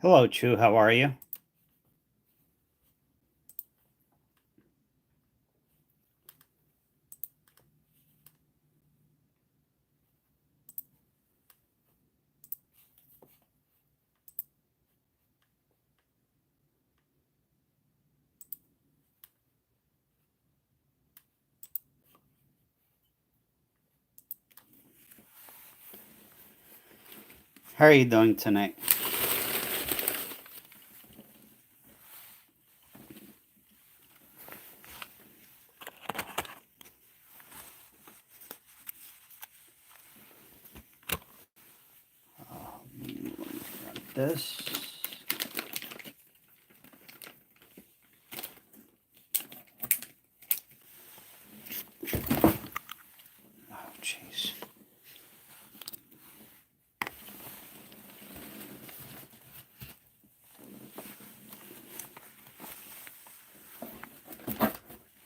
Hello, Chu. How are you? How are you doing tonight? This. Oh, jeez.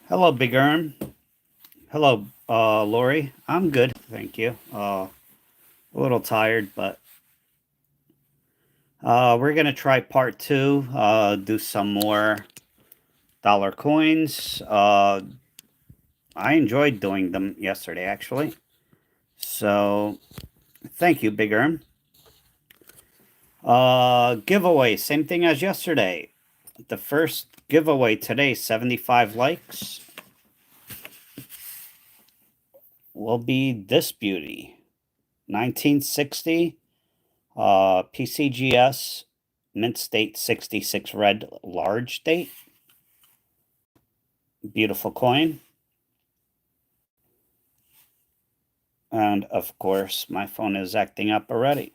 Hello, Big Erm. Hello, Lori. I'm good, thank you. A little tired, but we're gonna try part two. Do some more dollar coins. I enjoyed doing them yesterday, actually. So, thank you, Big Erm. Giveaway, same thing as yesterday. The first giveaway today, 75 likes, will be this beauty. 1960 PCGS Mint State 66 red large date. Beautiful coin. And of course, my phone is acting up already.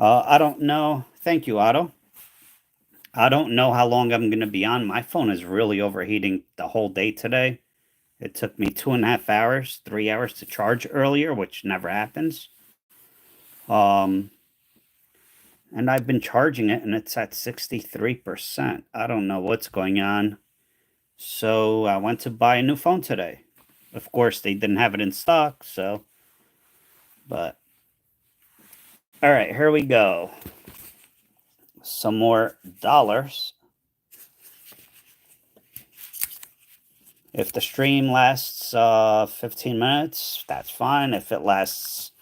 I don't know. Thank you, Otto. I don't know how long I'm going to be on. My phone is really overheating the whole day today. It took me 2.5 hours, 3 hours to charge earlier, which never happens. And I've been charging it and it's at 63%. I don't know what's going on. So I went to buy a new phone today. Of course, they didn't have it in stock, so. But. All right, here we go. Some more dollars. If the stream lasts 15 minutes, that's fine. If it lasts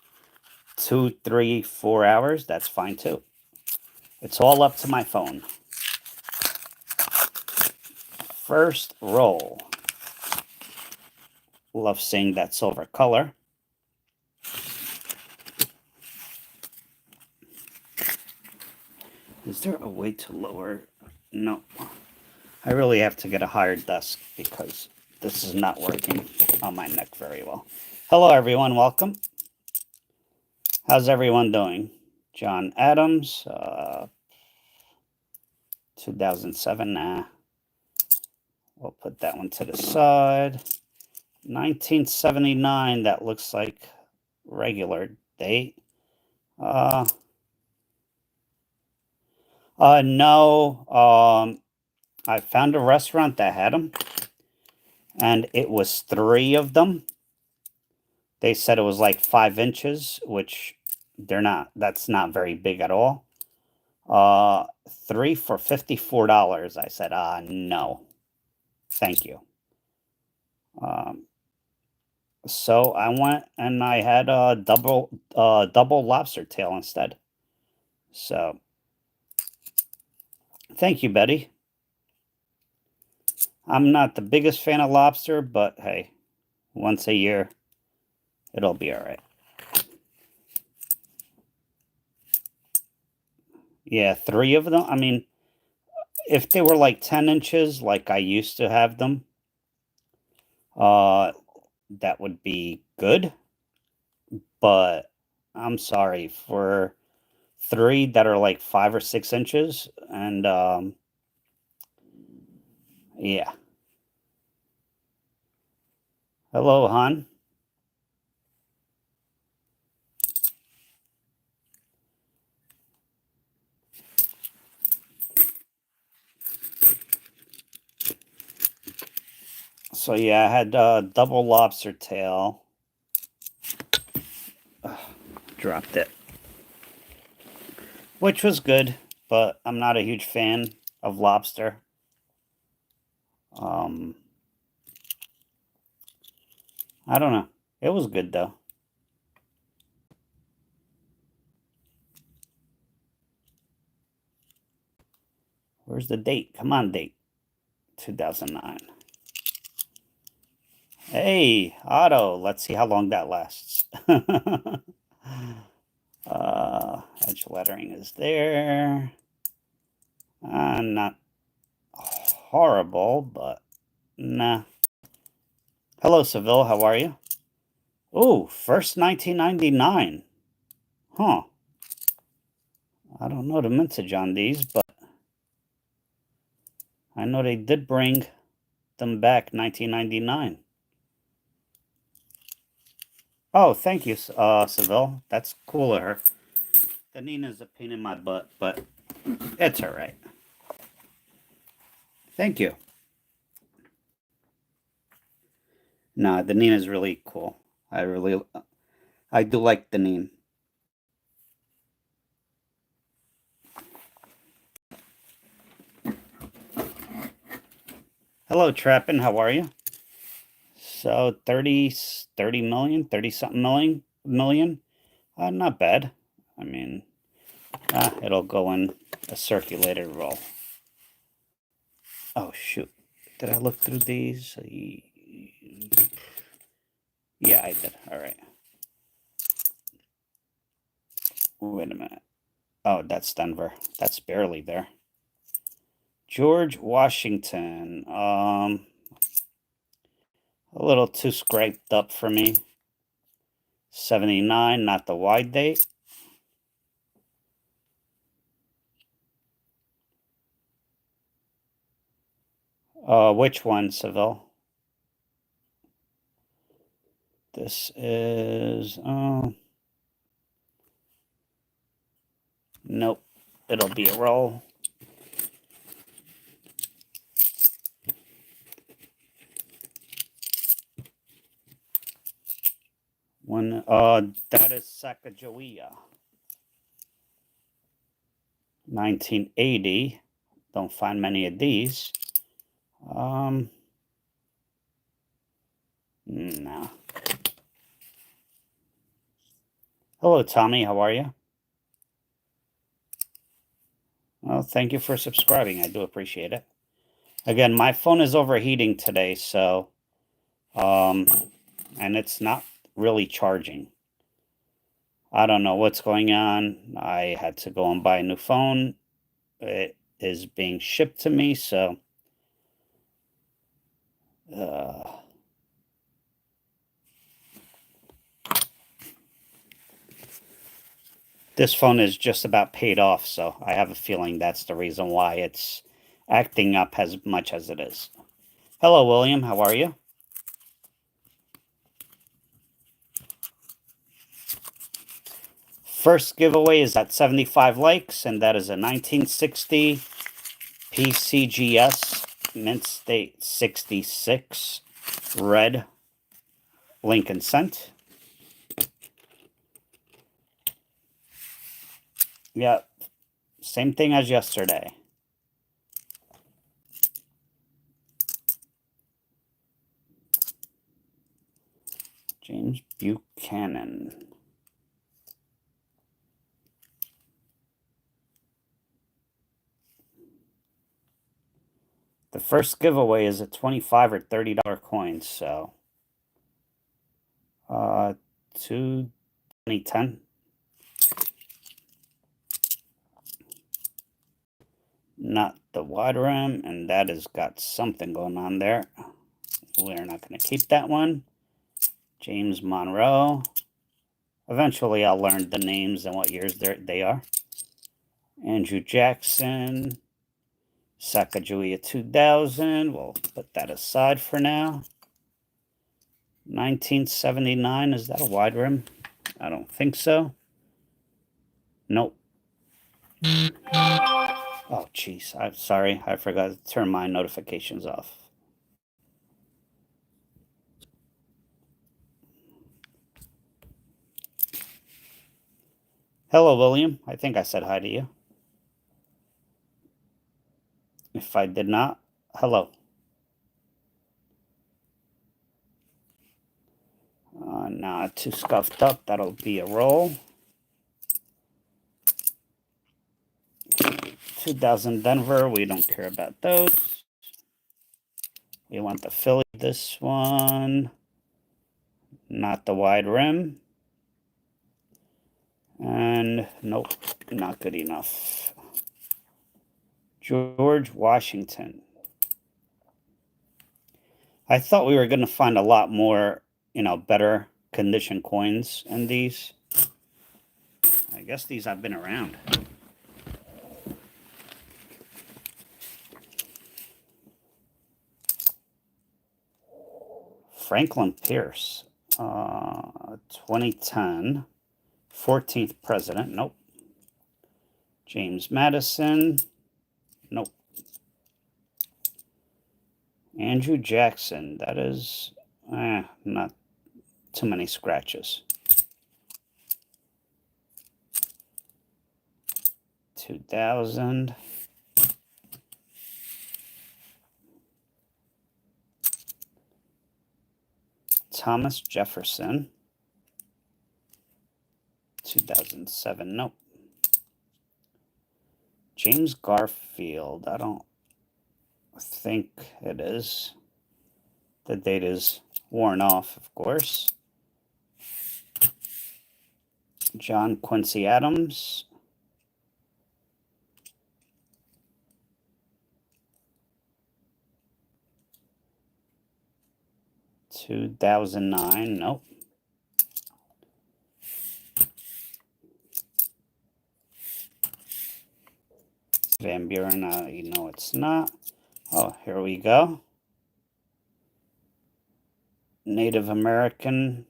2, 3, 4 hours, that's fine too. It's all up to my phone. First roll. Love seeing that silver color. Is there a way to lower? No. I really have to get a higher desk because this is not working on my neck very well. Hello, everyone. Welcome. How's everyone doing? John Adams, 2007. Nah. We'll put that one to the side. 1979. That looks like regular date. No. I found a restaurant that had them, and it was 3 of them. They said it was like 5 inches, which they're not. That's not very big at all. 3 for $54. I said, no, thank you. So I went and I had a double lobster tail instead. So thank you, Betty. I'm not the biggest fan of lobster, but hey, once a year, it'll be all right. Yeah, 3 of them. I mean, if they were like 10 inches, like I used to have them, that would be good. But I'm sorry for 3 that are like 5 or 6 inches, and yeah. Hello, Han. So yeah, I had double lobster tail. dropped it. Which was good, but I'm not a huge fan of lobster. I don't know. It was good though. Where's the date? Come on, date. 2009. Hey, Otto. Let's see how long that lasts. Edge lettering is there. Not horrible, but nah. Hello, Seville. How are you? Oh, first 1999. Huh. I don't know the mintage on these, but I know they did bring them back 1999. Oh, thank you, Seville. That's cool of her. The Nina's a pain in my butt, but it's all right. Thank you. No, the Nina's really cool. I do like the name. Hello, Trappin. How are you? So 30 million, 30 something million. Not bad. I mean, it'll go in a circulated roll. Oh, shoot. Did I look through these? Yeah, I did. All right. Wait a minute. Oh, that's Denver. That's barely there. George Washington. A little too scraped up for me. 79, not the wide date. Which one, Seville? This is, nope. It'll be a roll. One, that is Sacagawea. 1980. Don't find many of these. No. Hello, Tommy. How are you? Well, thank you for subscribing. I do appreciate it. Again, my phone is overheating today, so, and it's not really charging. I don't know what's going on. I had to go and buy a new phone. It is being shipped to me, so, this phone is just about paid off, so I have a feeling that's the reason why it's acting up as much as it is. Hello, William. How are you? First giveaway is at 75 likes, and that is a 1960 PCGS Mint State 66 red Lincoln Cent. Yeah, same thing as yesterday. James Buchanan. The first giveaway is a $25 or $30 coin, so 2010. Not the wide rim, and that has got something going on there. We're not going to keep that one. James Monroe. Eventually, I'll learn the names and what years they are. Andrew Jackson. Sacagawea 2000. We'll put that aside for now. 1979. Is that a wide rim? I don't think so. Nope. Oh, jeez. I'm sorry. I forgot to turn my notifications off. Hello, William. I think I said hi to you. If I did not, hello. Not too scuffed up. That'll be a roll. 2000 Denver. We don't care about those. We want the Philly. This one. Not the wide rim. And nope, not good enough. George Washington. I thought we were going to find a lot more, better condition coins in these. I guess these have been around. Franklin Pierce, 2010, 14th president. Nope. James Madison. Nope. Andrew Jackson. That is not too many scratches. 2000. Thomas Jefferson. 2007. Nope. James Garfield. I don't think it is. The date is worn off, of course. John Quincy Adams. (2009). Nope. Van Buren. It's not. Oh, here we go. Native American.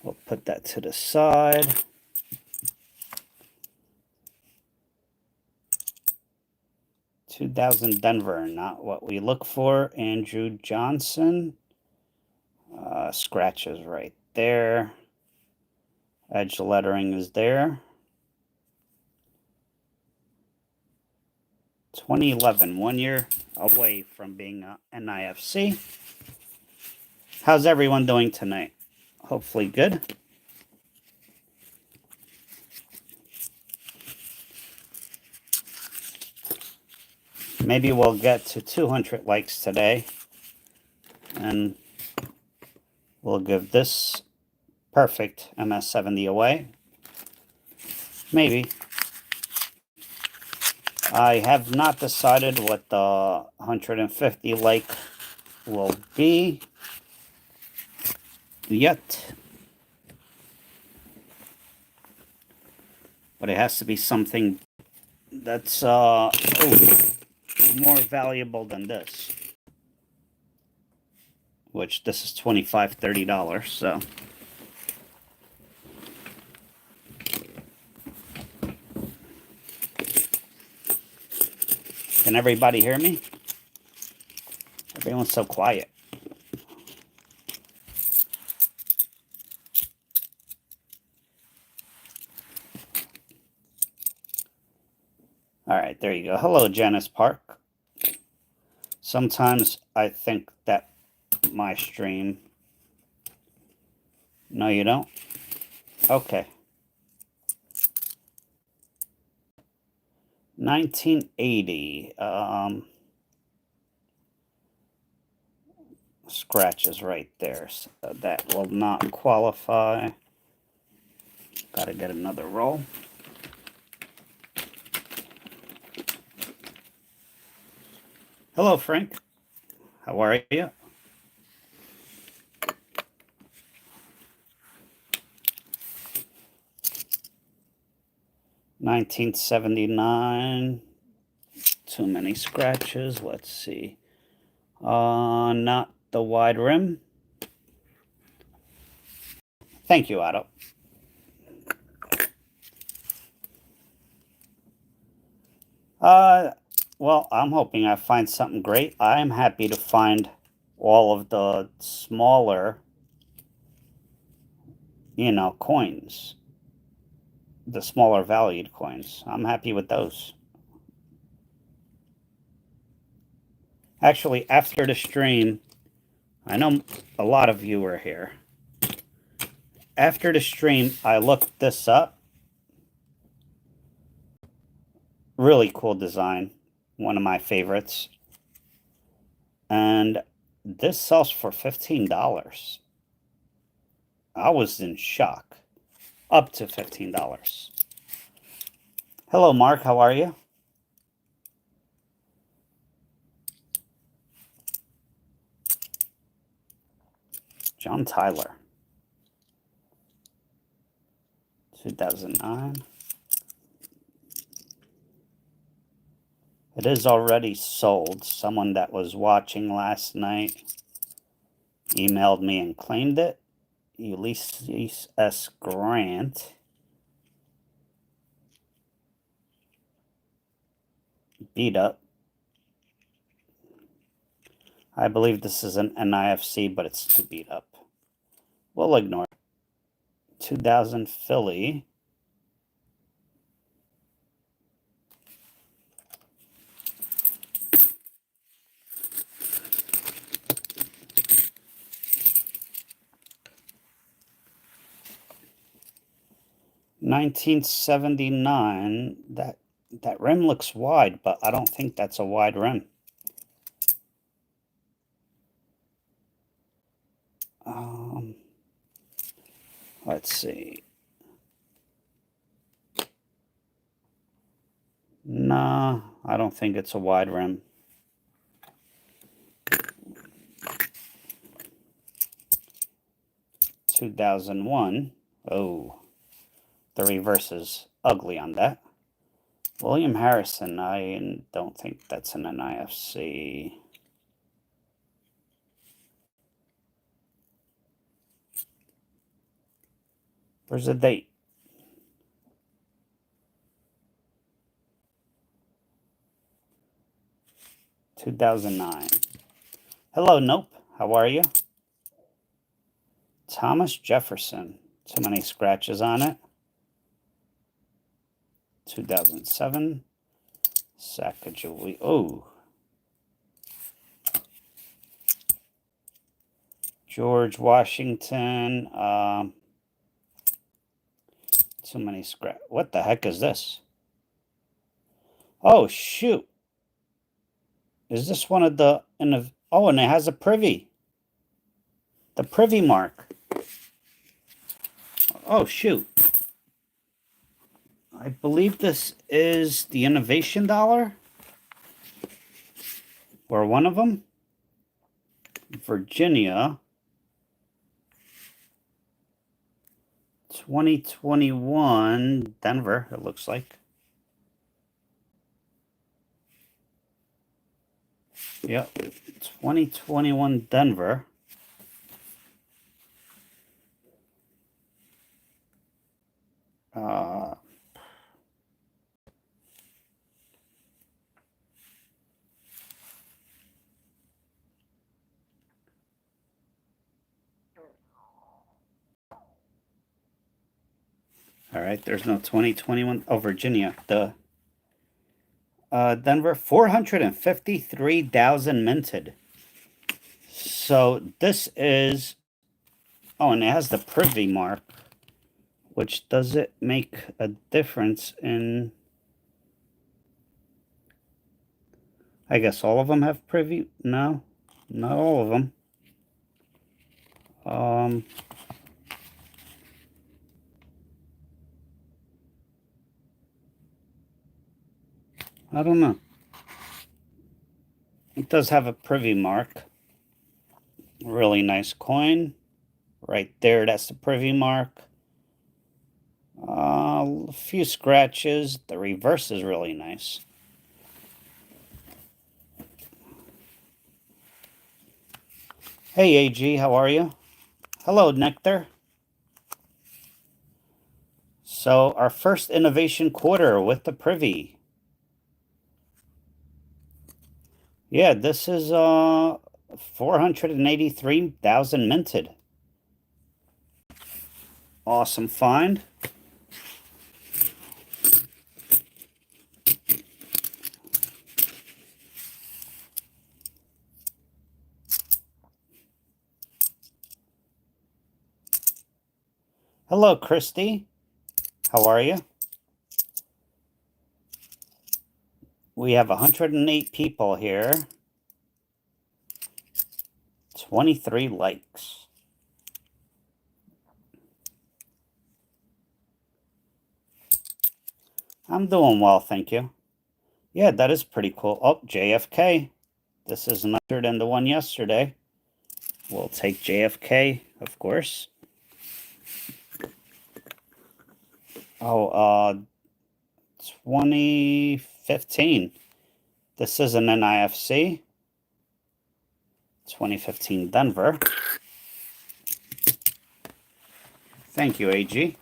We'll put that to the side. (2000 Denver, not what we look for. Andrew Johnson. Scratches right there. Edge lettering is there. 2011, 1 year away from being a NIFC. How's everyone doing tonight? Hopefully good. Maybe we'll get to 200 likes today. And we'll give this perfect MS-70 away. Maybe. I have not decided what the 150 like will be yet. But it has to be something that's more valuable than this. Which this is $25, $30, so. Can everybody hear me? Everyone's so quiet. All right, there you go. Hello, Janice Park. Sometimes I think that my stream. No, you don't? Okay. 1980. Scratches right there, so that will not qualify. Gotta get another roll. Hello, Frank. How are you? $1979. Too many scratches. Let's see. Not the wide rim. Thank you, Otto. Well, I'm hoping I find something great. I'm happy to find all of the smaller, coins. the smaller valued coins. I'm happy with those. Actually, after the stream, I know a lot of you are here. After the stream, I looked this up. Really cool design. One of my favorites. And this sells for $15. I was in shock. Up to $15. Hello, Mark. How are you? John Tyler. 2009. It is already sold. Someone that was watching last night emailed me and claimed it. Ulysses S. Grant. Beat up. I believe this is an NIFC, but it's too beat up. We'll ignore it. 2000 Philly. $19.79. That rim looks wide, but I don't think that's a wide rim. Let's see. Nah, I don't think it's a wide rim. $2001. Oh, the reverse is ugly on that. William Harrison, I don't think that's an NIFC. Where's the date? $2009. Hello, Nope. How are you? Thomas Jefferson. Too many scratches on it. 2007. Sacagawea. Oh. George Washington. Too many scratch. What the heck is this? Oh, shoot. Is this one of the... Oh, and it has a privy. The privy mark. Oh, shoot. I believe this is the innovation dollar. Or one of them. Virginia. 2021 Denver, it looks like. Yep, 2021 Denver. All right, there's no 2021. Oh, Virginia. Denver, 453,000 minted. So this is... Oh, and it has the privy mark. Which, does it make a difference in... I guess all of them have privy? No, not all of them. I don't know. It does have a privy mark. Really nice coin. Right there, that's the privy mark. A few scratches. The reverse is really nice. Hey, AG, how are you? Hello, Nectar. So, our first innovation quarter with the privy. Yeah, this is 483,000 minted. Awesome find. Hello, Christy. How are you? We have 108 people here. 23 likes. I'm doing well, thank you. Yeah, that is pretty cool. Oh, JFK. This is nicer than the one yesterday. We'll take JFK, of course. Oh, 2015. This is an NIFC. 2015 Denver. Thank you, AG.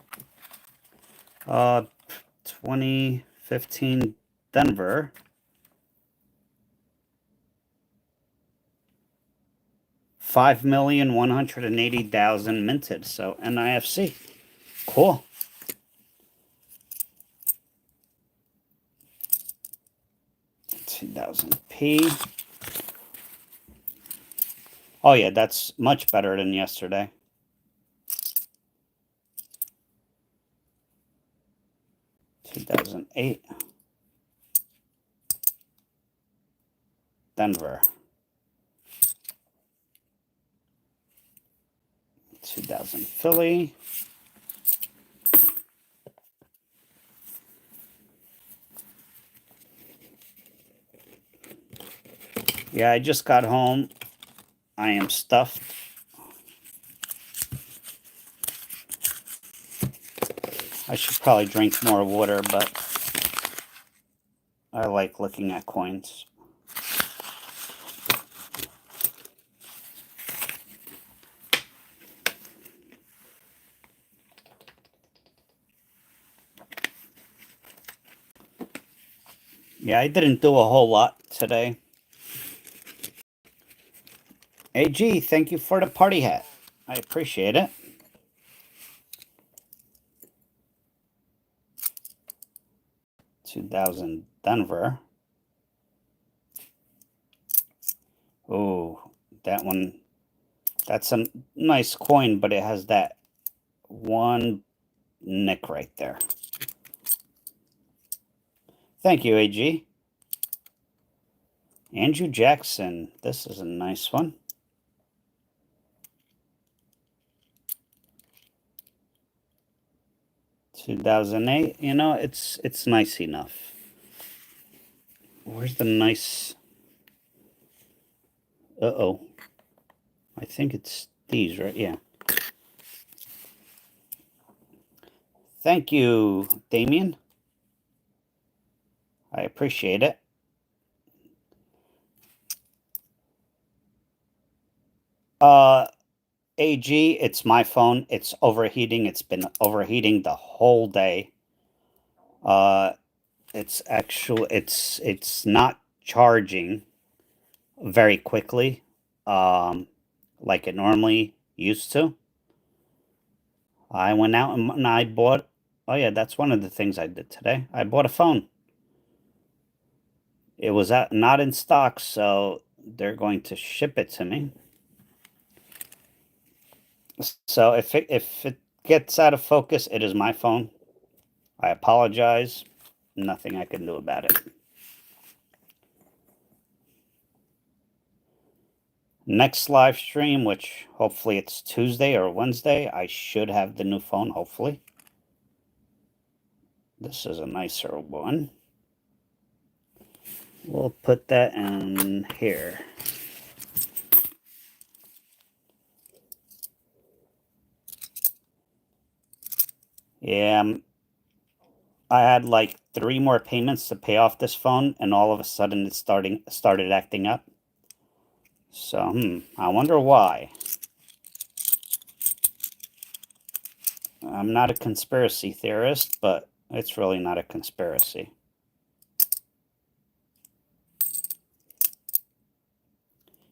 2015 Denver. 5,180,000 minted. So NIFC. Cool. $2,000p. Oh yeah, that's much better than yesterday. $2,008. Denver. 2,000 Philly. Yeah, I just got home. I am stuffed. I should probably drink more water, but I like looking at coins. Yeah, I didn't do a whole lot today. AG, thank you for the party hat. I appreciate it. $2,000 Denver. Oh, that one. That's a nice coin, but it has that one nick right there. Thank you, AG. Andrew Jackson. This is a nice one. 2008. You know, it's nice enough. Where's the nice? Uh-oh. I think it's these, right? Yeah. Thank you, Damien. I appreciate it. AG, it's my phone. It's overheating. It's been overheating the whole day. It's not charging very quickly, like it normally used to. I went out and I bought. Oh yeah, that's one of the things I did today. I bought a phone. It was not in stock, so they're going to ship it to me. So if it gets out of focus, it is my phone. I apologize. Nothing I can do about it. Next live stream, which hopefully it's Tuesday or Wednesday, I should have the new phone, hopefully. This is a nicer one. We'll put that in here. Yeah, I had like 3 more payments to pay off this phone, and all of a sudden it started acting up. So, I wonder why. I'm not a conspiracy theorist, but it's really not a conspiracy.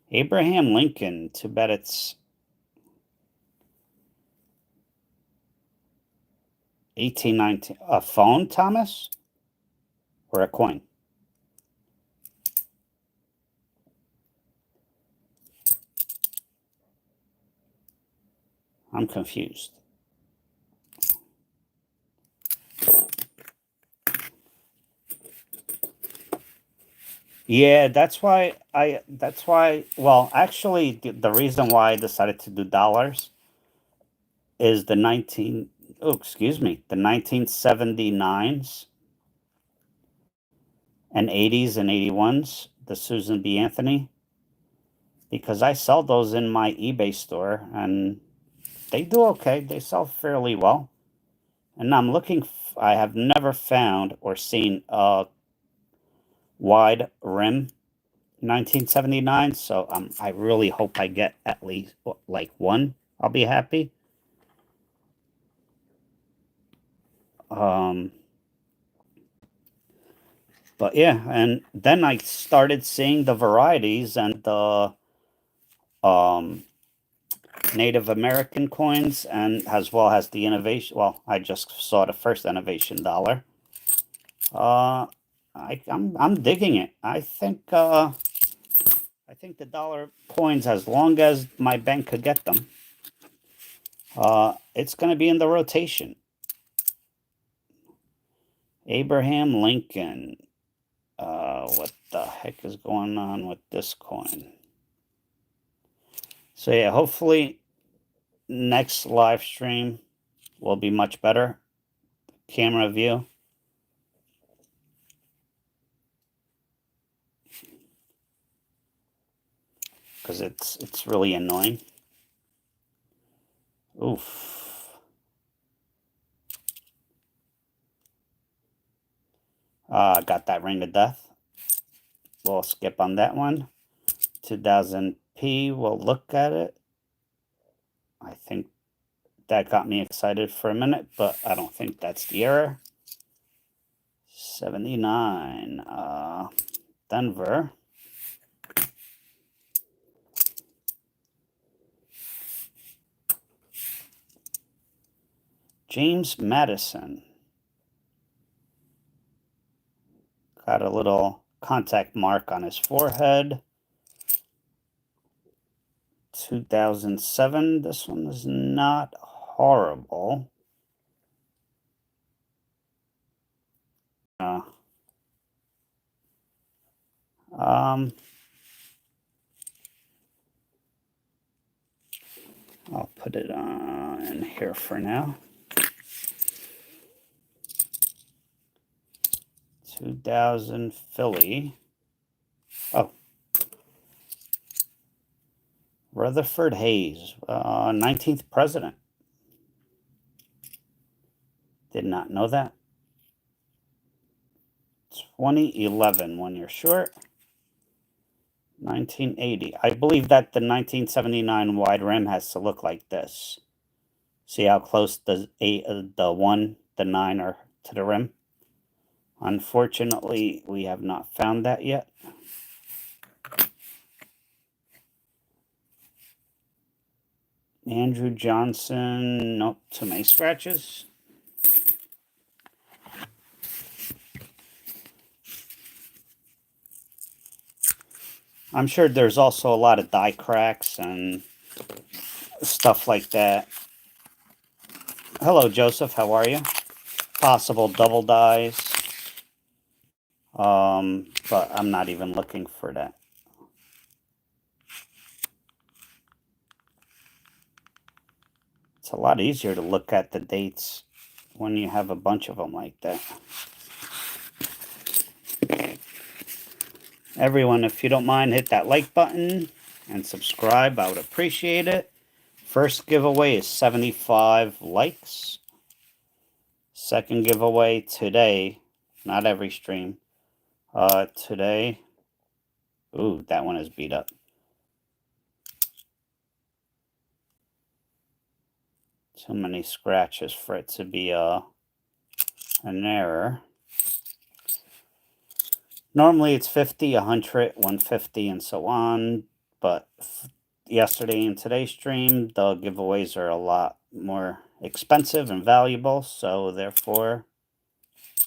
Abraham Lincoln, too bad it's 1819. A phone, Thomas? Or a coin? I'm confused. Yeah, well, actually, the reason why I decided to do dollars is the 1979s and 80s and 81s, the Susan B. Anthony, because I sell those in my eBay store and they do okay. They sell fairly well. And I have never found or seen a wide rim 1979, so I really hope I get at least like one. I'll be happy. Um, but yeah, and then I started seeing the varieties and the um, Native American coins, and as well as the innovation. Well, I just saw the first innovation dollar. Uh, I'm digging it. I think the dollar coins, as long as my bank could get them, it's going to be in the rotation. Abraham Lincoln. What the heck is going on with this coin? So yeah, hopefully next live stream will be much better. Camera view. Because it's really annoying. Oof. Got that ring of death. We'll skip on that one. 2000p, we'll look at it. I think that got me excited for a minute, but I don't think that's the error. 79, Denver. James Madison. Got a little contact mark on his forehead. 2007. This one is not horrible. Um, I'll put it in here for now. 2000 Philly. Oh. Rutherford Hayes, 19th president. Did not know that. 2011, 1 year short. 1980. I believe that the 1979 wide rim has to look like this. See how close the 1, the 9 are to the rim? Unfortunately, we have not found that yet. Andrew Johnson, nope, too many scratches. I'm sure there's also a lot of die cracks and stuff like that. Hello, Joseph, how are you? Possible double dies. But I'm not even looking for that. It's a lot easier to look at the dates when you have a bunch of them like that. Everyone, if you don't mind, hit that like button and subscribe. I would appreciate it. First giveaway is 75 likes. Second giveaway today, not every stream. Today, ooh, that one is beat up. Too many scratches for it to be an error. Normally it's 50, 100, 150, and so on. But yesterday and today's stream, the giveaways are a lot more expensive and valuable. So therefore,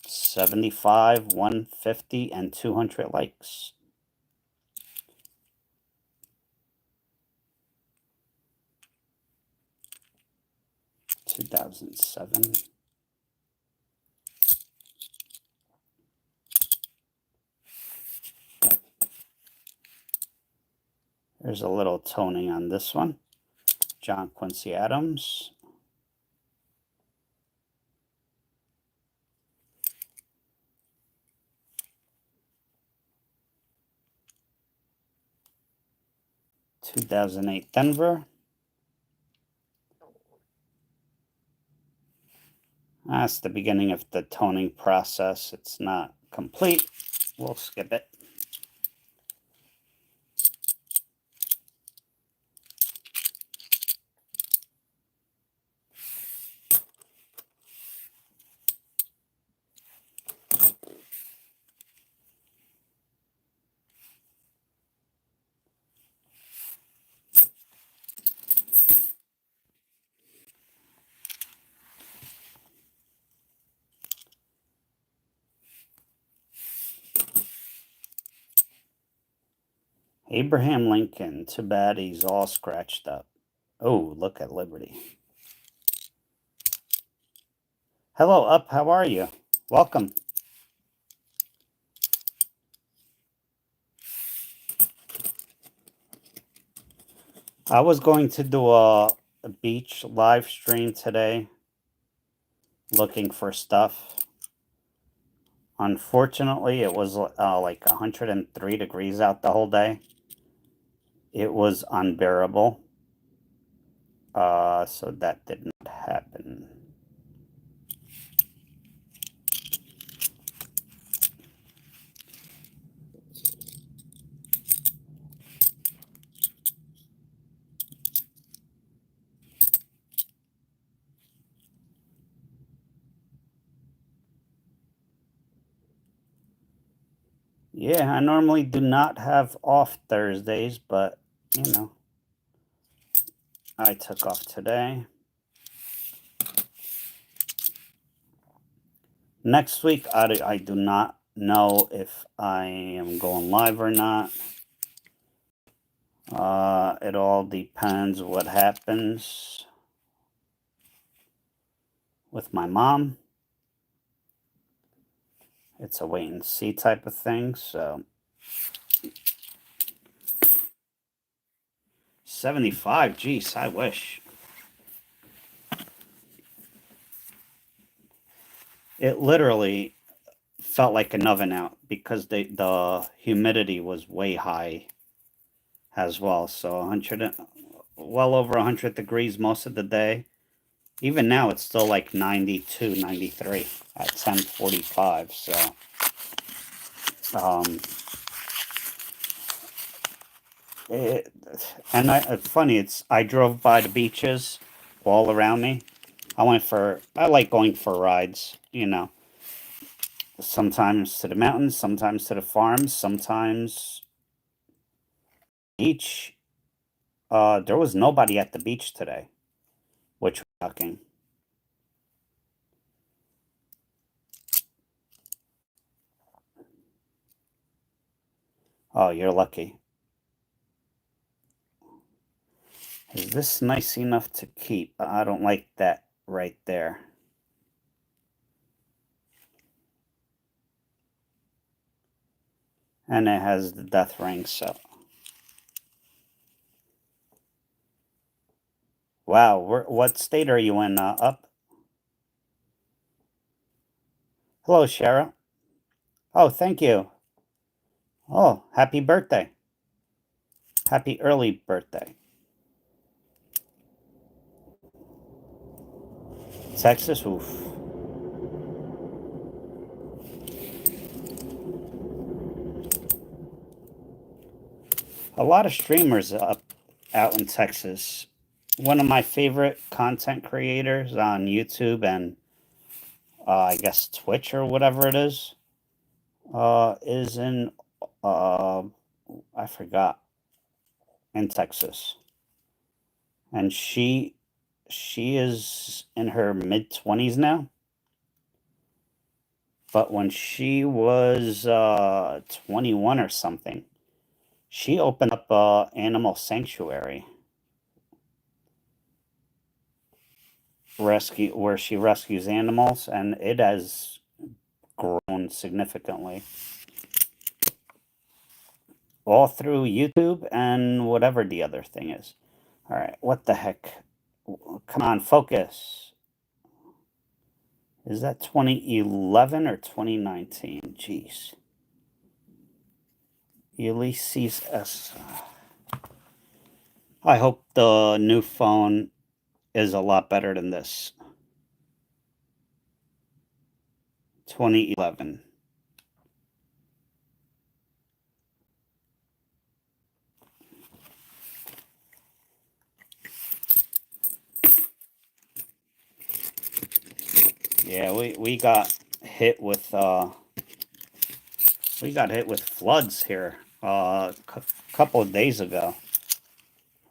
75, 150, and 200 likes. (2007). There's a little toning on this one. John Quincy Adams. (2008) Denver. That's the beginning of the toning process. It's not complete. We'll skip it. Abraham Lincoln. Too bad he's all scratched up. Oh, look at Liberty. Hello, Up. How are you? Welcome. I was going to do a beach live stream today looking for stuff. Unfortunately, it was like 103 degrees out the whole day. It was unbearable. So that did not happen. Yeah, I normally do not have off Thursdays, but, you know, I took off today. Next week, I do not know if I am going live or not. It all depends what happens with my mom. It's a wait and see type of thing, so. 75, geez, I wish. It literally felt like an oven out because the humidity was way high as well. So 100, well over 100 degrees most of the day. Even now it's still like 92, 93 at 10:45. So funny, I drove by the beaches all around me. I like going for rides, you know. Sometimes to the mountains, sometimes to the farms, sometimes beach. There was nobody at the beach today, which was shocking. Oh, you're lucky. Is this nice enough to keep? I don't like that right there. And it has the death ring, so. Wow, what state are you in, Up? Hello, Shara. Oh, thank you. Oh, happy birthday. Happy early birthday. Texas, oof. A lot of streamers up out in Texas. One of my favorite content creators on YouTube and I guess Twitch or whatever it is in I forgot, in Texas, and she is in her mid-20s now. But when she was 21 or something, she opened up a animal sanctuary where she rescues animals, and it has grown significantly. all through YouTube and whatever the other thing is. All right, what the heck? Come on, focus. Is that 2011 or 2019? Jeez. Ulysses S. I hope the new phone is a lot better than this. 2011. Yeah, we got hit with floods here a couple of days ago.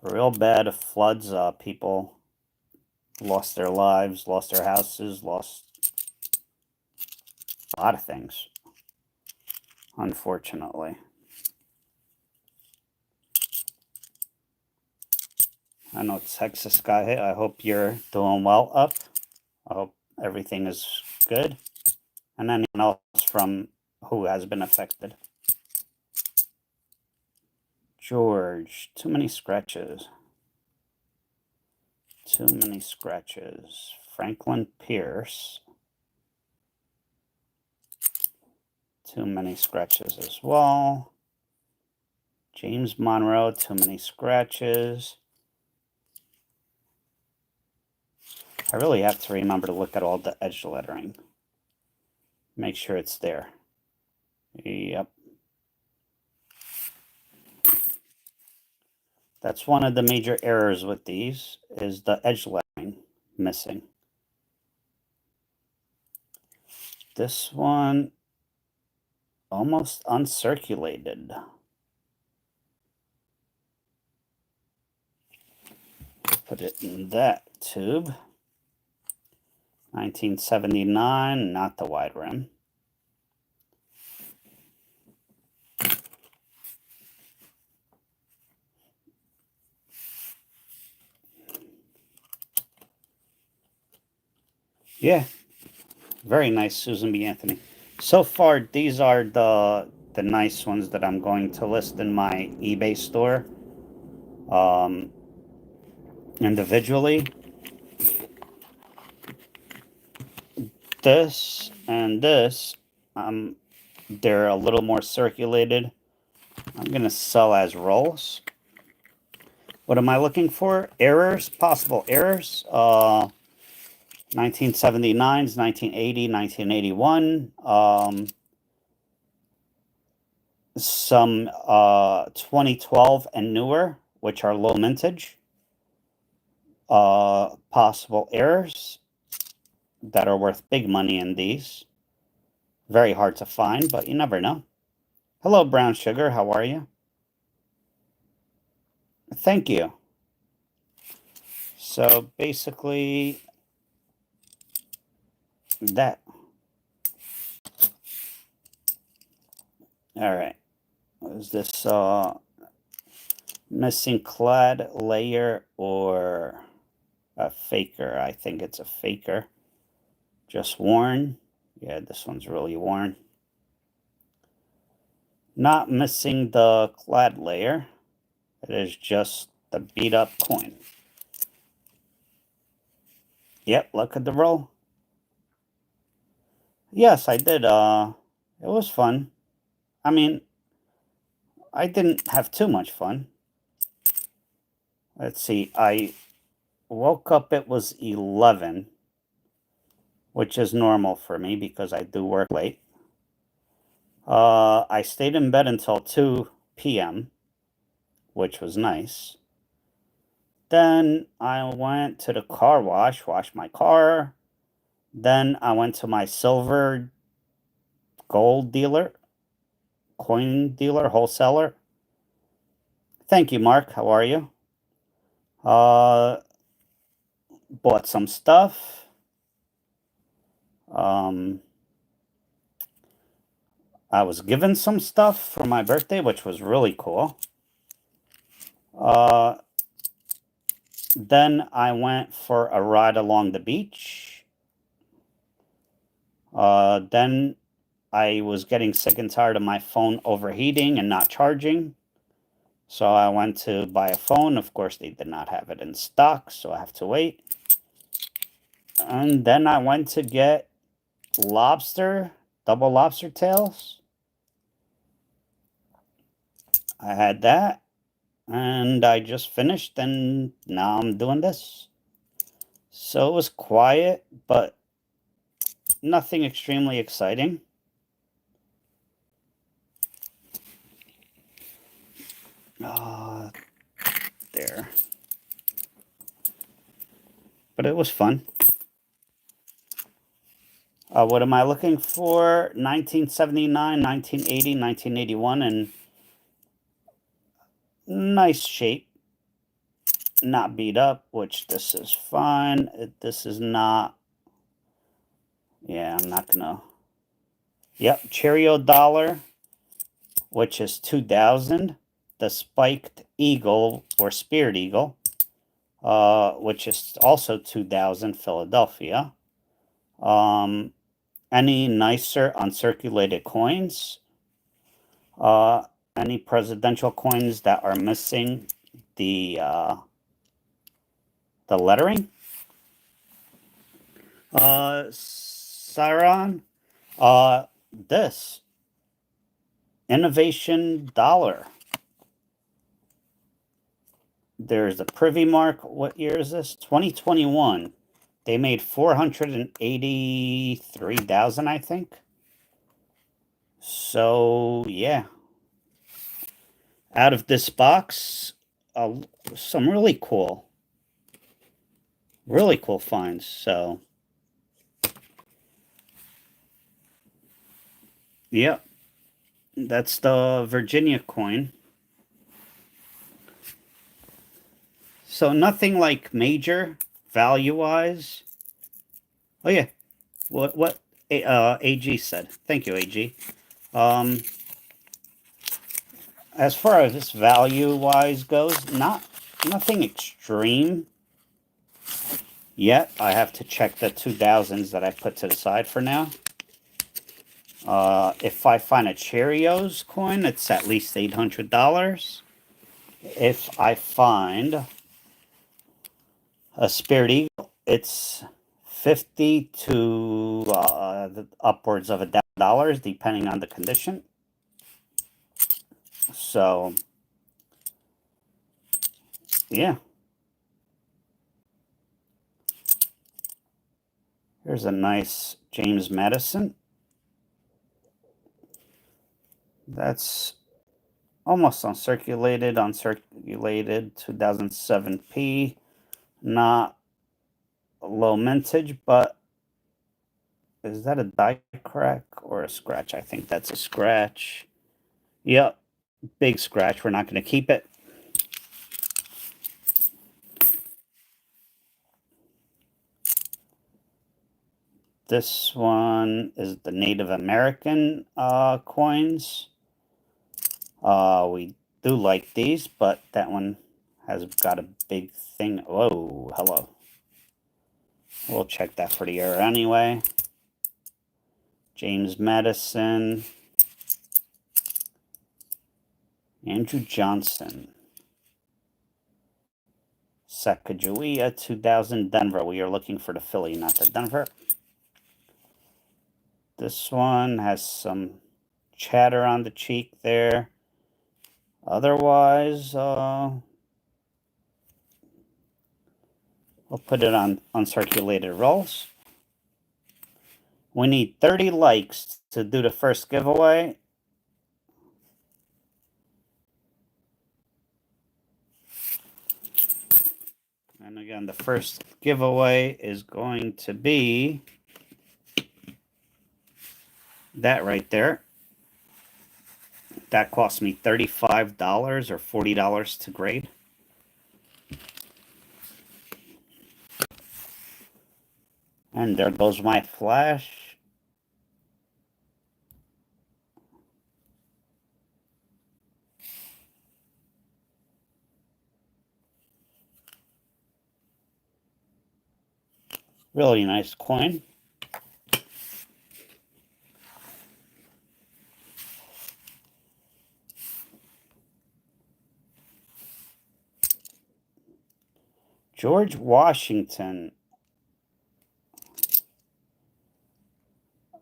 Real bad floods. People lost their lives, lost their houses, lost a lot of things, unfortunately. I know Texas got hit. I hope you're doing well up. I hope everything is good. And anyone else from who has been affected. George, too many scratches. Too many scratches. Franklin Pierce. Too many scratches as well. James Monroe, too many scratches. I really have to remember to look at all the edge lettering. Make sure it's there. Yep. That's one of the major errors with these, is the edge lettering missing. This one, almost uncirculated. Put it in that tube. 1979, not the wide rim. Yeah, very nice, Susan B. Anthony. So far, these are the nice ones that I'm going to list in my eBay store individually. This and this, they're a little more circulated. I'm going to sell as rolls. What am I looking for? Errors, possible errors. 1979s, 1980, 1981. Some 2012 and newer, which are low mintage. Possible errors that are worth big money in these. Very hard to find, but you never know. Hello, Brown Sugar. How are you? Thank you. So basically, that. All right. Is this missing clad layer or a faker? I think it's a faker. Just worn. Yeah, this one's really worn. Not missing the clad layer. It is just the beat up coin. Yep, look at the roll. Yes, I did. It was fun. I mean, I didn't have too much fun. Let's see. I woke up, it was 11, which is normal for me because I do work late. I stayed in bed until 2 p.m., which was nice. Then I went to the car wash, washed my car. Then I went to my silver gold dealer, coin dealer, wholesaler. Thank you, Mark. How are you? Bought some stuff. I was given some stuff for my birthday, which was really cool. Then I went for a ride along the beach. Then I was getting sick and tired of my phone overheating and not charging. So I went to buy a phone. Of course, they did not have it in stock, so I have to wait. And then I went to get lobster, double lobster tails. I had that, and I just finished, and now I'm doing this. So it was quiet, but nothing extremely exciting. There. But it was fun. What am I looking for? 1979, 1980, 1981, and nice shape. Not beat up, which this is fine. This is not. Yeah, I'm not gonna. Yep, Cheerio dollar, which is 2000. The spiked eagle or speared eagle, which is also 2000 Philadelphia. Any nicer uncirculated coins? Any presidential coins that are missing the lettering? Siron. This innovation dollar. There's a privy mark. What year is this? 2021. They made 483,000, I think. So yeah, out of this box, some really cool finds. So yeah, that's the Virginia coin. So nothing like major value wise. Oh yeah, what AG said. Thank you, AG. As far as this value wise goes, nothing extreme yet. I have to check the 2000s that I put to the side for now. If I find a Cheerios coin, it's at least $800. If I find a Spirit Eagle, it's 50 to upwards of $1, depending on the condition. So, yeah. Here's a nice James Madison. That's almost uncirculated, 2007p. Not low mintage, but is that a die crack or a scratch? I think that's a scratch. Yep, big scratch. We're not going to keep it. This one is the Native American coins. We do like these, but that one has got a big thing. Whoa, hello. We'll check that for the error anyway. James Madison. Andrew Johnson. Sacagawea 2000 Denver. We are looking for the Philly, not the Denver. This one has some chatter on the cheek there. Otherwise, we'll put it on uncirculated rolls. We need 30 likes to do the first giveaway. And again, the first giveaway is going to be that right there. That cost me $35 or $40 to grade. And there goes my flash. Really nice coin. George Washington.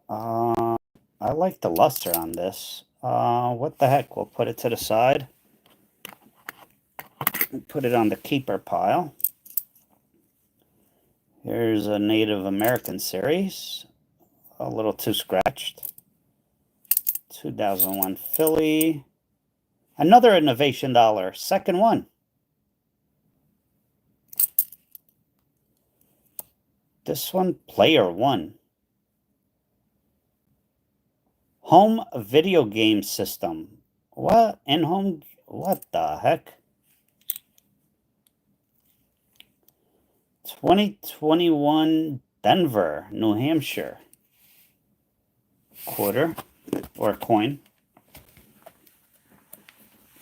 I like the luster on this. What the heck? We'll put it to the side. Put it on the keeper pile. Here's a Native American series. A little too scratched. 2001 Philly. Another innovation dollar. Second one. This one, player one. Home video game system. What? In-home? What the heck? 2021 Denver, New Hampshire. Quarter or coin.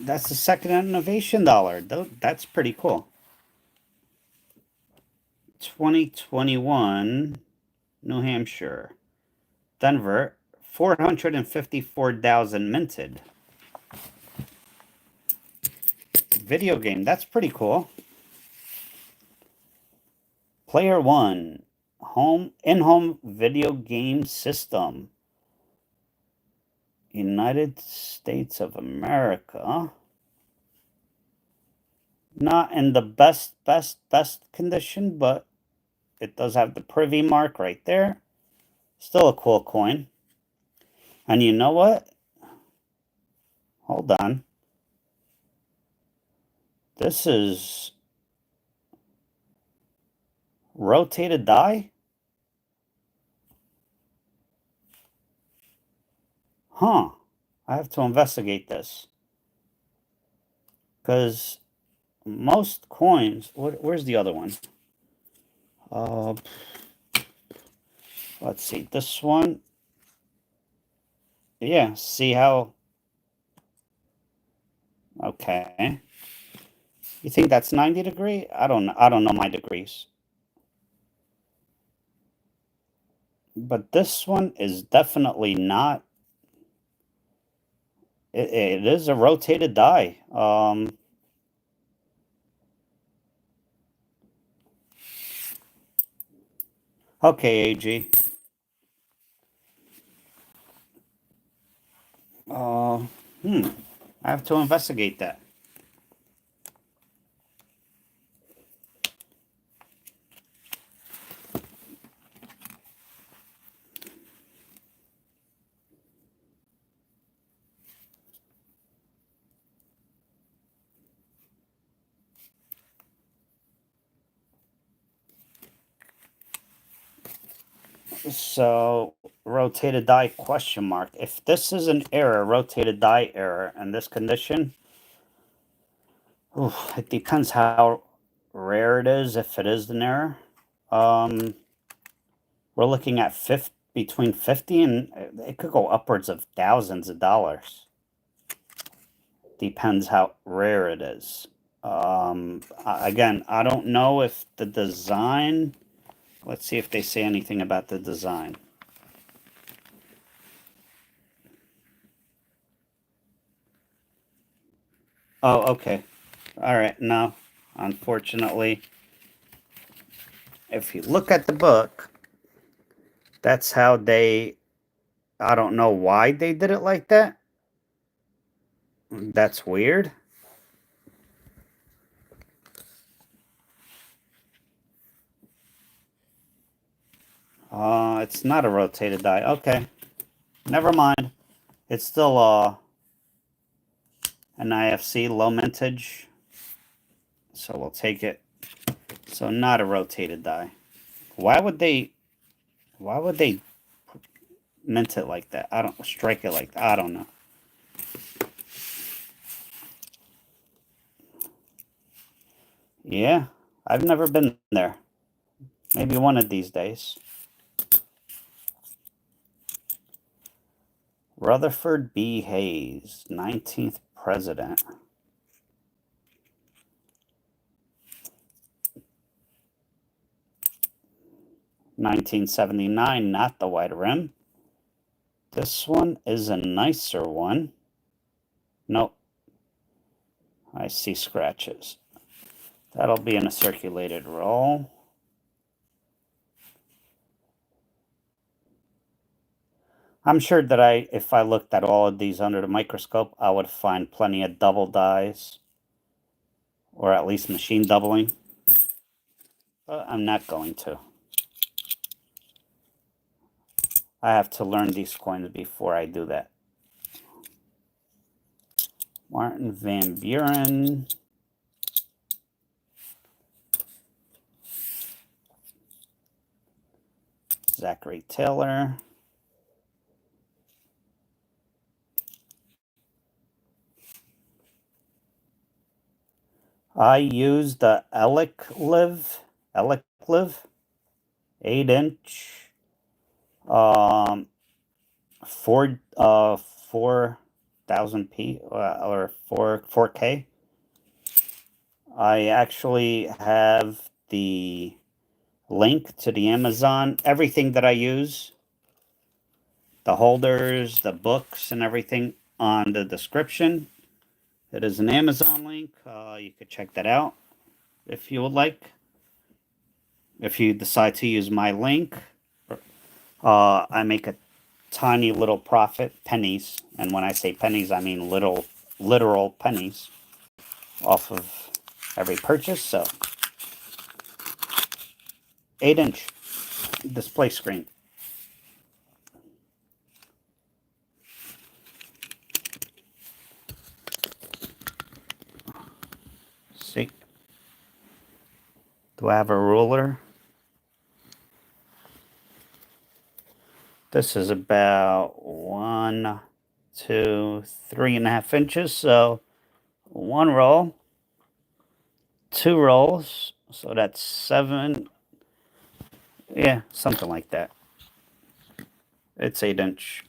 That's the second innovation dollar. That's pretty cool. 2021 New Hampshire. Denver, 454,000 minted. Video game, that's pretty cool. Player one, in-home video game system. United States of America. Not in the best condition, but it does have the privy mark right there. Still a cool coin. And you know what? Hold on. This is rotated die? Huh. I have to investigate this. Because most coins... Where's the other one? Let's see. This one... Yeah, see how... Okay. You think that's 90 degree? I don't know my degrees. But this one is definitely not. It is a rotated die. Okay, AG. I have to investigate that. So, rotated die question mark. If this is an error, rotated die error, in this condition, it depends how rare it is, if it is an error. We're looking at between 50 and it could go upwards of thousands of dollars. Depends how rare it is. Again, I don't know if the design... Let's see if they say anything about the design. Oh, okay. All right. No, unfortunately, if you look at the book, that's how they... I don't know why they did it like that. That's weird. It's not a rotated die. Okay. Never mind. It's still an NIFC low mintage. So we'll take it. So not a rotated die. Why would they mint it like that? I don't strike it like that. I don't know. Yeah, I've never been there. Maybe one of these days. Rutherford B. Hayes, 19th president. $1979, not the wide rim. This one is a nicer one. Nope. I see scratches. That'll be in a circulated roll. I'm sure that if I looked at all of these under the microscope, I would find plenty of double dies, or at least machine doubling. But I'm not going to. I have to learn these coins before I do that. Martin Van Buren. Zachary Taylor. I use the Eleclive 8-inch 4000p or 4K. I actually have the link to the Amazon, everything that I use, the holders, the books, and everything on the description. It is an Amazon link. You could check that out if you would like. If you decide to use my link, I make a tiny little profit, pennies, and when I say pennies, I mean literal pennies off of every purchase. So 8-inch display screen. See, do I have a ruler? This is about 1, 2, 3.5 inches. So 1 roll, 2 rolls. So that's 7. Yeah, something like that. It's 8-inch.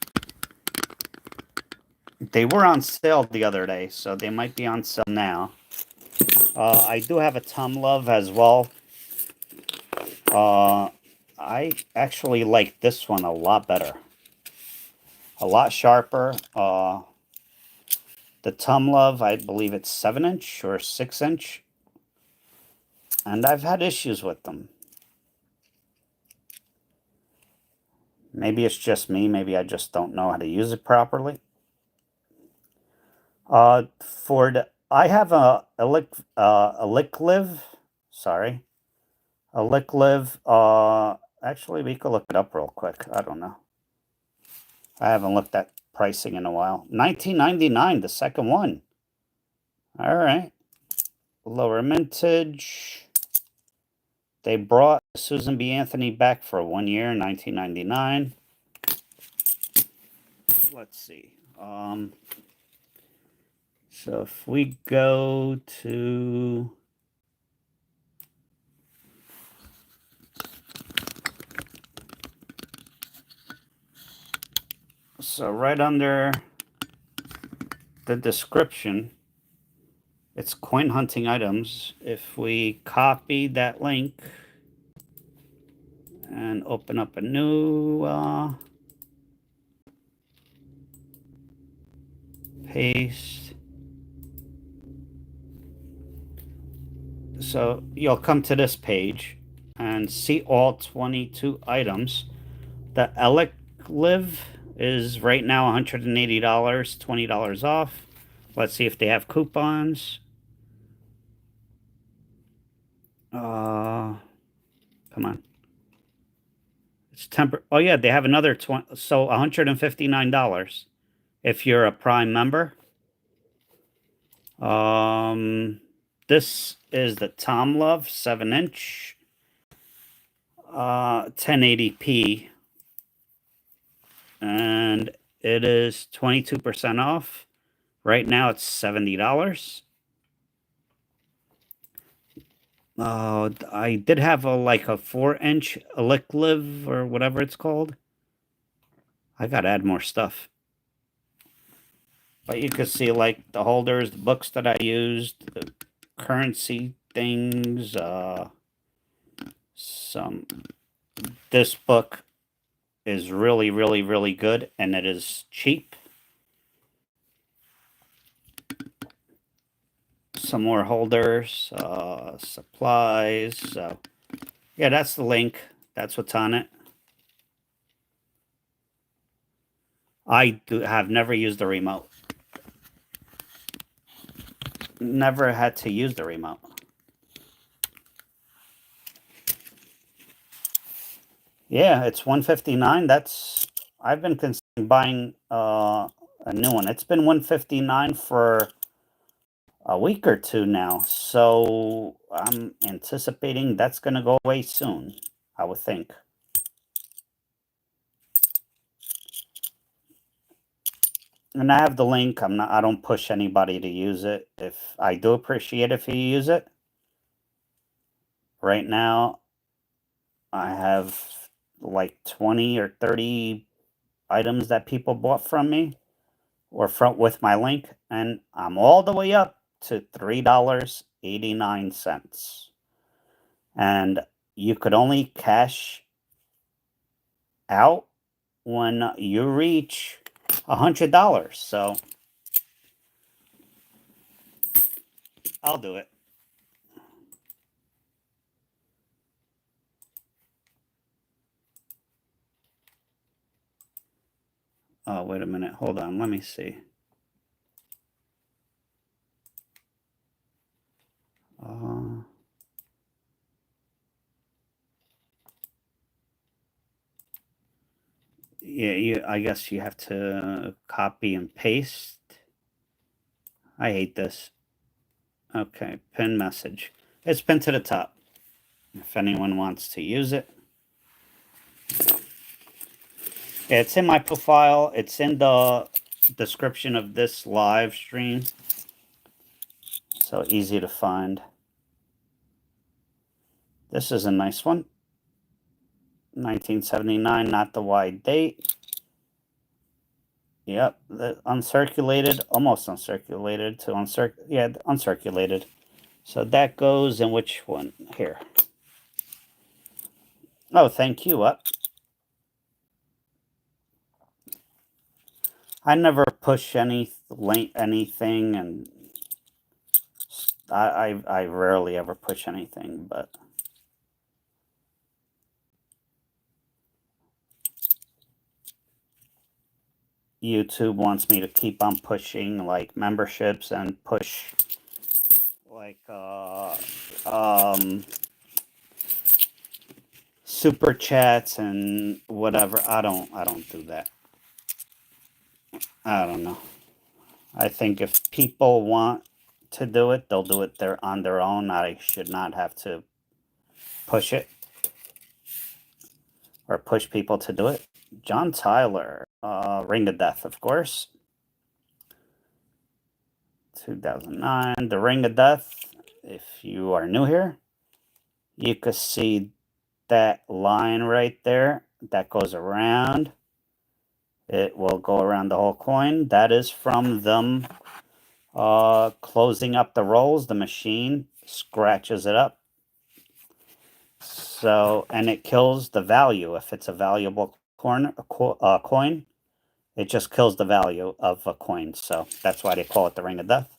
They were on sale the other day, so they might be on sale now. I do have a Tom Love as well. I actually like this one a lot better. A lot sharper. The Tom Love, I believe it's 7-inch or 6-inch. And I've had issues with them. Maybe it's just me. Maybe I just don't know how to use it properly. I have a Eleclive. Sorry. Eleclive. Actually, we could look it up real quick. I don't know. I haven't looked at pricing in a while. $19.99, the second one. All right. Lower mintage. They brought Susan B. Anthony back for 1 year, $19.99. Let's see. So if we go to right under the description, it's coin hunting items. If we copy that link and open up a new paste. So you'll come to this page and see all 22 items. The Eleclive is right now $180, $20 off. Let's see if they have coupons. Come on. It's oh yeah, they have another 20, so $159 if you're a Prime member. This is the Tom Love 7-inch, 1080p, and it is 22% off. Right now it's $70. I did have like a 4-inch Eleclive or whatever it's called. I gotta add more stuff. But you can see like the holders, the books that I used, the currency things, this book is really, really, really good, and it is cheap. some more holders, supplies. So yeah, that's the link. That's what's on it. I have never used the remote. Never had to use the remote. Yeah, it's 159. That's I've been considering buying a new one. It's been 159 for a week or two now. So I'm anticipating that's going to go away soon, I would think. And I have the link. I don't push anybody to use it. If I do appreciate if you use it. Right now I have like 20 or 30 items that people bought from me or from with my link, and I'm all the way up to $3.89. And you could only cash out when you reach $100. So I'll do it. Oh, wait a minute. Hold on. Let me see. Yeah, I guess you have to copy and paste. I hate this. Okay, pin message. It's pinned to the top. If anyone wants to use it. It's in my profile. It's in the description of this live stream. So easy to find. This is a nice one. 1979, not the wide date. Yep, the uncirculated, almost uncirculated to uncirculated. So that goes in which one? Here. Oh, thank you. Up. I never push anything, and I rarely ever push anything, but YouTube wants me to keep on pushing like memberships and push like super chats and whatever. I don't do that. I don't know. I think if people want to do it, they'll do it on their own. I should not have to push it or push people to do it. John Tyler, Ring of Death, of course. 2009, The Ring of Death. If you are new here, you can see that line right there that goes around. It will go around the whole coin. That is from them closing up the rolls. The machine scratches it up. So, and it kills the value. If it's a valuable coin, it just kills the value of a coin. So that's why they call it the Ring of Death.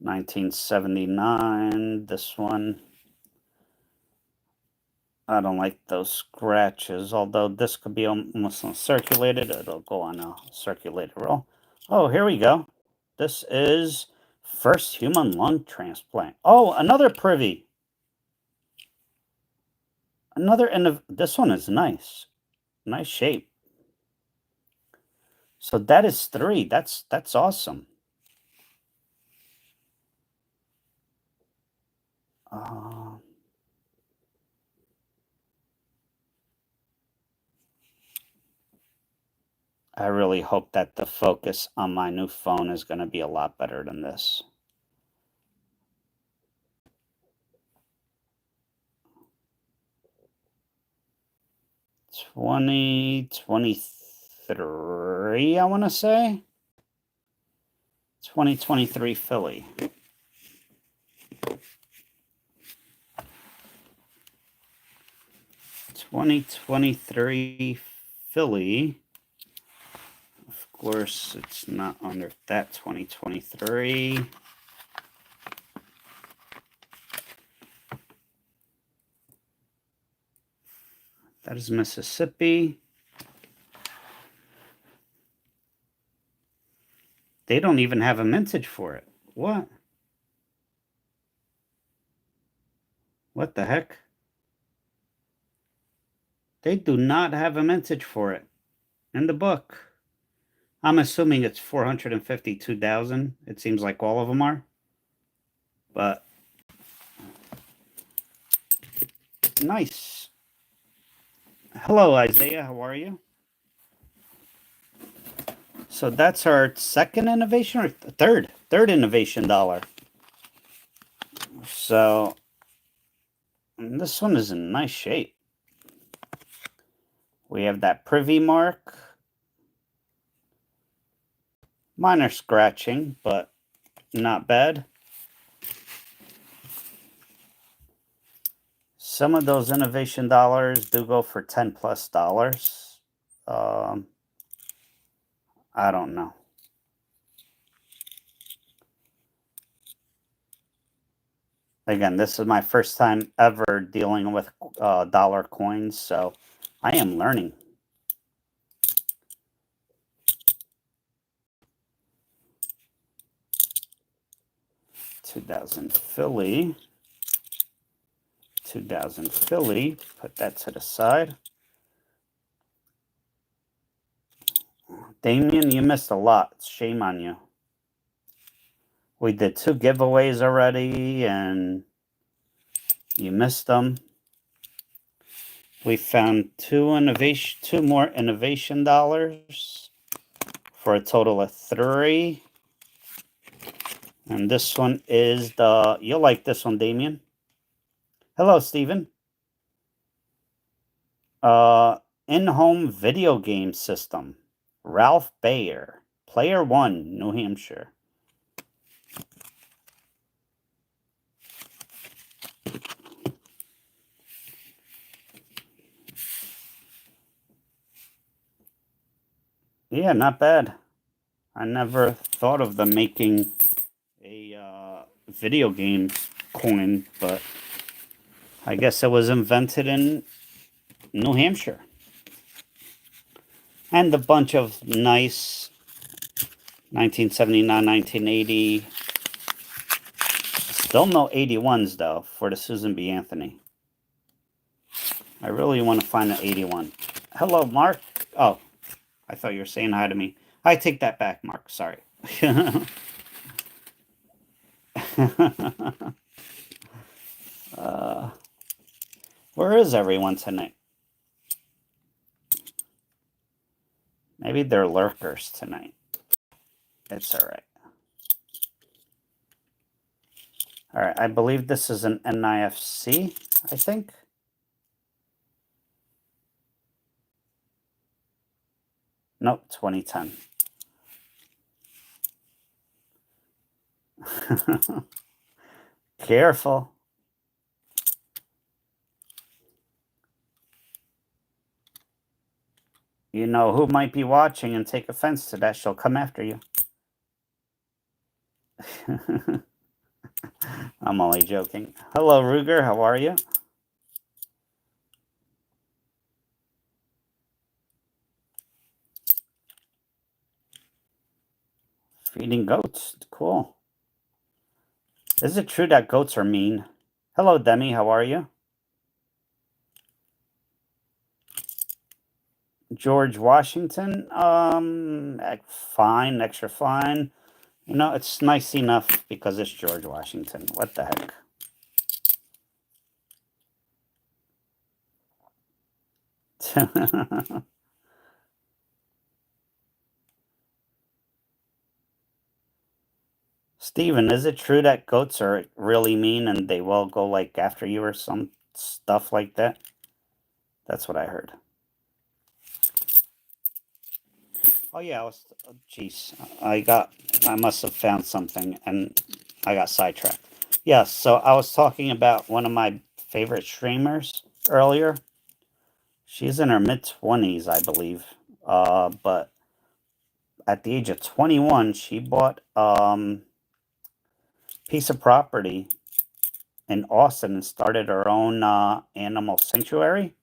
$19.79. This one. I don't like those scratches, although this could be almost uncirculated. It'll go on a circulated roll. Oh, here we go. This is first human lung transplant. Oh, another privy. This one is nice. Nice shape. So that is 3. That's awesome. I really hope that the focus on my new phone is going to be a lot better than this. $20.23, I want to say. 2023 Philly. $20.23 Philly. Of course, it's not under that 2023. That is Mississippi. They don't even have a mintage for it. What? What the heck? They do not have a mintage for it in the book. I'm assuming it's 452,000. It seems like all of them are. But nice. Hello, Isaiah. How are you? So that's our second innovation or third innovation dollar. So this one is in nice shape. We have that privy mark. Minor scratching, but not bad. Some of those innovation dollars do go for $10+. I don't know. Again, this is my first time ever dealing with dollar coins, so I am learning. $2,000 Philly. $2,000 Philly. Put that to the side. Damien, you missed a lot. Shame on you. We did 2 giveaways already, and you missed them. We found 2 more innovation dollars for a total of 3. And this one is you'll like this one, Damien. Hello, Steven. In-home video game system. Ralph Bayer. Player 1, New Hampshire. Yeah, not bad. I never thought of them making a video game coin, but I guess it was invented in New Hampshire. And a bunch of nice 1979, 1980. Still no 81s, though, for the Susan B. Anthony. I really want to find an 81. Hello, Mark. Oh, I thought you were saying hi to me. I take that back, Mark. Sorry. Where is everyone tonight? Maybe they're lurkers tonight. It's all right. All right, I believe this is an NIFC, I think. Nope, 2010. Careful. You know who might be watching and take offense to that. She'll come after you. I'm only joking. Hello, Ruger. How are you? Feeding goats. Cool. Is it true that goats are mean? Hello, Demi. How are you? George Washington. Fine. Extra fine. You know, it's nice enough because it's George Washington. What the heck? Steven, is it true that goats are really mean and they will go like after you or some stuff like that? That's what I heard. Oh yeah, geez, I must have found something and I got sidetracked. Yeah, so I was talking about one of my favorite streamers earlier. She's in her mid-20s, I believe. But at the age of 21, she bought piece of property in Austin and started her own animal sanctuary,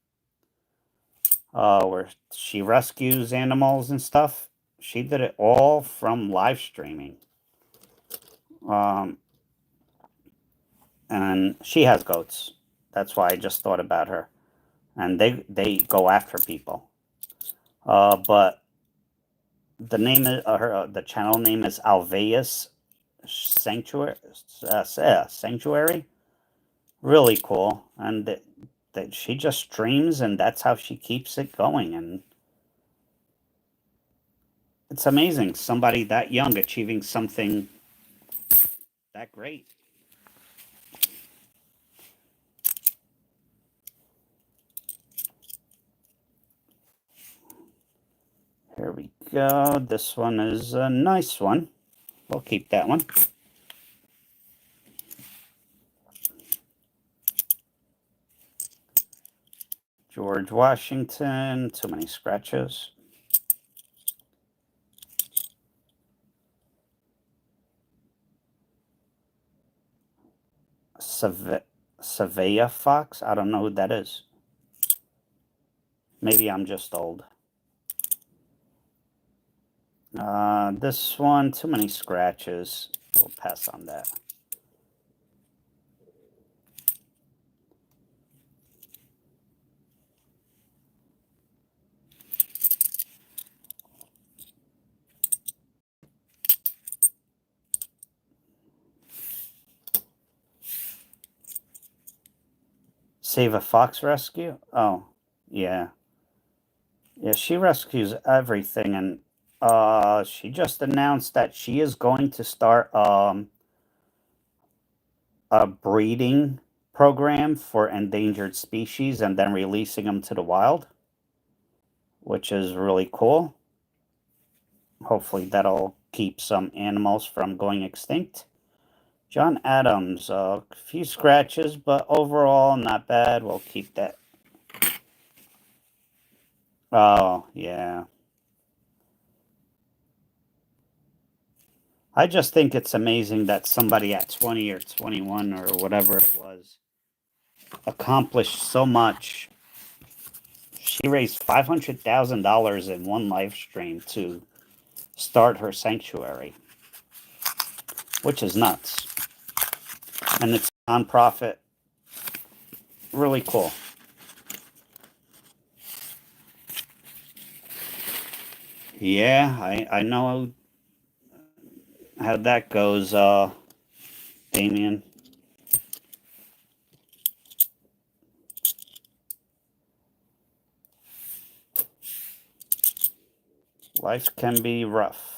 where she rescues animals and stuff. She did it all from live streaming. Um, and she has goats. That's why I just thought about her. And they go after people. But the name of the channel name is Alveus Sanctuary. Sanctuary. Really cool. And that she just streams, and that's how she keeps it going. And it's amazing, somebody that young achieving something that great. Here we go. This one is a nice one. We'll keep that one. George Washington. Too many scratches. Savea Fox. I don't know who that is. Maybe I'm just old. This one, too many scratches. We'll pass on that. Save a Fox Rescue? Oh, yeah. Yeah, she rescues everything, and she just announced that she is going to start a breeding program for endangered species and then releasing them to the wild, which is really cool. Hopefully that'll keep some animals from going extinct. John Adams, a few scratches, but overall not bad. We'll keep that. Oh, yeah. I just think it's amazing that somebody at 20 or 21 or whatever it was accomplished so much. She raised $500,000 in one live stream to start her sanctuary, which is nuts. And it's a nonprofit. Really cool. Yeah, I know how that goes, Damien. Life can be rough.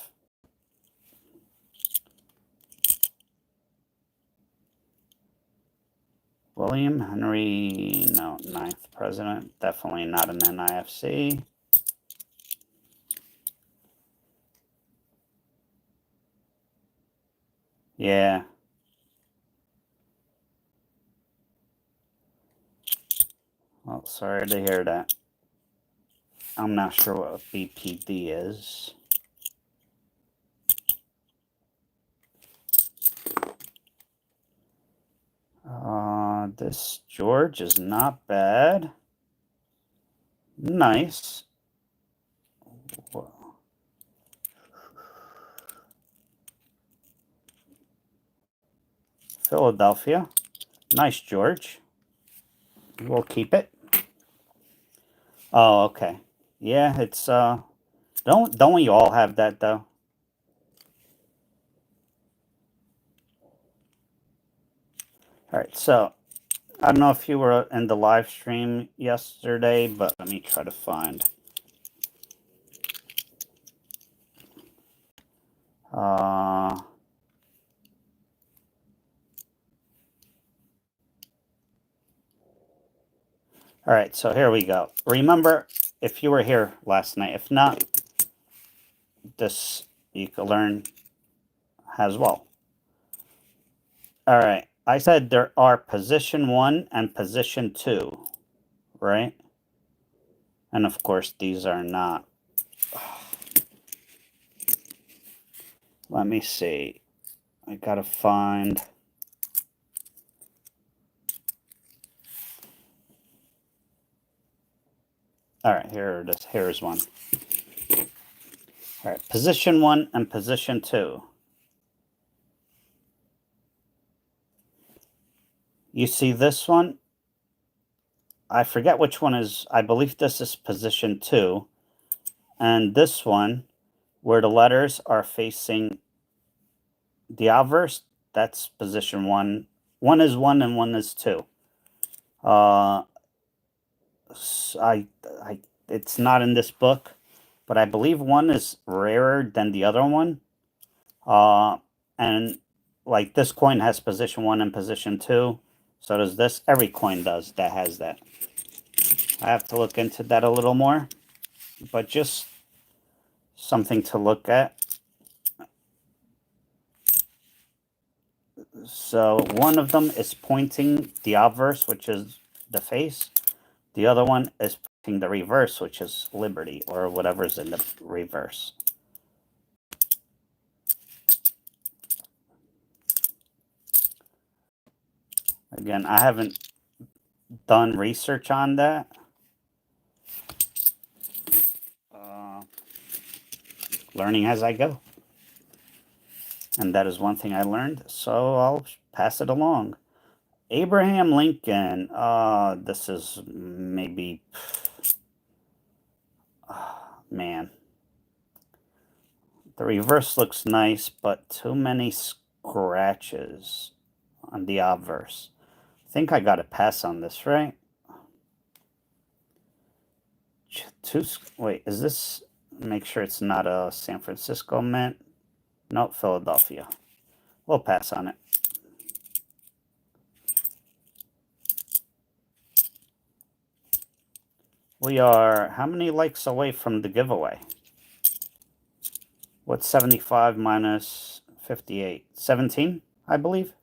William Henry, no, ninth president. Definitely not an NIFC. Yeah. Well, sorry to hear that. I'm not sure what BPD is. This George is not bad. Nice. Philadelphia. Nice, George. We'll keep it. Oh, okay. Yeah, it's don't we all have that though? All right, so I don't know if you were in the live stream yesterday, but let me try to find. All right, so here we go. Remember, if you were here last night, if not, this you can learn as well. All right, I said there are position 1 and position 2, right? And of course, these are not. Let me see. I gotta find. All right, here it is. Here's one. All right, position 1 and position 2. You see this one? I forget which one is. I believe this is position 2. And this one, where the letters are facing the obverse, that's position 1. One is 1 and one is 2. It's not in this book, but I believe one is rarer than the other one. And like this coin has position 1 and position 2. So does this. Every coin does that has that. I have to look into that a little more, but just something to look at. So one of them is pointing the obverse, which is the face. The other one is pointing the reverse, which is liberty, or whatever's in the reverse. Again, I haven't done research on that. Learning as I go. And that is one thing I learned, so I'll pass it along. Abraham Lincoln. This is maybe... man. The reverse looks nice, but too many scratches on the obverse. I think I got to pass on this, right? Wait, is this... Make sure it's not a San Francisco mint. Nope, Philadelphia. We'll pass on it. We are how many likes away from the giveaway? What's 75 minus 58? 17, I believe.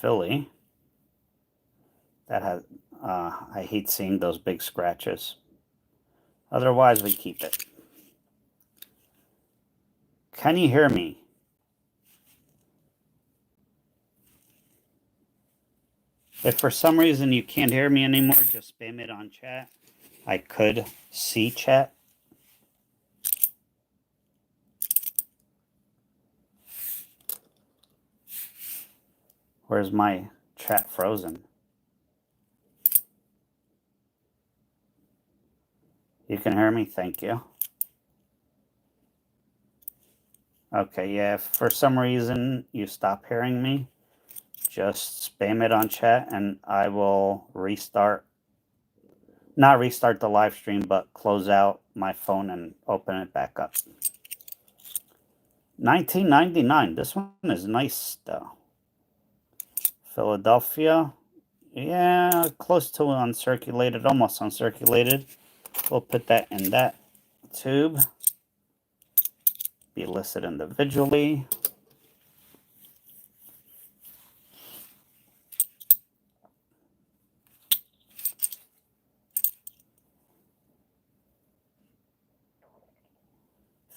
Philly. That has... I hate seeing those big scratches. Otherwise, we keep it. Can you hear me? If for some reason you can't hear me anymore, just spam it on chat. I could see chat. Where's my chat frozen? You can hear me? Thank you. Okay, yeah, if for some reason you stop hearing me, just spam it on chat and I will restart. Not restart the live stream, but close out my phone and open it back up. 1999. This one is nice, though. Philadelphia. Yeah, close to uncirculated, almost uncirculated. We'll put that in that tube. Be listed individually.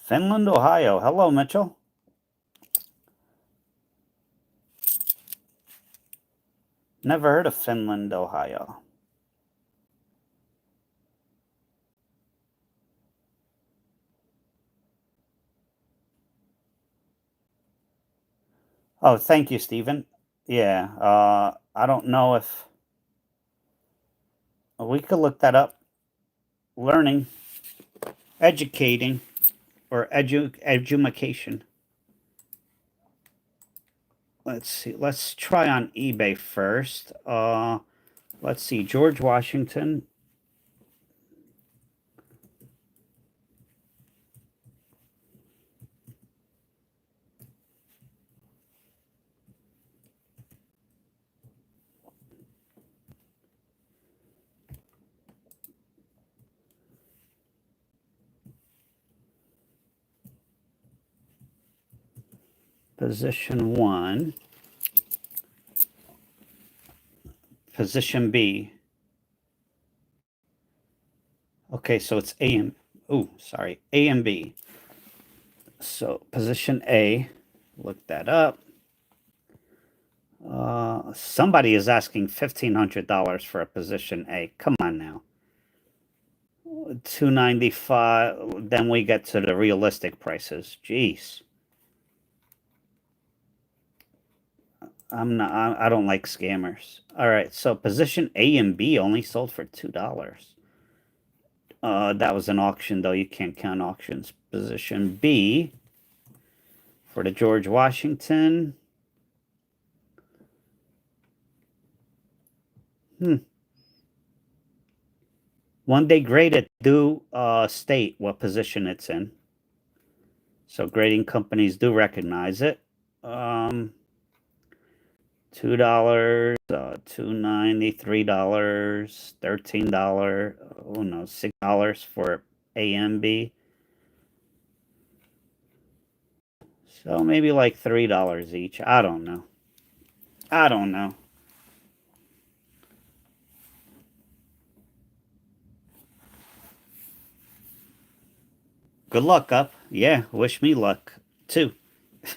Finland, Ohio. Hello, Mitchell. Never heard of Finland, Ohio. Oh, thank you, Stephen. Yeah, I don't know if we could look that up. Learning, educating, or education. Let's see. Let's try on eBay first. Let's see. George Washington. Position 1. Position B. Okay, so it's A and A and B. So position A, look that up. Somebody is asking $1,500 for a position A. Come on now. 295. Then we get to the realistic prices. Jeez. I don't like scammers. All right, so position A and B only sold for $2. That was an auction, though. You can't count auctions. Position B for the George Washington. One day graded do state what position it's in. So grading companies do recognize it. $2, $2.90, $3, $13. Oh no, $6 for A and B. So maybe like $3 each. I don't know. I don't know. Good luck, Up. Yeah, wish me luck too.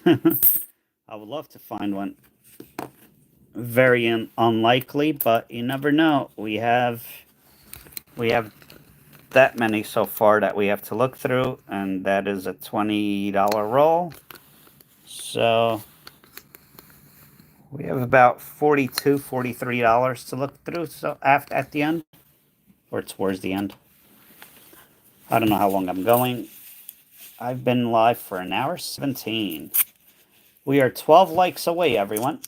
I would love to find one. Very unlikely, but you never know. We have that many so far that we have to look through, and that is a $20 roll. So we have about $42, $43 to look through. So at the end, or towards the end. I don't know how long I'm going. I've been live for an hour 17. We are 12 likes away, everyone.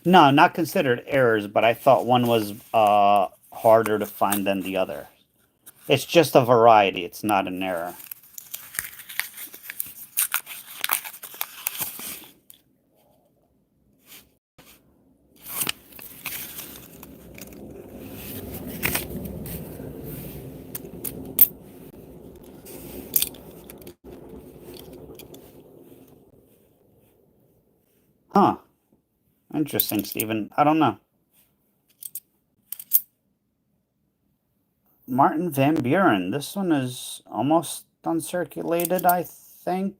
No, not considered errors, but I thought one was harder to find than the other. It's just a variety. It's not an error. Huh. Interesting, Stephen. I don't know. Martin Van Buren. This one is almost uncirculated, I think.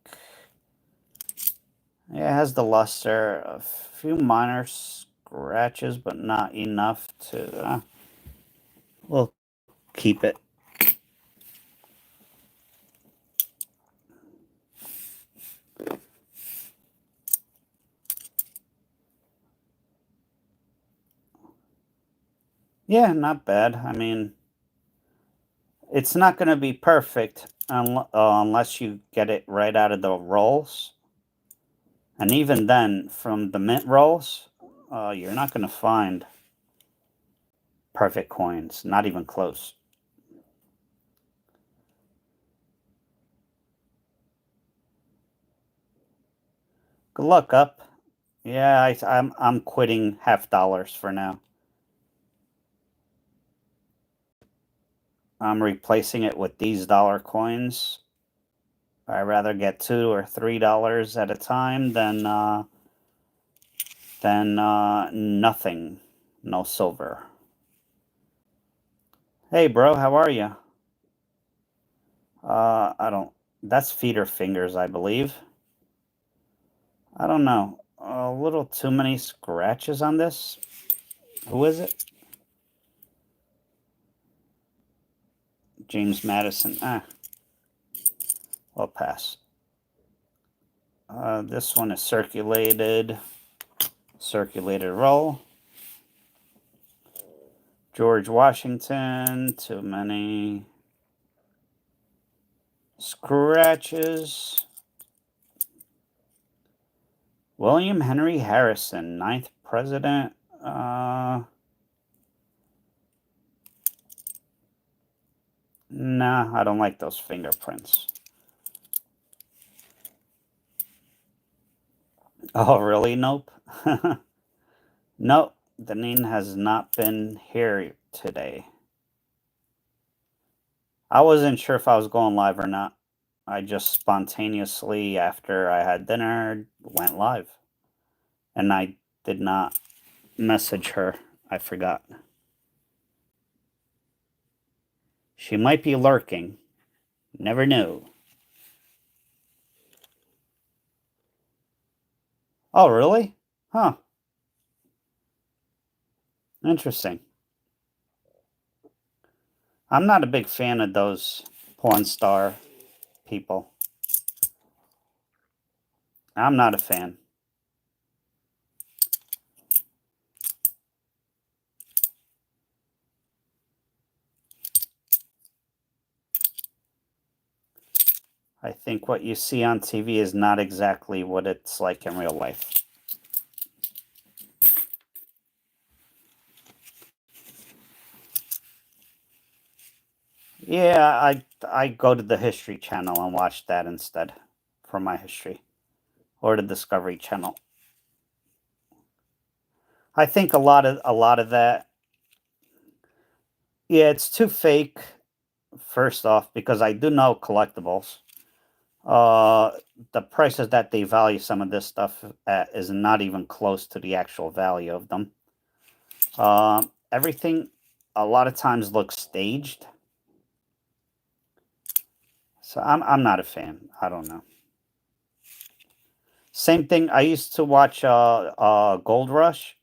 Yeah, it has the luster. A few minor scratches, but not enough to... we'll keep it. Yeah, not bad. I mean, it's not going to be perfect unless you get it right out of the rolls. And even then, from the mint rolls, you're not going to find perfect coins. Not even close. Good luck, Up. Yeah, I'm quitting $50 for now. I'm replacing it with these dollar coins. I'd rather get $2 or $3 at a time than nothing. No silver. Hey, bro, how are you? I don't. That's feeder fingers, I believe. I don't know. A little too many scratches on this. Who is it? James Madison. I'll pass. This one is circulated. Circulated roll. George Washington. Too many scratches. William Henry Harrison, 9th president. Nah, I don't like those fingerprints. Oh, really? Nope. Nope. Deneen has not been here today. I wasn't sure if I was going live or not. I just spontaneously, after I had dinner, went live. And I did not message her. I forgot. She might be lurking. Never knew. Oh, really? Huh. Interesting. I'm not a big fan of those porn star people. I'm not a fan. I think what you see on TV is not exactly what it's like in real life. Yeah, I go to the History Channel and watch that instead for my history, or the Discovery Channel. I think a lot of that. Yeah, it's too fake. First off, because I do know collectibles. Uh, the prices that they value some of this stuff at is not even close to the actual value of them. Everything a lot of times looks staged, so I'm not a fan. I don't know. Same thing. I used to watch Gold Rush,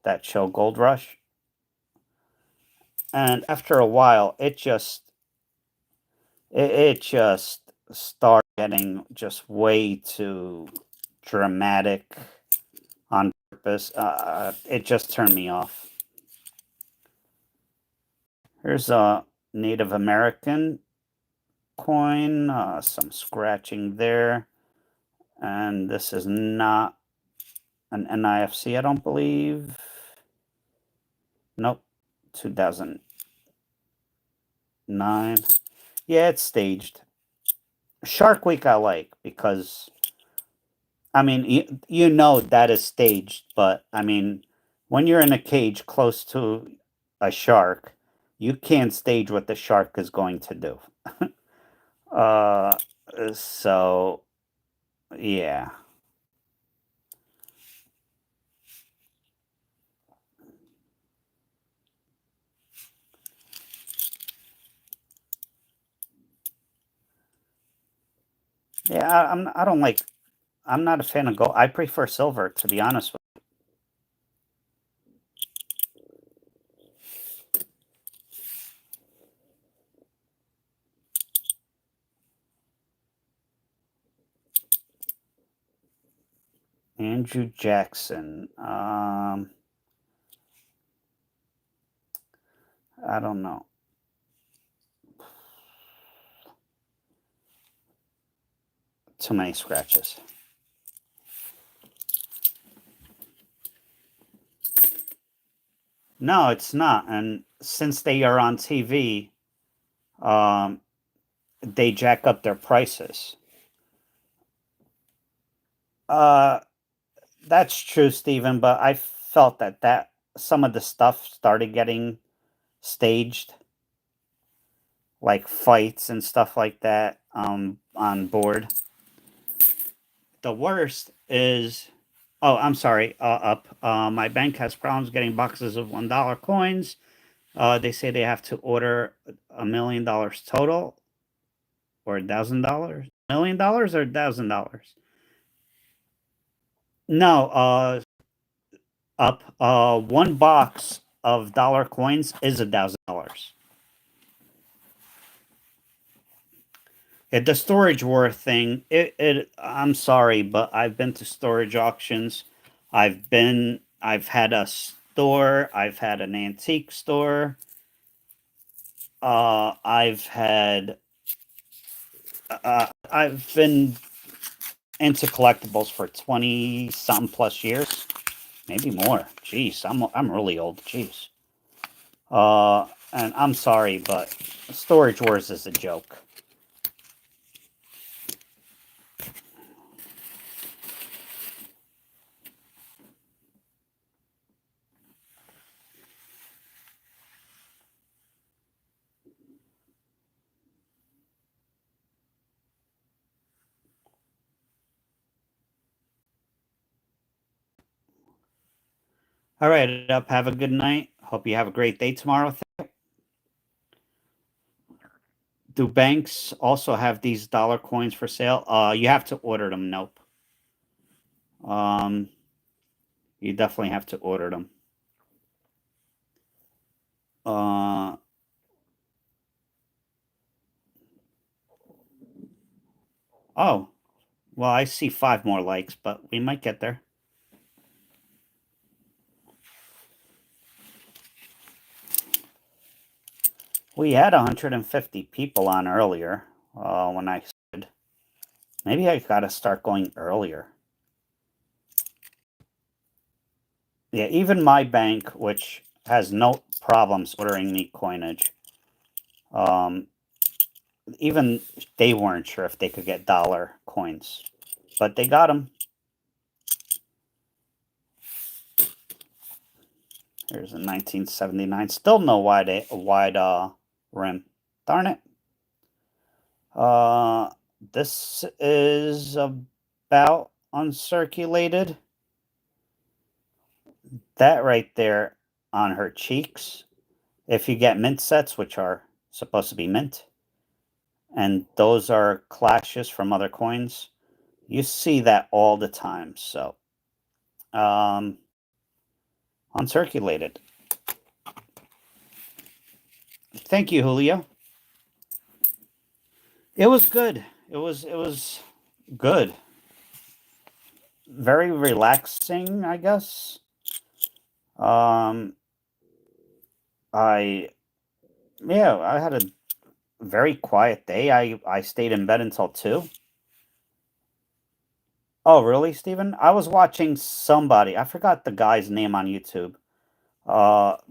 that show Gold Rush, and after a while, it just started getting just way too dramatic on purpose. It just turned me off. Here's a Native American coin, some scratching there, and this is not an NIFC, I don't believe. Nope, 2009. Yeah, it's staged. Shark Week I like because I mean you know that is staged, but I mean when you're in a cage close to a shark, you can't stage what the shark is going to do. Uh, so yeah, yeah. I don't like. I'm not a fan of gold. I prefer silver, to be honest with you. Andrew Jackson. I don't know. Too many scratches. No, it's not. And since they are on TV, um, they jack up their prices. Uh, that's true, Stephen. But I felt that some of the stuff started getting staged, like fights and stuff like that. On board. The worst is, oh, I'm sorry, up. My bank has problems getting boxes of $1 coins. They say they have to order $1 million total, or $1,000. $1 million or $1,000? No, up. One box of dollar coins is $1,000. The storage war thing. I'm sorry, but I've been to storage auctions. I've had a store. I've had an antique store. I've been into collectibles for 20 something plus years, maybe more. Jeez, I'm really old. Jeez. And I'm sorry, but Storage Wars is a joke. All right, up. Have a good night. Hope you have a great day tomorrow. Do banks also have these dollar coins for sale? You have to order them. Nope. Um, you definitely have to order them. Uh, oh, well, I see 5 more likes, but we might get there. We had 150 people on earlier when I said maybe I got to start going earlier. Yeah, even my bank, which has no problems ordering me coinage, um, even they weren't sure if they could get dollar coins, but they got them. There's a 1979. Still no wide rim. Darn it. This is about uncirculated. That right there on her cheeks. If you get mint sets, which are supposed to be mint, and those are clashes from other coins, you see that all the time. So, uncirculated. Thank you, Julio. It was good. It was good. Very relaxing, I guess. Um, I yeah, I had a very quiet day. I stayed in bed until 2. Oh, really, Steven? I was watching somebody. I forgot the guy's name on YouTube.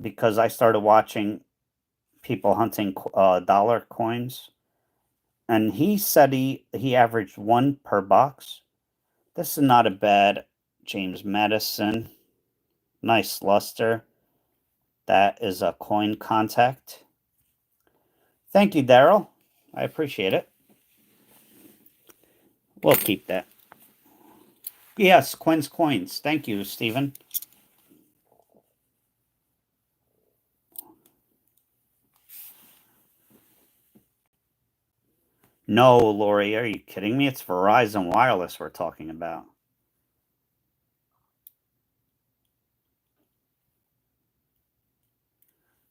Because I started watching people hunting dollar coins, and he said he averaged 1 per box. This is not a bad James Madison. Nice luster. That is a coin contact. Thank you, Daryl. I appreciate it. We'll keep that. Yes, Quinn's coins. Thank you, Stephen. No, Lori, are you kidding me? It's Verizon Wireless we're talking about.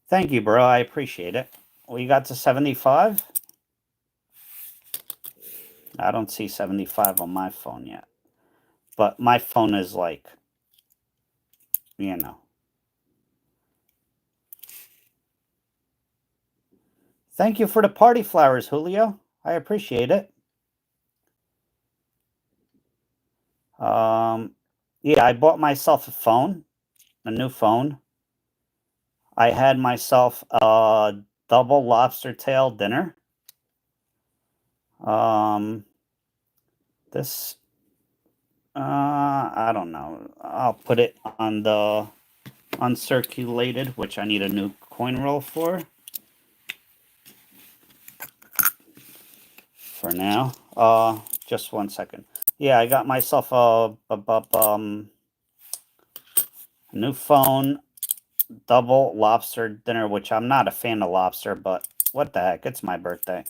Thank you, bro. I appreciate it. We got to 75. I don't see 75 on my phone yet. But my phone is like, you know. Thank you for the party flowers, Julio. I appreciate it. Yeah, I bought myself a phone, a new phone. I had myself a double lobster tail dinner. This, I don't know. I'll put it on the uncirculated, which I need a new coin roll for now. Just 1 second. Yeah, I got myself a new phone, double lobster dinner, which I'm not a fan of lobster, but what the heck? It's my birthday.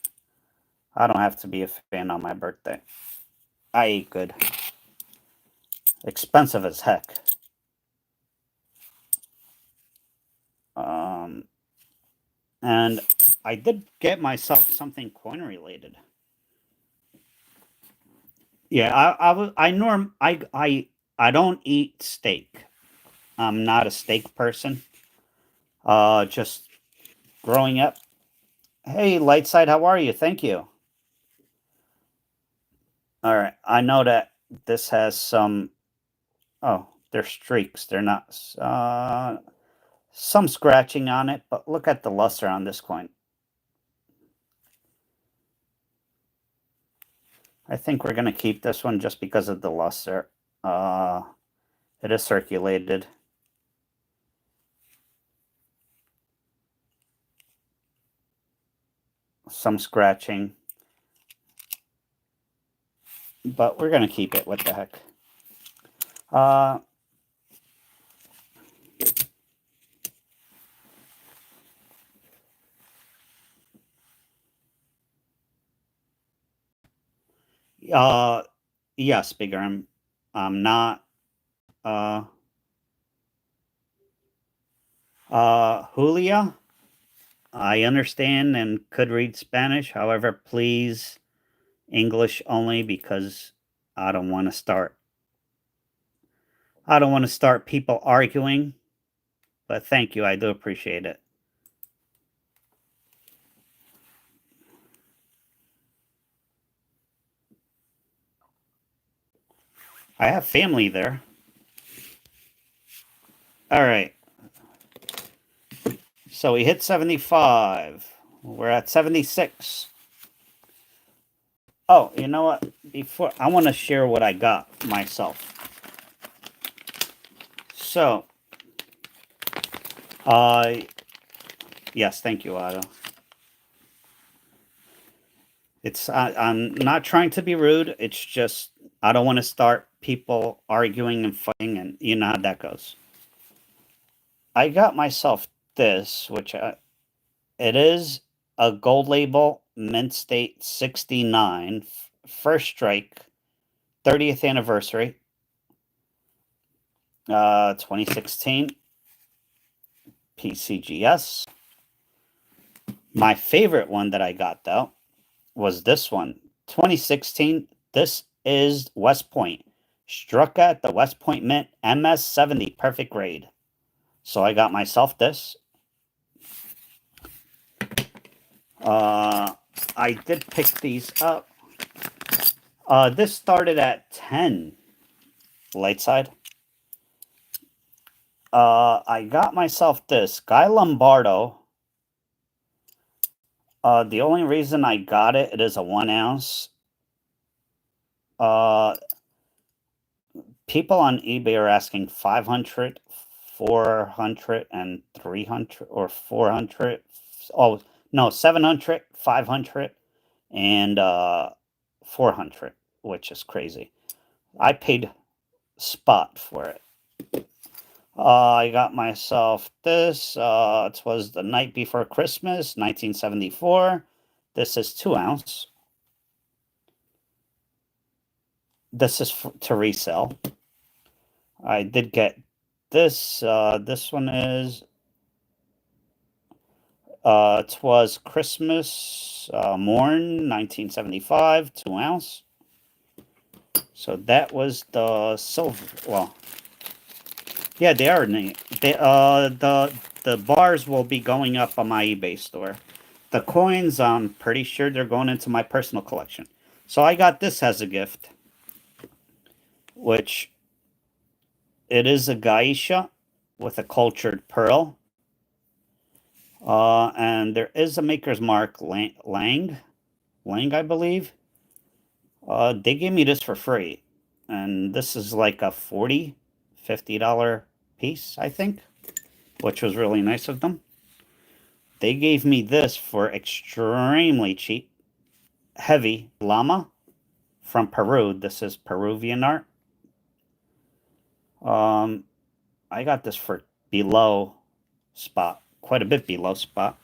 I don't have to be a fan on my birthday. I eat good. Expensive as heck. And I did get myself something coin related. Yeah, I don't eat steak. I'm not a steak person. Just growing up. Hey, Lightside, how are you? Thank you. All right, I know that this has some. Oh, they're streaks. They're not. Some scratching on it, but look at the luster on this coin. I think we're gonna keep this one just because of the luster. It is circulated. Some scratching, but we're gonna keep it. What the heck? Yes, bigger. I'm not. Uh, Julia, I understand and could read Spanish. However, please English only because I don't want to start. I don't want to start people arguing. But thank you. I do appreciate it. I have family there. All right. So we hit 75. We're at 76. Oh, you know what? Before I want to share what I got myself. So, uh, yes, thank you, Otto. I'm not trying to be rude. It's just I don't want to start people arguing and fighting, and you know how that goes. I got myself this, it is a gold label mint state 69 first strike 30th anniversary 2016 PCGS. My favorite one that I got though was this one 2016. This is West Point, struck at the West Point Mint MS70 perfect grade. So I got myself this. uh I did pick these up. This started at 10 light side. I got myself this Guy Lombardo. The only reason I got it, it is a 1 ounce. Uh, People on eBay are asking 500, 400, and 300, or 400. Oh, no, 700, 500, and 400, which is crazy. I paid spot for it. I got myself this. It was the night before Christmas, 1974. This is 2 ounce. This is to resell. I did get this. This one is. It was Christmas morn, 1975, 2 ounce. So that was the silver. Well, yeah, they are. The bars will be going up on my eBay store. The coins, I'm pretty sure they're going into my personal collection. So I got this as a gift, which it is a geisha with a cultured pearl. And there is a maker's mark, Lang, I believe. They gave me this for free. And this is like a $50 piece, I think, which was really nice of them. They gave me this for extremely cheap. Heavy llama from Peru. This is Peruvian art. Um, I got this for below spot, quite a bit below spot.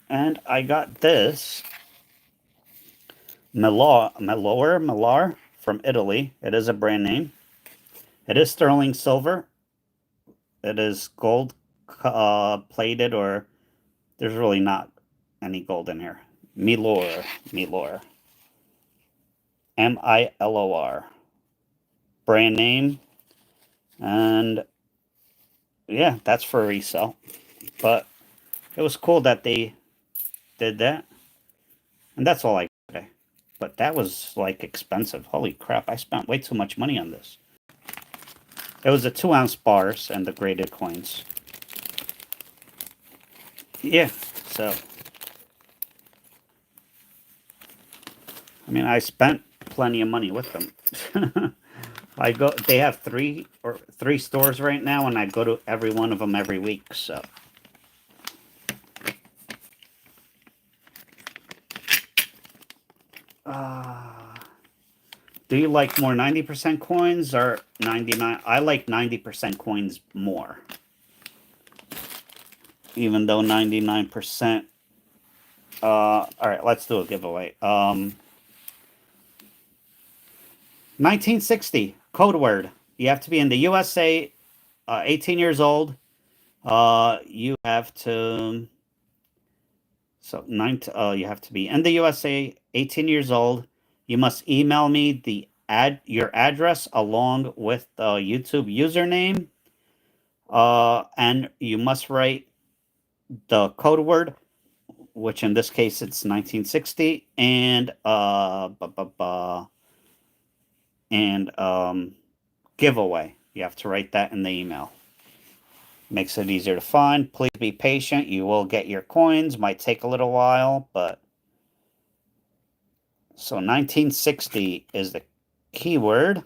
And I got this Millar from Italy. It is a brand name. It is sterling silver. It is gold plated, or there's really not any gold in here. Milor. Milor. Brand name. And yeah, that's for resale. But it was cool that they did that. And that's all I got today. But that was like expensive. Holy crap, I spent way too much money on this. It was the 2 ounce bars and the graded coins. Yeah, so I mean, I spent plenty of money with them. They have three stores right now, and I go to every one of them every week. So, do you like more 90% coins or 99? I like 90% coins more, even though 99%. All right, let's do a giveaway. 1960, code word. You have to be in the USA, 18 years old. You have to, you have to be in the USA, 18 years old. You must email me your address along with the YouTube username. And you must write the code word, which in this case it's 1960, and and giveaway. You have to write that in the email. Makes it easier to find. Please be patient. You will get your coins. Might take a little while, but so 1960 is the keyword.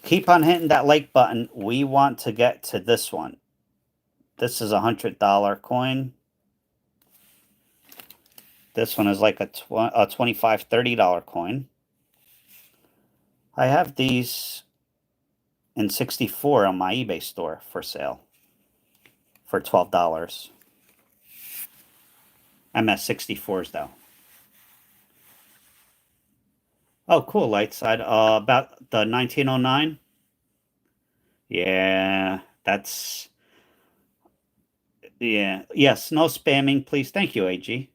Keep on hitting that like button. We want to get to this one. This is $100 coin. This one is like a $25, $30 coin. I have these in 64 on my eBay store for sale for $12. I'm at 64s though. Oh, cool, light side. About the 1909. Yeah, that's yeah. Yes, no spamming, please. Thank you, AG.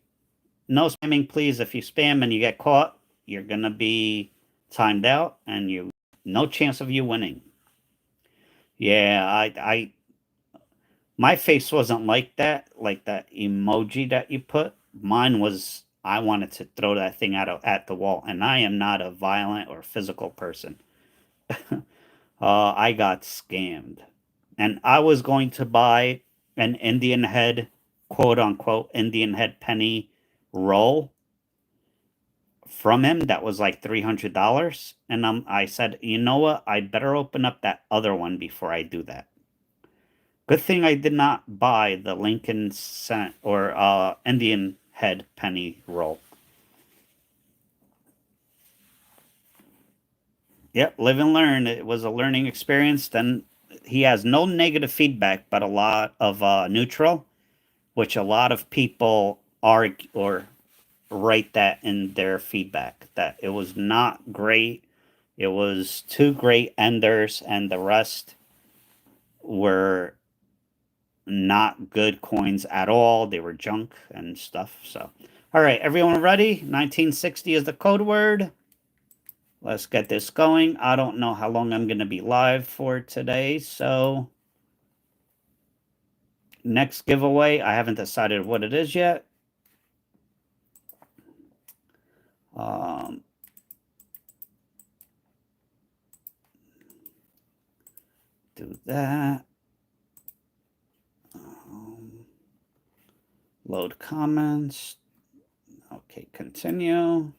No spamming, please. If you spam and you get caught, you're gonna be timed out, and you no chance of you winning. Yeah, my face wasn't like that emoji that you put. Mine was I wanted to throw that thing at the wall, and I am not a violent or physical person. I got scammed. And I was going to buy an Indian head, quote unquote, Indian head penny roll from him that was like $300. And I said, you know what? I better open up that other one before I do that. Good thing I did not buy the Lincoln cent or Indian head penny roll. Yep, live and learn. It was a learning experience. Then he has no negative feedback, but a lot of neutral, which a lot of people argue or write that in their feedback that it was not great. It was two great enders, and the rest were not good coins at all. They were junk and stuff. So, all right, everyone ready? 1960 is the code word. Let's get this going. I don't know how long I'm going to be live for today. So, next giveaway, I haven't decided what it is yet. Do that. Load comments. Okay, continue.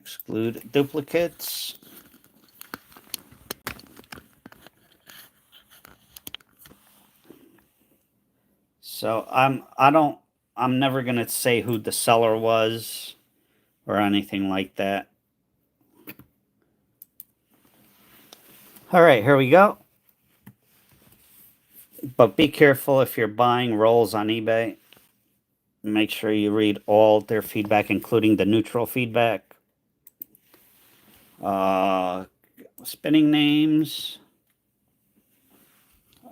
Exclude duplicates. So I'm never gonna say who the seller was or anything like that. All right, here we go. But be careful if you're buying rolls on eBay. Make sure you read all their feedback, including the neutral feedback. Spinning names.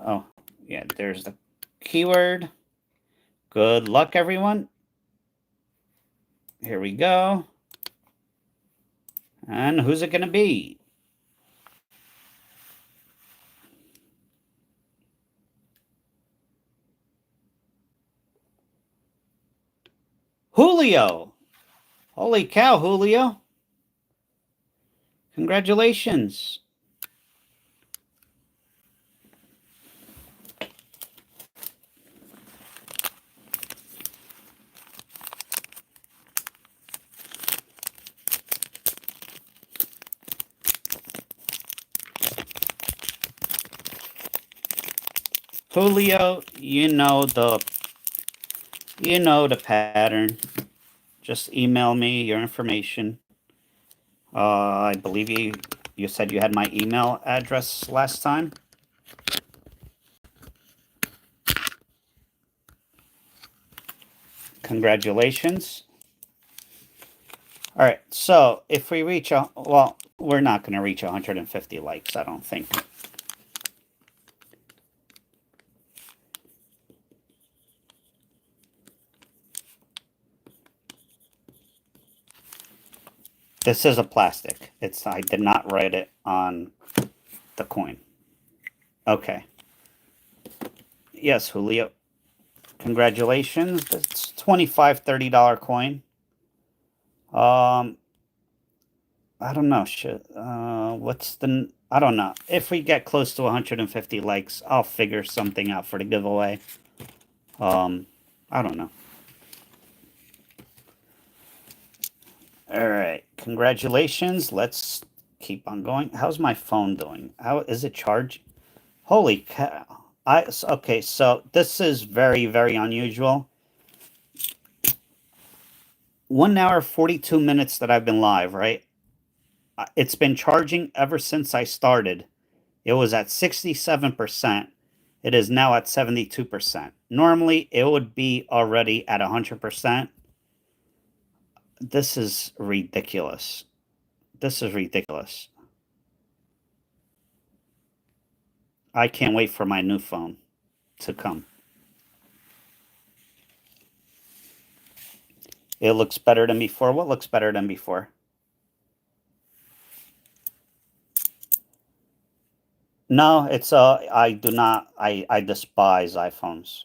Oh, yeah, there's the keyword. Good luck, everyone. Here we go. And who's it going to be? Julio. Holy cow, Julio. Congratulations. Julio, you know the pattern. Just email me your information. I believe you said you had my email address last time. Congratulations. All right, so if we reach well, we're not going to reach 150 likes, I don't think. This is a plastic. I did not write it on the coin. Okay. Yes, Julio. Congratulations. It's $25, $30 coin. I don't know. I don't know. If we get close to 150 likes, I'll figure something out for the giveaway. I don't know. All right. Congratulations. Let's keep on going. How's my phone doing? How is it charged? Holy cow. Okay, so this is very, very unusual. 1 hour, 42 minutes that I've been live, right? It's been charging ever since I started. It was at 67%. It is now at 72%. Normally, it would be already at 100%. This is ridiculous. This is ridiculous. I can't wait for my new phone to come. It looks better than before. What looks better than before? No, it's I do not I despise iPhones.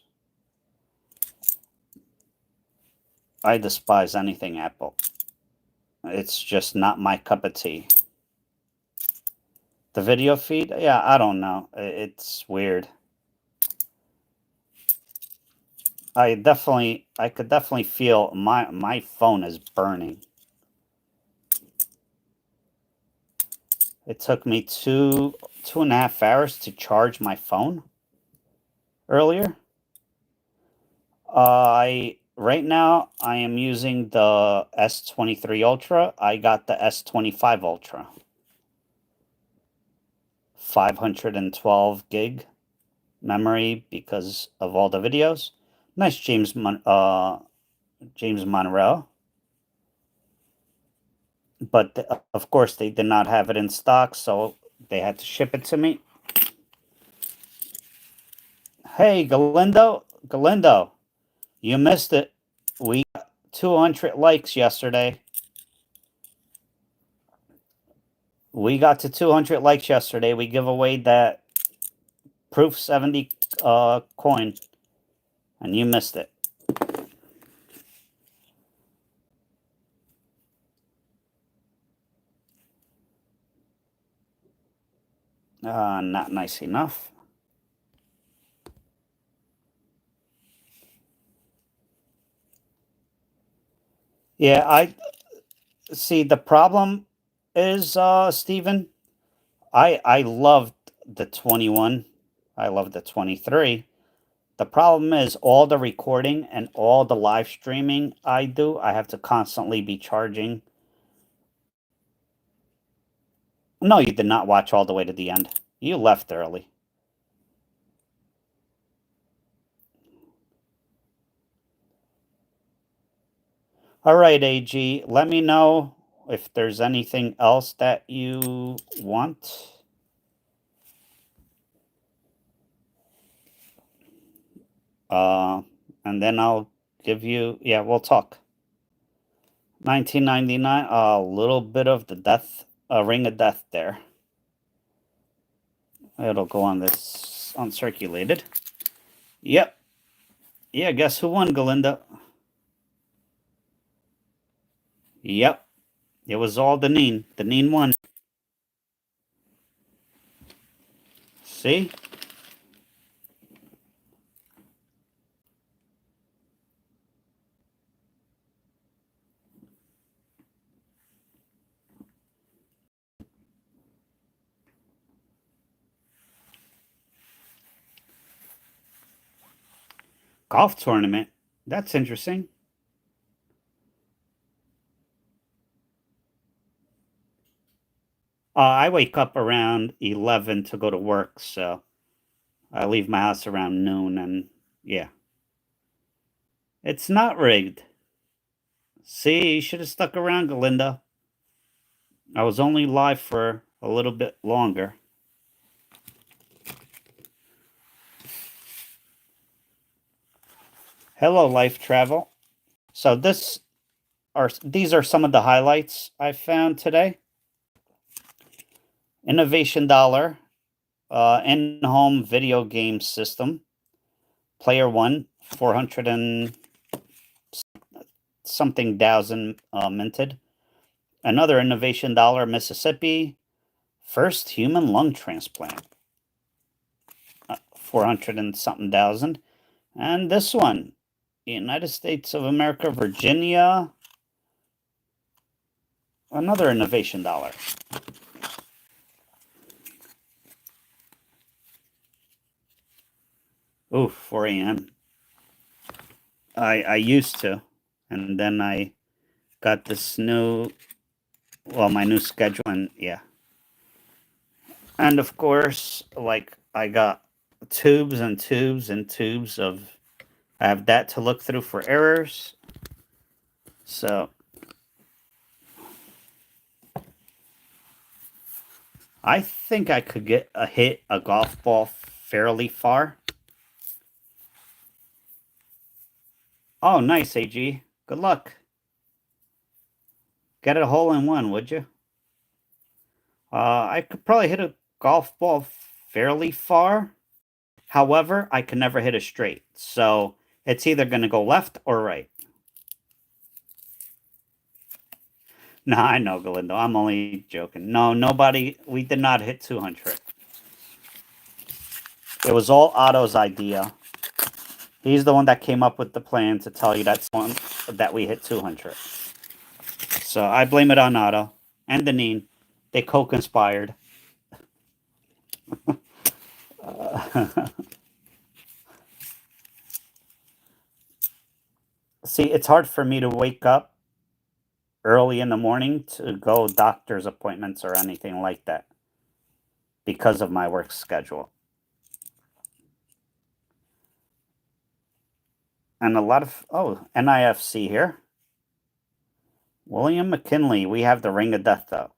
I despise anything Apple. It's just not my cup of tea. The video feed? Yeah, I don't know. It's weird. I could definitely feel my phone is burning. It took me two and a half hours to charge my phone earlier. Right now I am using the S23 Ultra. I got the S25 Ultra. 512 gig memory because of all the videos. Nice James Monroe. But of course they did not have it in stock, so they had to ship it to me. Hey, Galindo, you missed it. We got 200 likes yesterday. We got to 200 likes yesterday. We give away that Proof 70 coin, and you missed it. Not nice enough. Yeah, I see. The problem is, Steven, I loved the 21. I love the 23. The problem is all the recording and all the live streaming I do, I have to constantly be charging. No, you did not watch all the way to the end. You left early. All right, AG, let me know if there's anything else that you want. And then I'll give you, yeah, we'll talk. 1999, a little bit of the death, ring of death there. It'll go on this uncirculated. Yep. Yeah, guess who won, Galinda? Yep. It was all Deneen. Deneen won. See? Golf tournament. That's interesting. I wake up around 11 to go to work, so I leave my house around noon, and yeah. It's not rigged. See, you should have stuck around, Galinda. I was only live for a little bit longer. Hello, Life Travel. So these are some of the highlights I found today. Innovation Dollar, in-home video game system. Player One, 400 and something thousand minted. Another Innovation Dollar, Mississippi. First human lung transplant, 400 and something thousand. And this one, United States of America, Virginia. Another Innovation Dollar. Ooh, 4 a.m. I used to, and then I got this new, well, my new schedule, and yeah. And of course, like, I got tubes and tubes and tubes of, I have that to look through for errors. So I think I could hit a golf ball fairly far. Oh, nice, AG. Good luck. Get a hole in one, would you? I could probably hit a golf ball fairly far. However, I can never hit a straight. So it's either going to go left or right. No, I know, Galindo. I'm only joking. No, nobody. We did not hit 200. It was all Otto's idea. He's the one that came up with the plan to tell you that we hit 200. So I blame it on Otto and Deneen. They co-conspired. See, it's hard for me to wake up early in the morning to go doctor's appointments or anything like that because of my work schedule. And a lot of, NIFC here. William McKinley, we have the Ring of Death, though.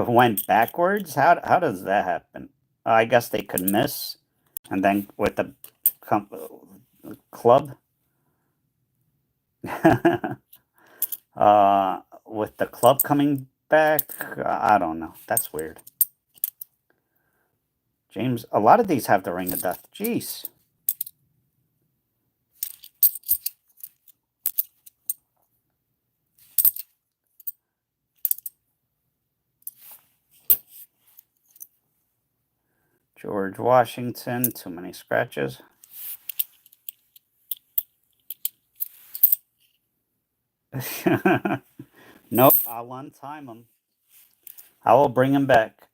Went backwards? How does that happen? I guess they could miss, and then with the club, with the club coming back, I don't know. That's weird. James, a lot of these have the Ring of Death. Jeez. George Washington, too many scratches. Nope, I'll untime him. I will bring him back.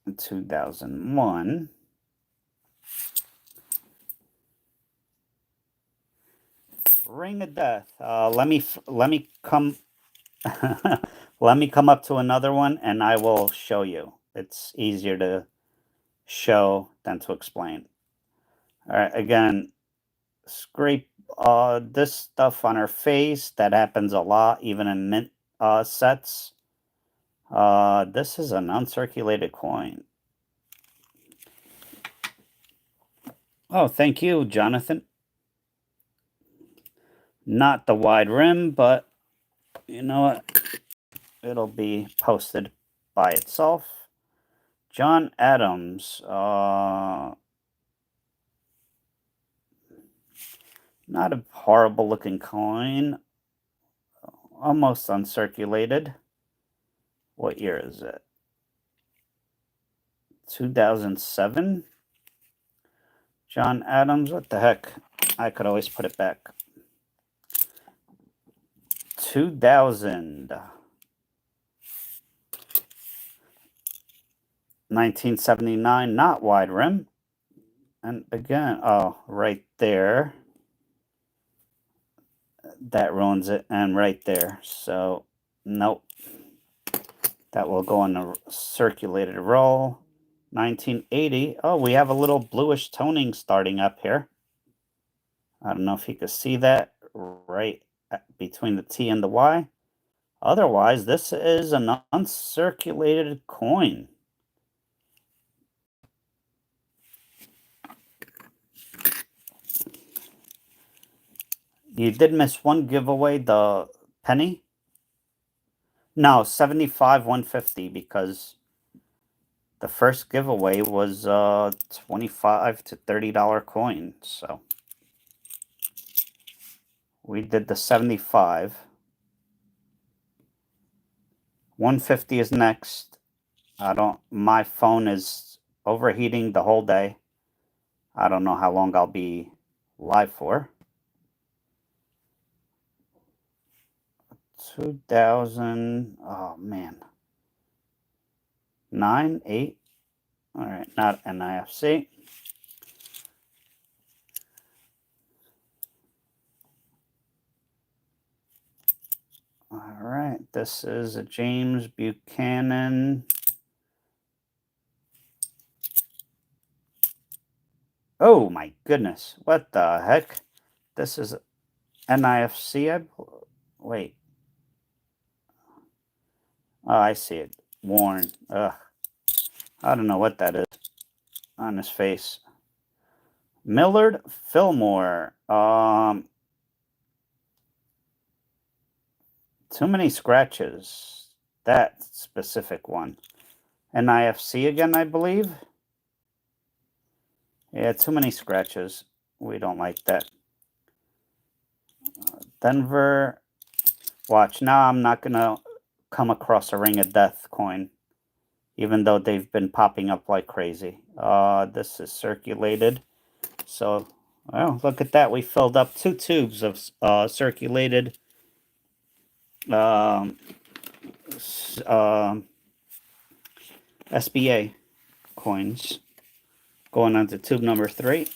In 2001. Ring of Death. Let me come. Let me come up to another one, and I will show you. It's easier to show than to explain. All right, again, scrape this stuff on her face. That happens a lot, even in mint sets. This is an uncirculated coin. Oh, thank you, Jonathan. Not the wide rim, but you know what? It'll be posted by itself. John Adams. Not a horrible looking coin. Almost uncirculated. What year is it? 2007. John Adams. What the heck? I could always put it back. 2000. 1979, not wide rim. And again, oh, right there. That ruins it. And right there. So, nope. That will go in the circulated roll. 1980. Oh, we have a little bluish toning starting up here. I don't know if you can see that right between the T and the Y. Otherwise, this is an uncirculated coin. You did miss one giveaway, the penny. No, 75, 150, because the first giveaway was $25 to $30 coin. So we did the 75. 150 is next. My phone is overheating the whole day. I don't know how long I'll be live for. 2000, oh man. 9, 8. All right, not NIFC. All right, this is a James Buchanan. Oh my goodness, what the heck? This is NIFC. Wait. Oh, I see it. Worn. Ugh. I don't know what that is on his face. Millard Fillmore. Too many scratches. That specific one. NIFC again, I believe. Yeah, too many scratches. We don't like that. Denver. Watch, now I'm not going to come across a Ring of Death coin, even though they've been popping up like crazy. This is circulated. So, well, look at that. We filled up 2 tubes of circulated SBA coins. Going on to tube number 3.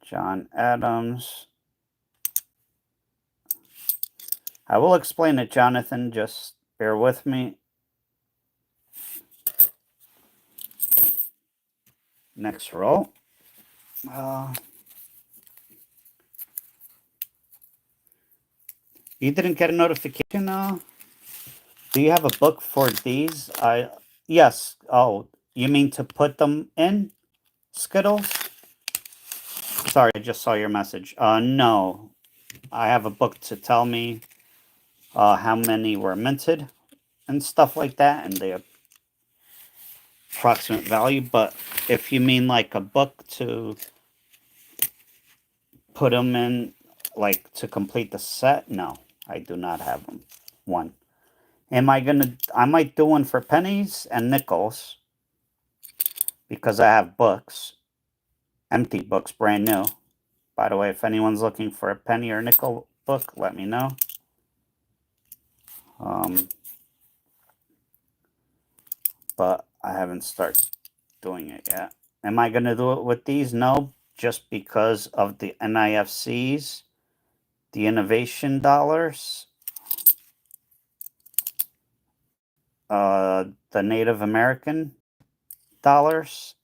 John Adams. I will explain it, Jonathan. Just bear with me. Next roll. You didn't get a notification? Do you have a book for these? Yes. Oh, you mean to put them in Skittles? Sorry, I just saw your message. No. I have a book to tell me how many were minted and stuff like that, and the approximate value. But if you mean like a book to put them in, like to complete the set, no, I do not have one. I might do one for pennies and nickels because I have books, empty books, brand new. By the way, if anyone's looking for a penny or nickel book, let me know. But I haven't started doing it yet. Am I going to do it with these? No, just because of the NIFCs, the innovation dollars, the Native American dollars,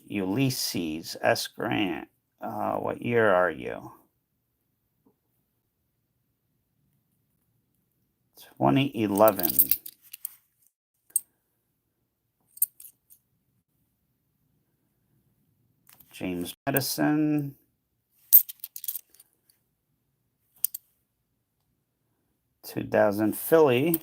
Ulysses S. Grant. What year are you? 2011. James Madison. 2000 Philly.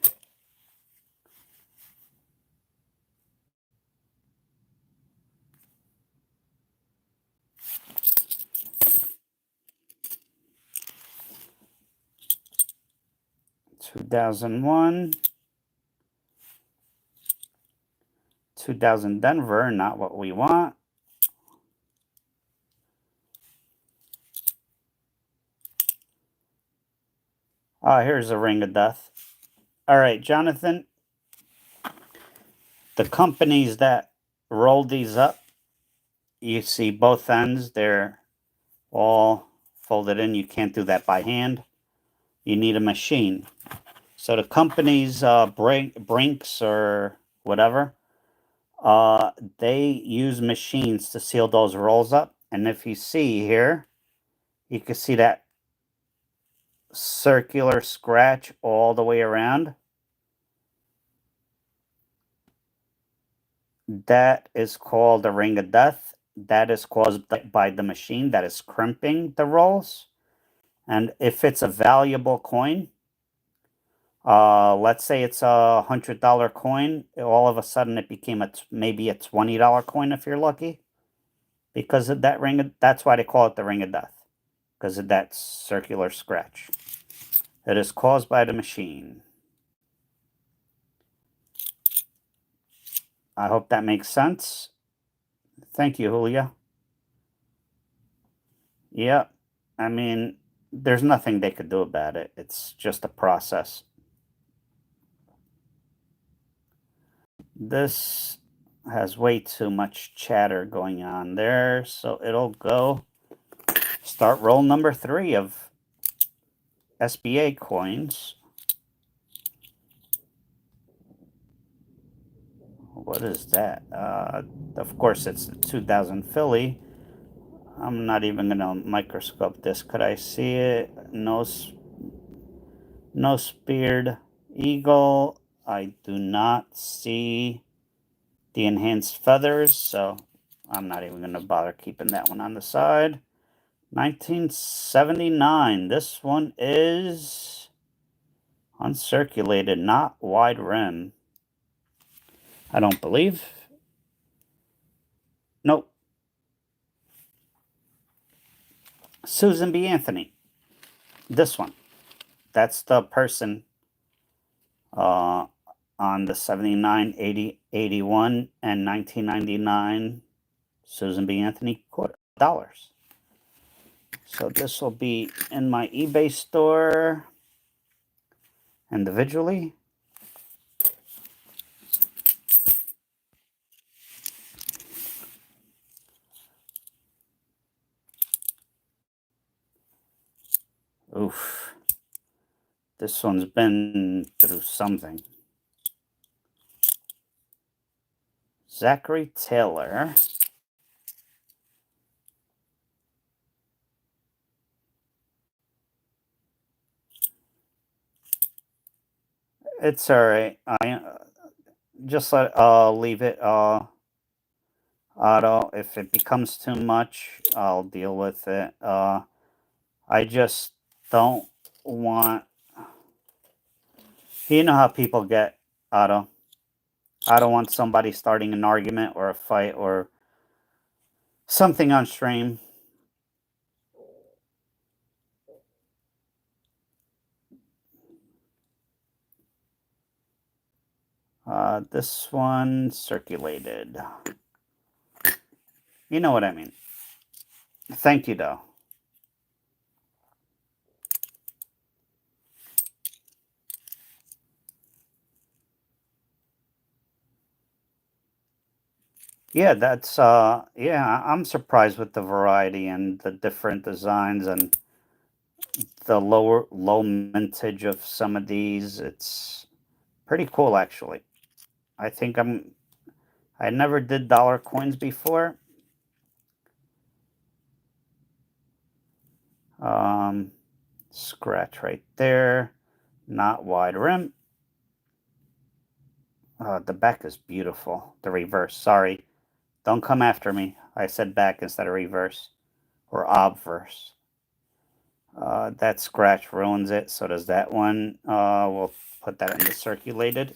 $2,001. 2000 Denver, not what we want. Here's a Ring of Death. All right, Jonathan. The companies that roll these up. You see both ends, they're all folded in. You can't do that by hand. You need a machine. So the companies, Brinks or whatever, they use machines to seal those rolls up. And if you see here, you can see that circular scratch all the way around. That is called a ring of death. That is caused by the machine that is crimping the rolls. And if it's a valuable coin, let's say it's $100 coin, all of a sudden it became maybe a $20 coin if you're lucky, because of that ring. That's why they call it the ring of death, because of that circular scratch. It is caused by the machine. I hope that makes sense. Thank you, Julia. Yeah, I mean, there's nothing they could do about it. It's just a process. This has way too much chatter going on there, so it'll go start roll number 3 of SBA coins. What is that? Of course, it's the 2000 Philly. I'm not even going to microscope this. Could I see it? No, no speared eagle. I do not see the enhanced feathers, so I'm not even going to bother keeping that one on the side. 1979. This one is uncirculated, not wide rim. I don't believe. Nope. Susan B. Anthony. This one. That's the person on the 79, 80, 81, and 1999 Susan B. Anthony dollars. So this will be in my eBay store individually. Oof. This one's been through something. Zachary Taylor. It's all right. I just leave it auto. If it becomes too much, I'll deal with it. I just don't want. You know how people get, auto. I don't want somebody starting an argument or a fight or something on stream. This one circulated. You know what I mean. Thank you, though. Yeah, that's yeah, I'm surprised with the variety and the different designs and the low mintage of some of these. It's pretty cool, actually. I think I never did dollar coins before. Scratch right there. Not wide rim. The back is beautiful. The reverse. Sorry. Don't come after me. I said back instead of reverse. Or obverse. That scratch ruins it. So does that one. We'll put that into circulated.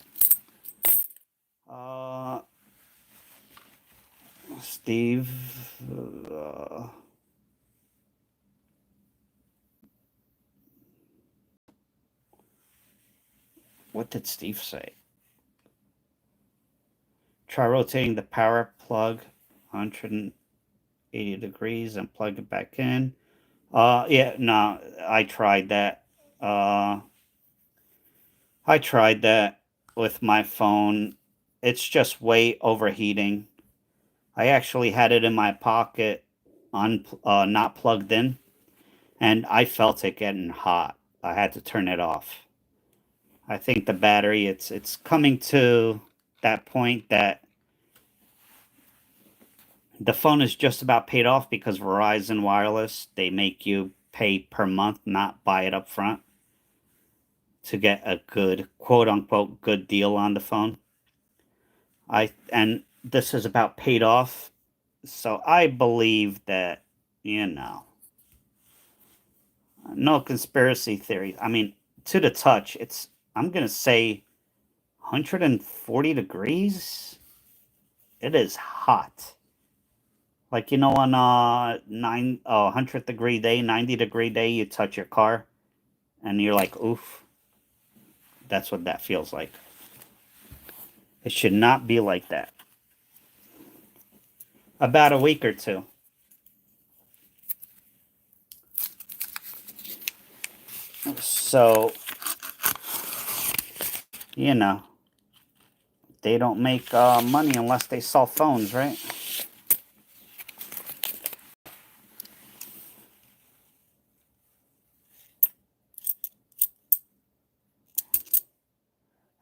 Steve. What did Steve say? Try rotating the power plug 180 degrees and plug it back in. Yeah, no, I tried that. I tried that with my phone. It's just way overheating. I actually had it in my pocket, not plugged in, and I felt it getting hot. I had to turn it off. I think the battery, it's coming to that point that the phone is just about paid off because Verizon Wireless, they make you pay per month, not buy it up front to get a good, quote unquote, good deal on the phone. And this is about paid off. So I believe that, you know, no conspiracy theory. I mean, to the touch, I'm going to say 140 degrees. It is hot. Like, on a 100th degree day, 90-degree day, you touch your car and you're like, oof. That's what that feels like. It should not be like that. About a week or two. So, you know, they don't make money unless they sell phones, right?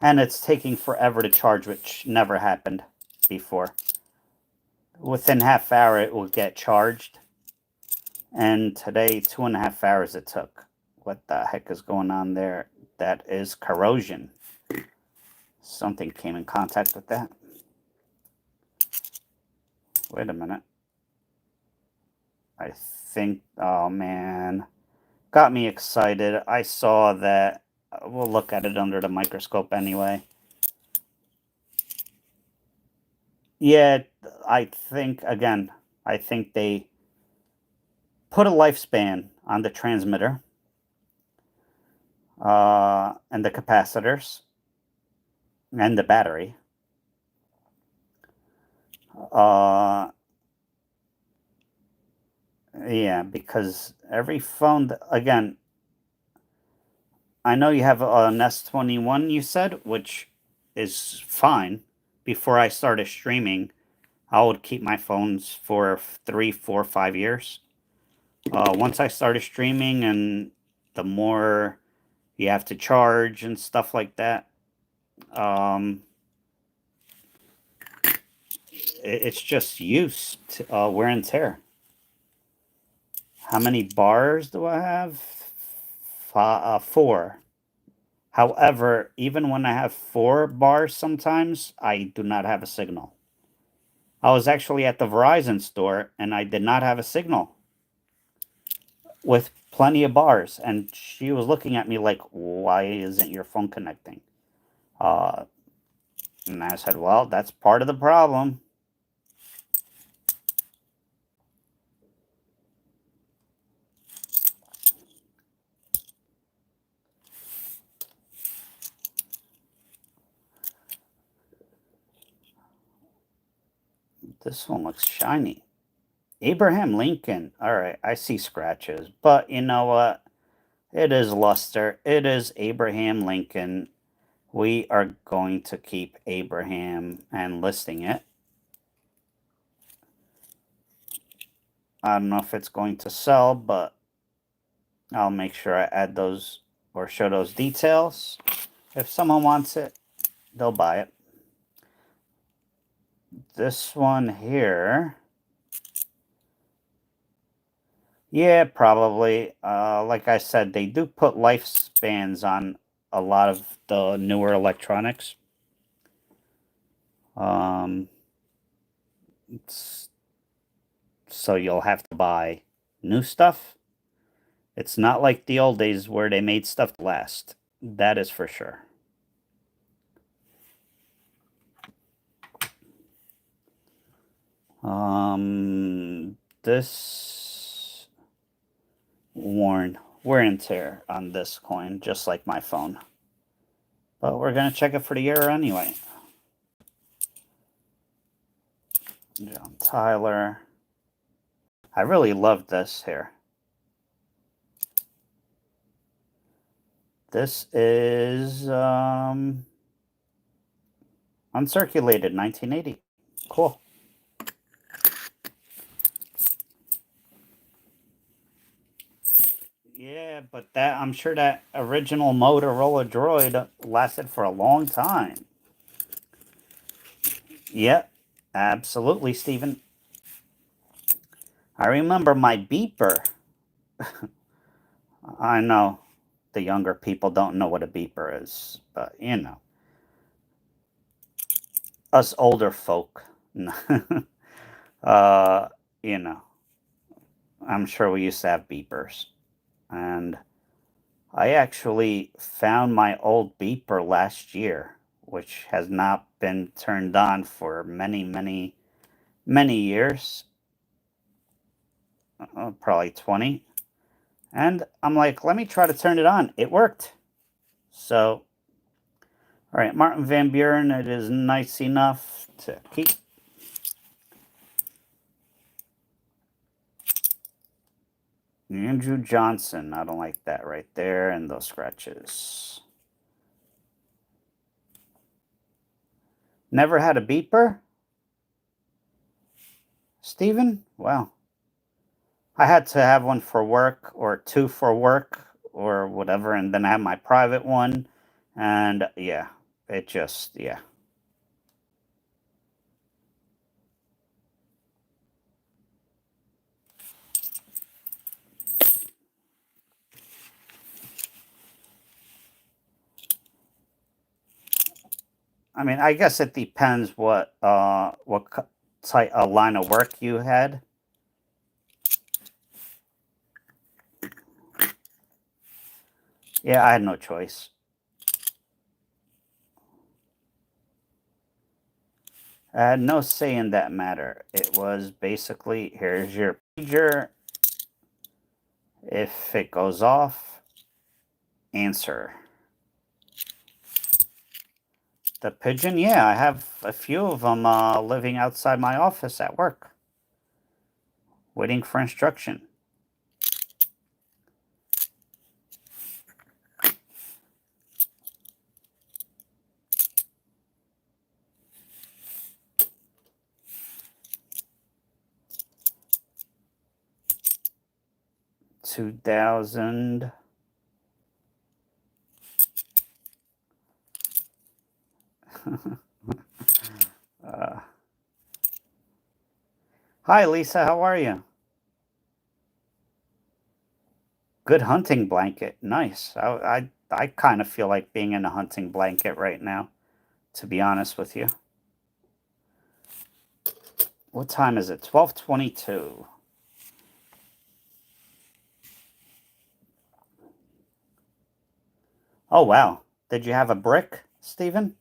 And it's taking forever to charge, which never happened before. Within half hour, it will get charged. And today, 2.5 hours it took. What the heck is going on there? That is corrosion. Something came in contact with that. Wait a minute. I think, oh man, got me excited. I saw that. We'll look at it under the microscope anyway. Yeah, I think, again, I think they put a lifespan on the transmitter and the capacitors and the battery. Yeah, because every phone, again, I know you have an S21, you said, which is fine. Before I started streaming, I would keep my phones for 3, 4, 5 years. Once I started streaming, and the more you have to charge and stuff like that, it's just use, wear and tear. How many bars do I have? 4. However, even when I have 4 bars, sometimes I do not have a signal. I was actually at the Verizon store and I did not have a signal with plenty of bars. And she was looking at me like, why isn't your phone connecting? Uh, and I said, well, that's part of the problem. This one looks shiny. Abraham Lincoln. All right, I see scratches. But you know what? It is luster. It is Abraham Lincoln. We are going to keep Abraham and listing it. I don't know if it's going to sell, but I'll make sure I add those or show those details. If someone wants it, they'll buy it. This one here. Yeah, probably. Like I said, they do put lifespans on a lot of the newer electronics. So you'll have to buy new stuff. It's not like the old days where they made stuff last. That is for sure. This worn wear and tear on this coin, just like my phone. But we're gonna check it for the year anyway. John Tyler. I really love this here. This is uncirculated 1980. Cool. but I'm sure that original Motorola Droid lasted for a long time. Yep, absolutely, Stephen. I remember my beeper. I know the younger people don't know what a beeper is, but us older folk, uh, you know, I'm sure we used to have beepers. And I actually found my old beeper last year, which has not been turned on for many, many, many years, probably 20. And I'm like, let me try to turn it on. It worked. So, all right, Martin Van Buren, it is nice enough to keep. Andrew Johnson, I don't like that right there, and those scratches. Never had a beeper? Steven? Well, I had to have one for work or two for work or whatever, and then I have my private one. And yeah, it just, yeah. I mean, I guess it depends what type line of work you had. Yeah, I had no choice. I had no say in that matter. It was basically, here's your pager. If it goes off, answer. The pigeon, yeah, I have a few of them living outside my office at work, waiting for instruction. $2,000. uh, Hi, Lisa. How are you? Good hunting blanket. Nice. I kind of feel like being in a hunting blanket right now, to be honest with you. What time is it? 12:22. Oh, wow. Did you have a brick, Stephen?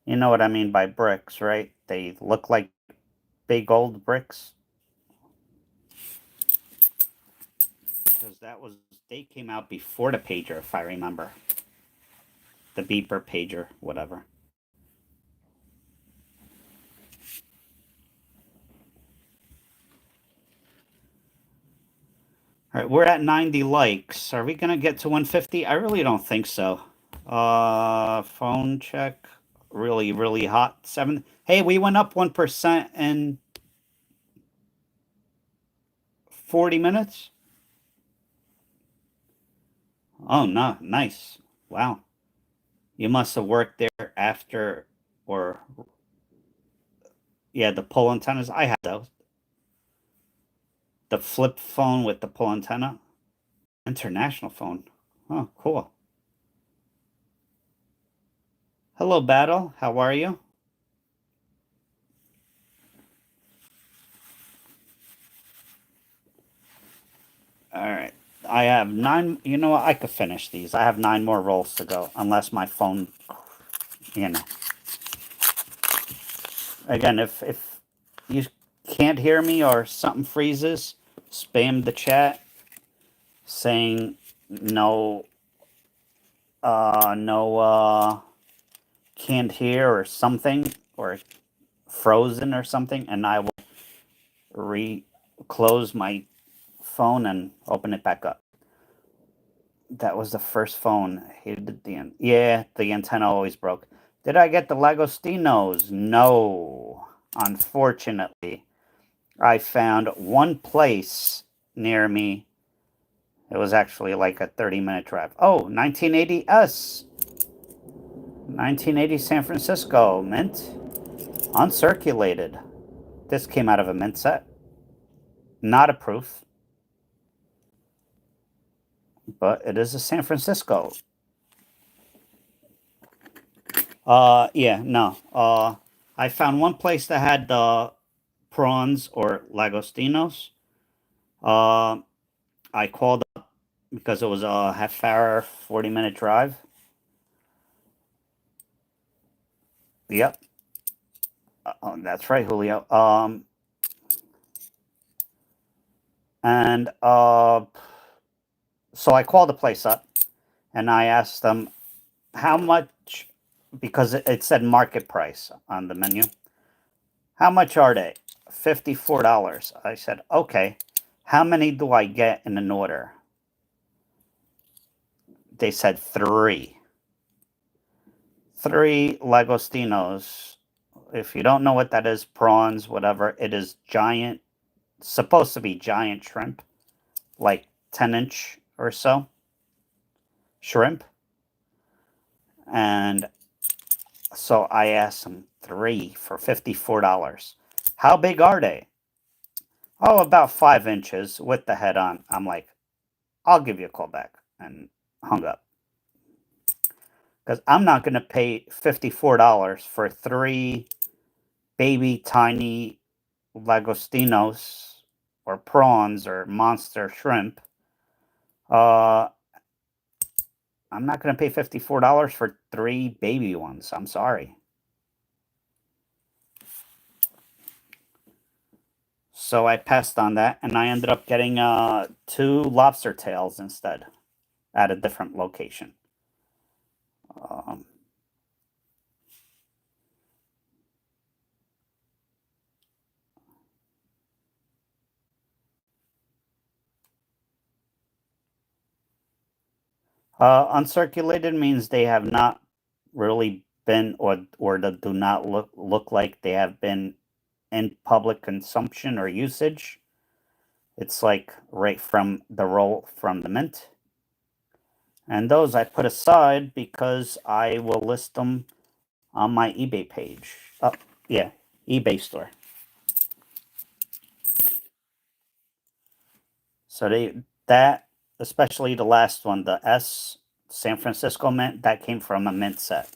You know what I mean by bricks, right? They look like big old bricks. Because they came out before the pager, if I remember. The beeper pager, whatever. All right, we're at 90 likes. Are we gonna get to 150? I really don't think so. Phone check. Really, really hot. Seven. Hey, we went up 1% in 40 minutes. Oh, no, nice. Wow. You must have worked there after, or yeah, the pull antennas. I had those. The flip phone with the pull antenna. International phone. Oh, cool. Hello, Battle. How are you? All right. I have nine. You know what? I could finish these. I have nine more rolls to go, unless my phone, you know. Again, if you can't hear me or something freezes, spam the chat saying no, no, can't hear or something, or frozen or something, and I will close my phone and open it back up. That was the first phone. I hated yeah, the antenna always broke. Did I get the Lagostinos? No. Unfortunately, I found one place near me It was actually like a 30-minute drive. Oh, 1980S. 1980 San Francisco mint. Uncirculated. This came out of a mint set. Not a proof. But it is a San Francisco. Yeah, no. I found one place that had the prawns or lagostinos. I called up because it was a half-hour, 40-minute drive. Yep. That's right, Julio. And so I called the place up and I asked them how much, because it said market price on the menu. How much are they? $54. I said, okay. How many do I get in an order? They said 3. 3 lagostinos. If you don't know what that is, prawns, whatever, it is giant, supposed to be giant shrimp, like 10-inch or so shrimp. And so I asked them 3 for $54. How big are they? Oh, about 5 inches with the head on. I'm like, I'll give you a call back, and hung up. Because I'm not going to pay $54 for 3 baby tiny lagostinos or prawns or monster shrimp. I'm not going to pay $54 for 3 baby ones. I'm sorry. So I passed on that, and I ended up getting 2 lobster tails instead at a different location. Uncirculated means they have not really been, or they do not look like they have been in public consumption or usage. It's like right from the roll from the mint. And those I put aside because I will list them on my eBay page. Oh, yeah, eBay store. So that, especially the last one, the S San Francisco mint, that came from a mint set.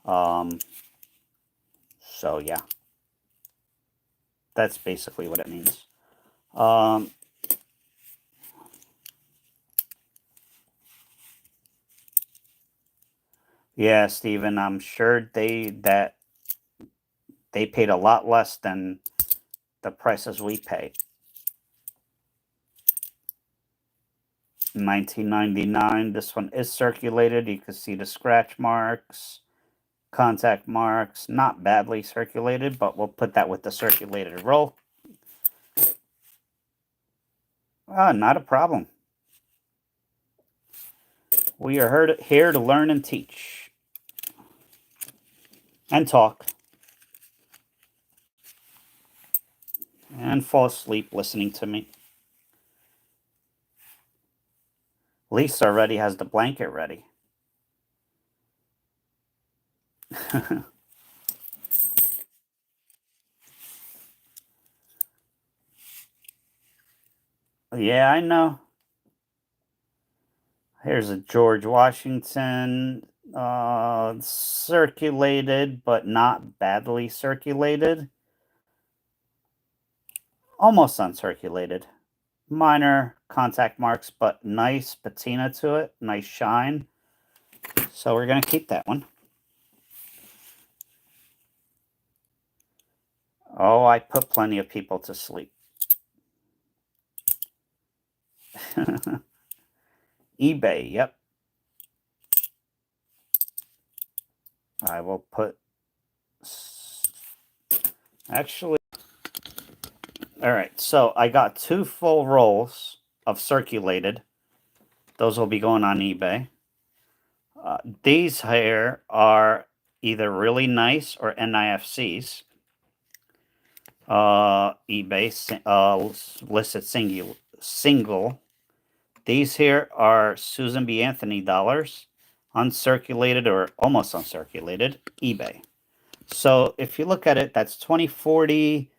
So yeah, that's basically what it means. Yeah, Steven, I'm sure they paid a lot less than the prices we pay. 1999. This one is circulated. You can see the scratch marks, contact marks, not badly circulated, but we'll put that with the circulated roll. Not a problem. We are here to learn and teach and talk and fall asleep listening to me. Lisa already has the blanket ready. Yeah, I know. Here's a George Washington, circulated, but not badly circulated. Almost uncirculated. Minor contact marks, but nice patina to it. Nice shine. So we're going to keep that one. Oh, I put plenty of people to sleep. eBay, yep. I will put... Actually... Alright, so I got 2 full rolls of circulated. Those will be going on eBay. These here are either really nice or NIFCs. eBay listed single These here are Susan B. Anthony dollars, uncirculated or almost uncirculated, eBay. So if you look at it, that's 2040.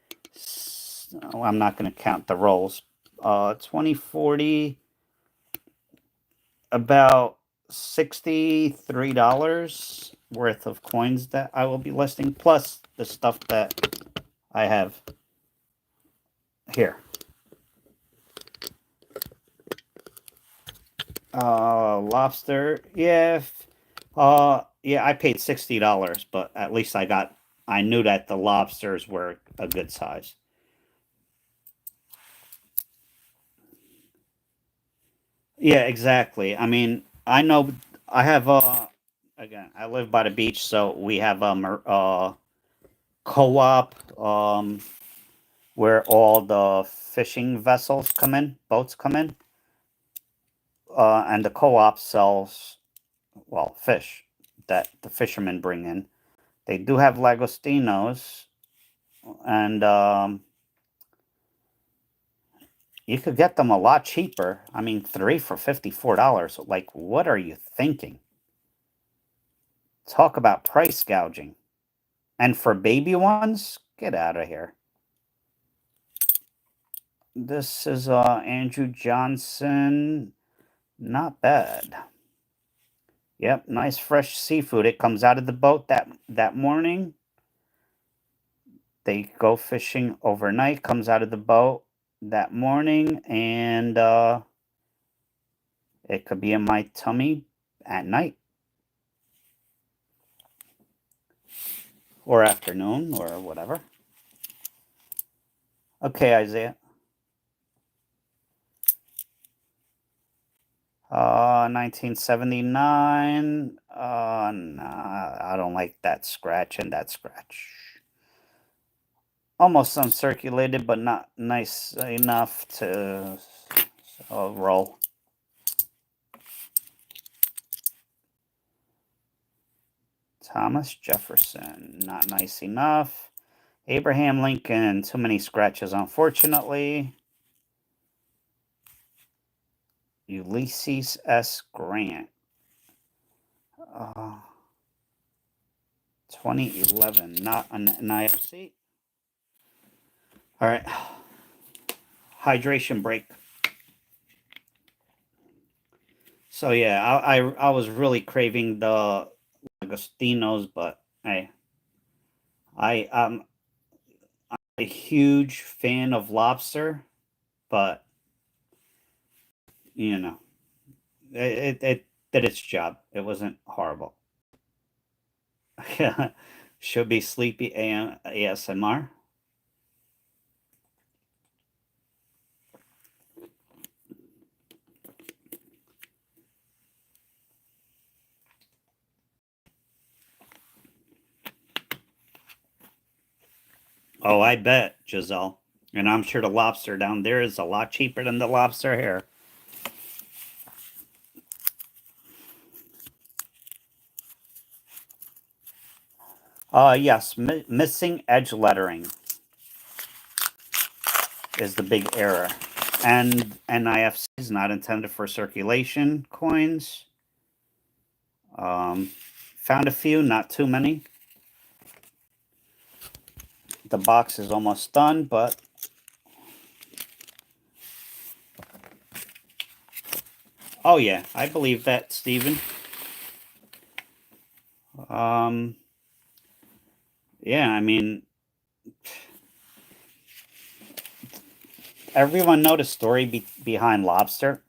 Oh, I'm not going to count the rolls. 2040, about $63 worth of coins that I will be listing, plus the stuff that I have here. Lobster, yeah. Yeah, I paid $60, but at least I knew that the lobsters were a good size. Yeah, exactly. I mean, I know I have again, I live by the beach, so we have a co-op where all the fishing vessels come in, boats come in, and the co-op sells, well, fish that the fishermen bring in. They do have lagostinos, and you could get them a lot cheaper. I mean, three for $54. Like, what are you thinking? Talk about price gouging. And for baby ones, get out of here. This is Andrew Johnson. Not bad. Yep, nice fresh seafood. It comes out of the boat that morning. They go fishing overnight, comes out of the boat that morning, and it could be in my tummy at night or afternoon or whatever. Okay, Isaiah. 1979. Nah, I don't like that scratch and that scratch. Almost uncirculated, but not nice enough to roll. Thomas Jefferson, not nice enough. Abraham Lincoln, too many scratches, unfortunately. Ulysses S. Grant. 2011, not an NIFC. All right. Hydration break. So yeah, I was really craving the Agostinos, but hey, I'm a huge fan of lobster, but you know, it did its job. It wasn't horrible. Should be sleepy ASMR. Oh, I bet, Giselle. And I'm sure the lobster down there is a lot cheaper than the lobster here. Yes, missing edge lettering is the big error. And NIFCs not intended for circulation coins. Found a few, not too many. The box is almost done, but oh yeah, I believe that, Stephen. Um, yeah, I mean, everyone know the story behind lobster.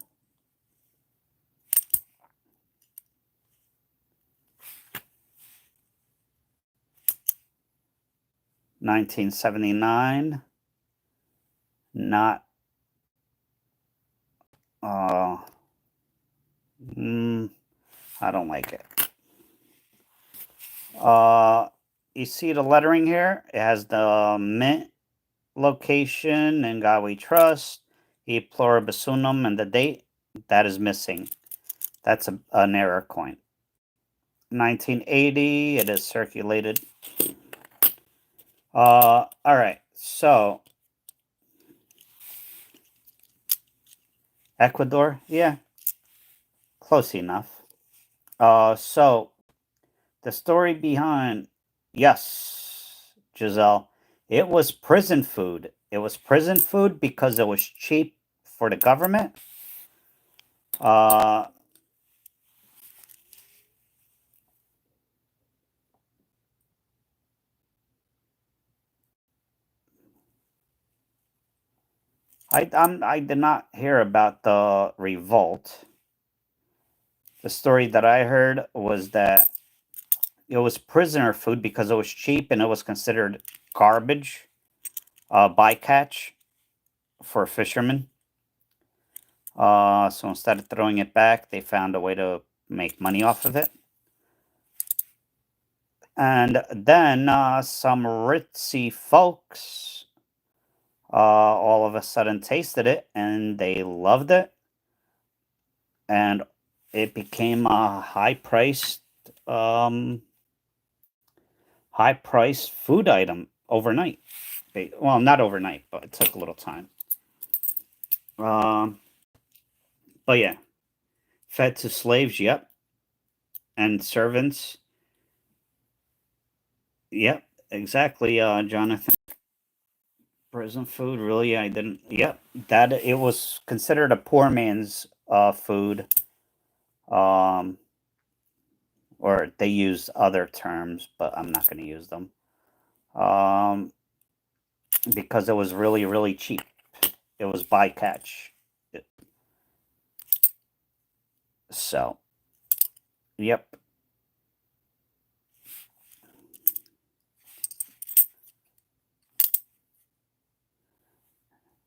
1979. Not. Uh, mm, I don't like it. Uh, you see the lettering here? It has the mint location and God we trust, e pluribus unum, and the date. That is missing. That's an error coin. 1980. It is circulated. All right. So Ecuador, yeah, close enough. So the story behind, yes, Giselle, it was prison food. It was prison food because it was cheap for the government. Uh, I did not hear about the revolt. The story that I heard was that it was prisoner food because it was cheap and it was considered garbage, bycatch for fishermen. So instead of throwing it back, they found a way to make money off of it. And then some ritzy folks all of a sudden tasted it and they loved it. And it became a um, high priced food item overnight. Well, not overnight, but it took a little time. Um, but yeah, fed to slaves, yep, and servants, yep, exactly, Jonathan. Prison food, really? I didn't. Yep, that it was considered a poor man's food. Um, or they used other terms, but I'm not going to use them. Um, because it was really, really cheap. It was bycatch. So, yep.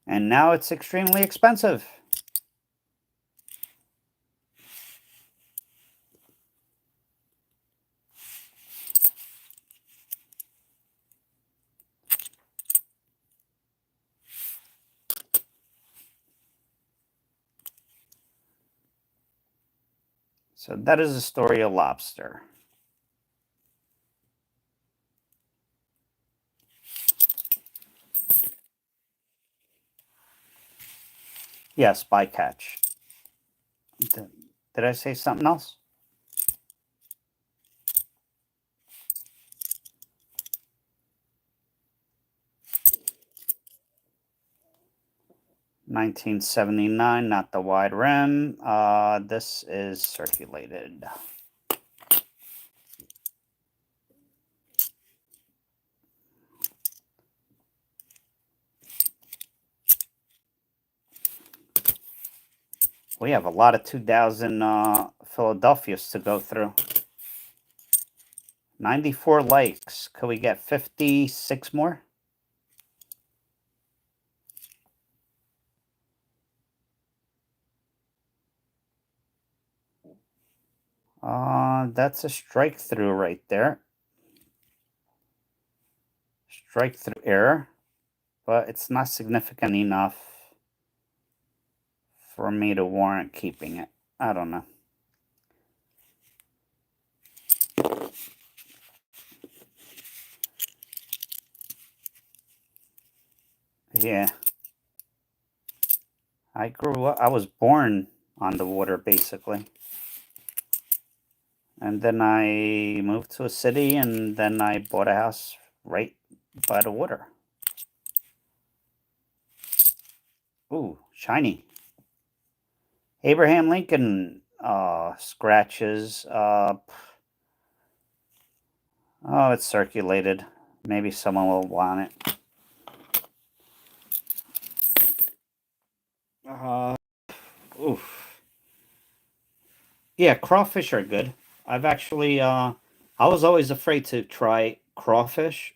And now it's extremely expensive. So that is the story of lobster. Yes, bycatch. Did I say something else? 1979, not the wide rim. This is circulated. We have a lot of 2000 Philadelphia's to go through. 94 likes. Could we get 56 more? That's a strike through right there. Strike through error, but it's not significant enough for me to warrant keeping it. I don't know. Yeah. I grew up, I was born on the water basically. And then I moved to a city and then I bought a house right by the water. Ooh, shiny. Abraham Lincoln scratches. Oh, it's circulated. Maybe someone will want it. Oof. Yeah, crawfish are good. I've actually, I was always afraid to try crawfish.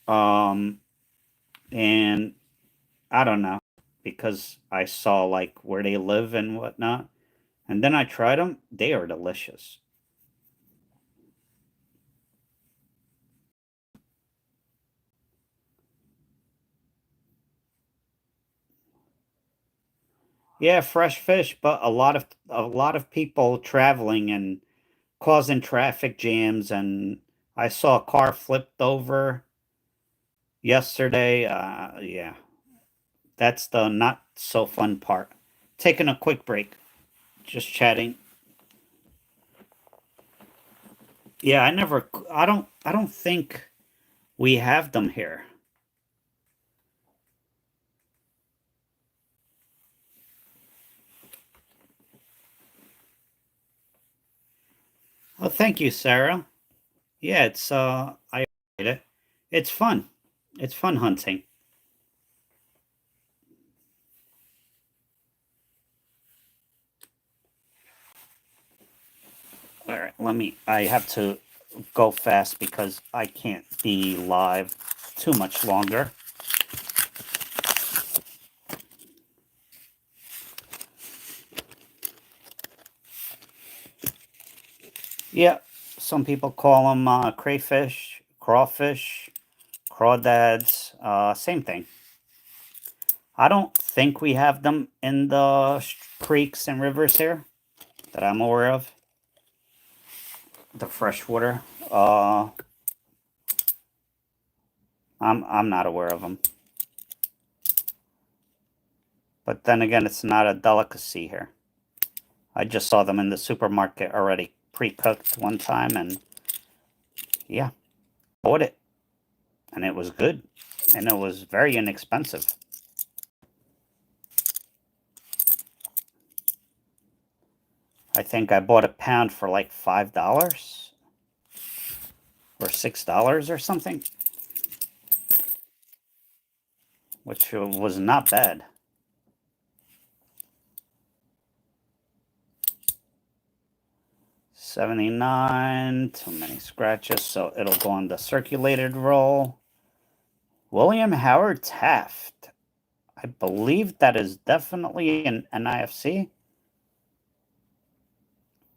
Um, and I don't know because I saw like where they live and whatnot. And then I tried them. They are delicious. Yeah, fresh fish, but a lot of people traveling and causing traffic jams. And I saw a car flipped over yesterday. Yeah, that's the not so fun part. Taking a quick break. Just chatting. Yeah, I don't think we have them here. Oh, thank you, Sarah. Yeah, I appreciate it. It's fun. It's fun hunting. All right, I have to go fast because I can't be live too much longer. Yeah, some people call them crayfish, crawfish, crawdads, same thing. I don't think we have them in the creeks and rivers here that I'm aware of. The freshwater. I'm not aware of them. But then again, it's not a delicacy here. I just saw them in the supermarket already pre-cooked one time, and yeah, bought it, and it was good, and it was very inexpensive. I think I bought a pound for like $5 or $6 or something, which was not bad. 79, too many scratches, so it'll go on the circulated roll. William Howard Taft. I believe that is definitely an NIFC.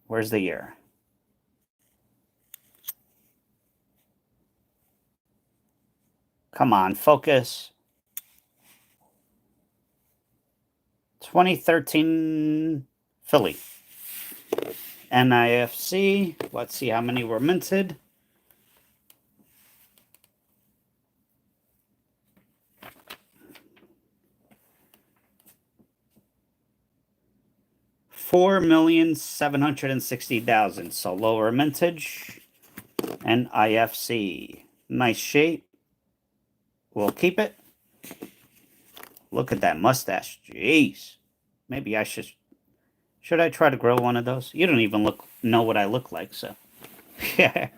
Where's the year? Come on, focus. 2013 Philly. NIFC. Let's see how many were minted. $4,760,000. So lower mintage. NIFC. Nice shape. We'll keep it. Look at that mustache. Jeez. Maybe I should I try to grow one of those? You don't even know what I look like, so. Yeah.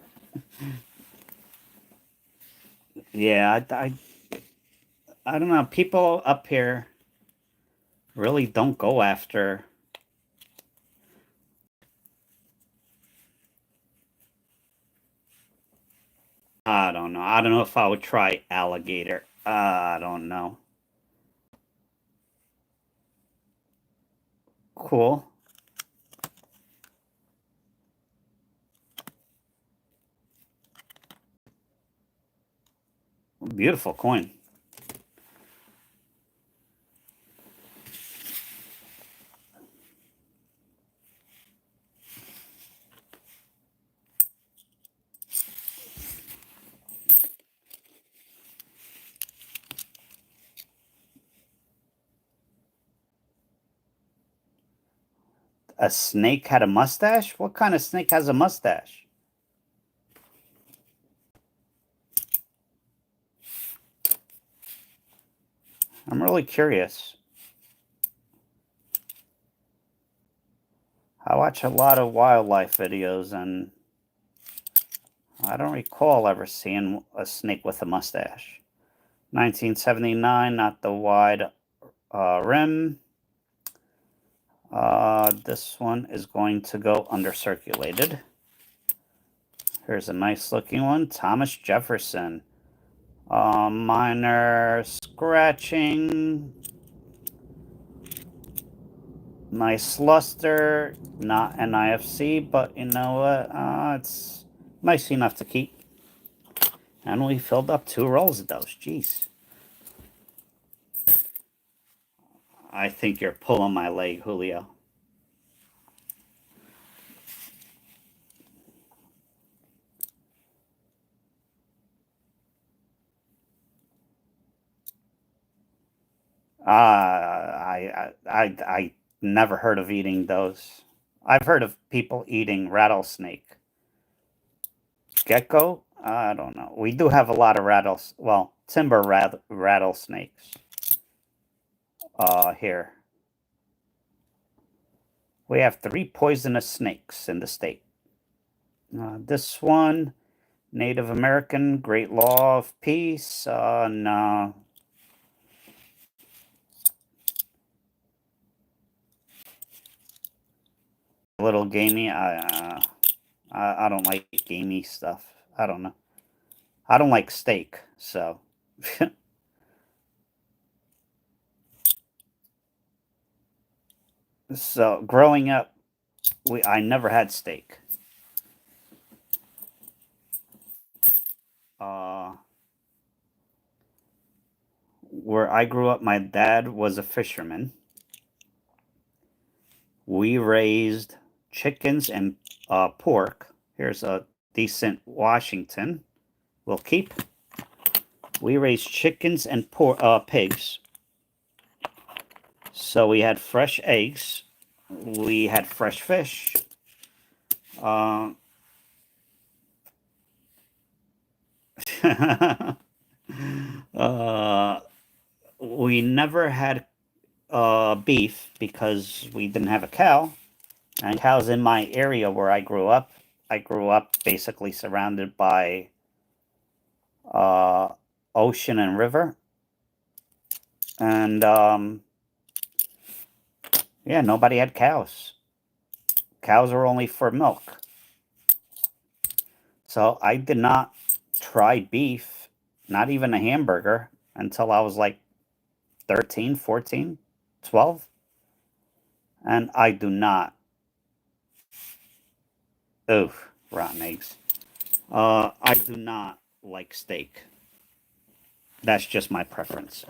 Yeah, I don't know. People up here really don't go after. I don't know. I don't know if I would try alligator. I don't know. Cool. Beautiful coin. A snake had a mustache? What kind of snake has a mustache? I'm really curious. I watch a lot of wildlife videos, and I don't recall ever seeing a snake with a mustache. 1979, not the wide rim. This one is going to go undercirculated. Here's a nice looking one. Thomas Jefferson. Minor scratching. Nice luster. Not NIFC, but you know what? It's nice enough to keep. And we filled up 2 rolls of those. Jeez. I think you're pulling my leg, Julio. I never heard of eating those. I've heard of people eating rattlesnake. Gecko? I don't know. We do have a lot of timber rattlesnakes. Here. We have 3 poisonous snakes in the state. This one, Native American, Great Law of Peace. No. A little gamey. I don't like gamey stuff. I don't know. I don't like steak, so. So growing up, I never had steak. Where I grew up, my dad was a fisherman. We raised chickens and pork. Here's a decent Washington. We'll keep. We raised chickens and pigs. So we had fresh eggs. We had fresh fish. We never had beef because we didn't have a cow. And cows in my area where I grew up. I grew up basically surrounded by ocean and river. And yeah, nobody had cows. Cows are only for milk. So I did not try beef, not even a hamburger, until I was like 13, 14, 12. And I do not. Oof, rotten eggs. I do not like steak. That's just my preference.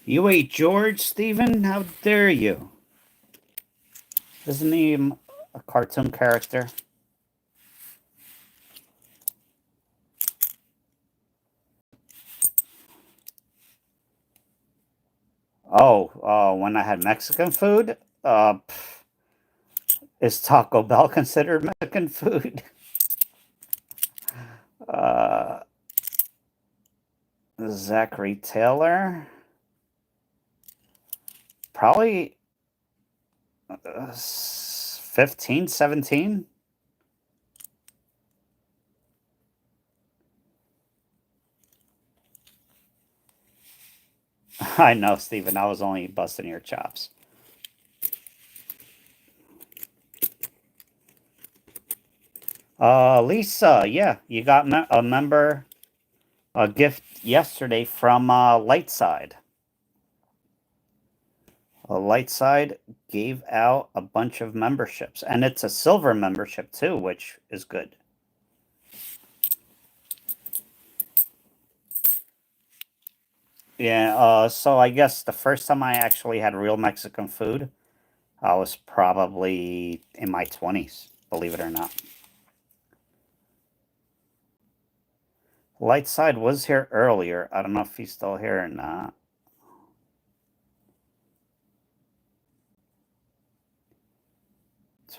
You ate George, Stephen? How dare you? Isn't he a cartoon character? Oh, when I had Mexican food? Is Taco Bell considered Mexican food? Zachary Taylor? Probably 15, 17? I know, Stephen. I was only busting your chops. Lisa, yeah, you got a gift yesterday from Lightside. Lightside gave out a bunch of memberships, and it's a silver membership too, which is good. Yeah, so I guess the first time I actually had real Mexican food, I was probably in my 20s, believe it or not. Lightside was here earlier. I don't know if he's still here or not.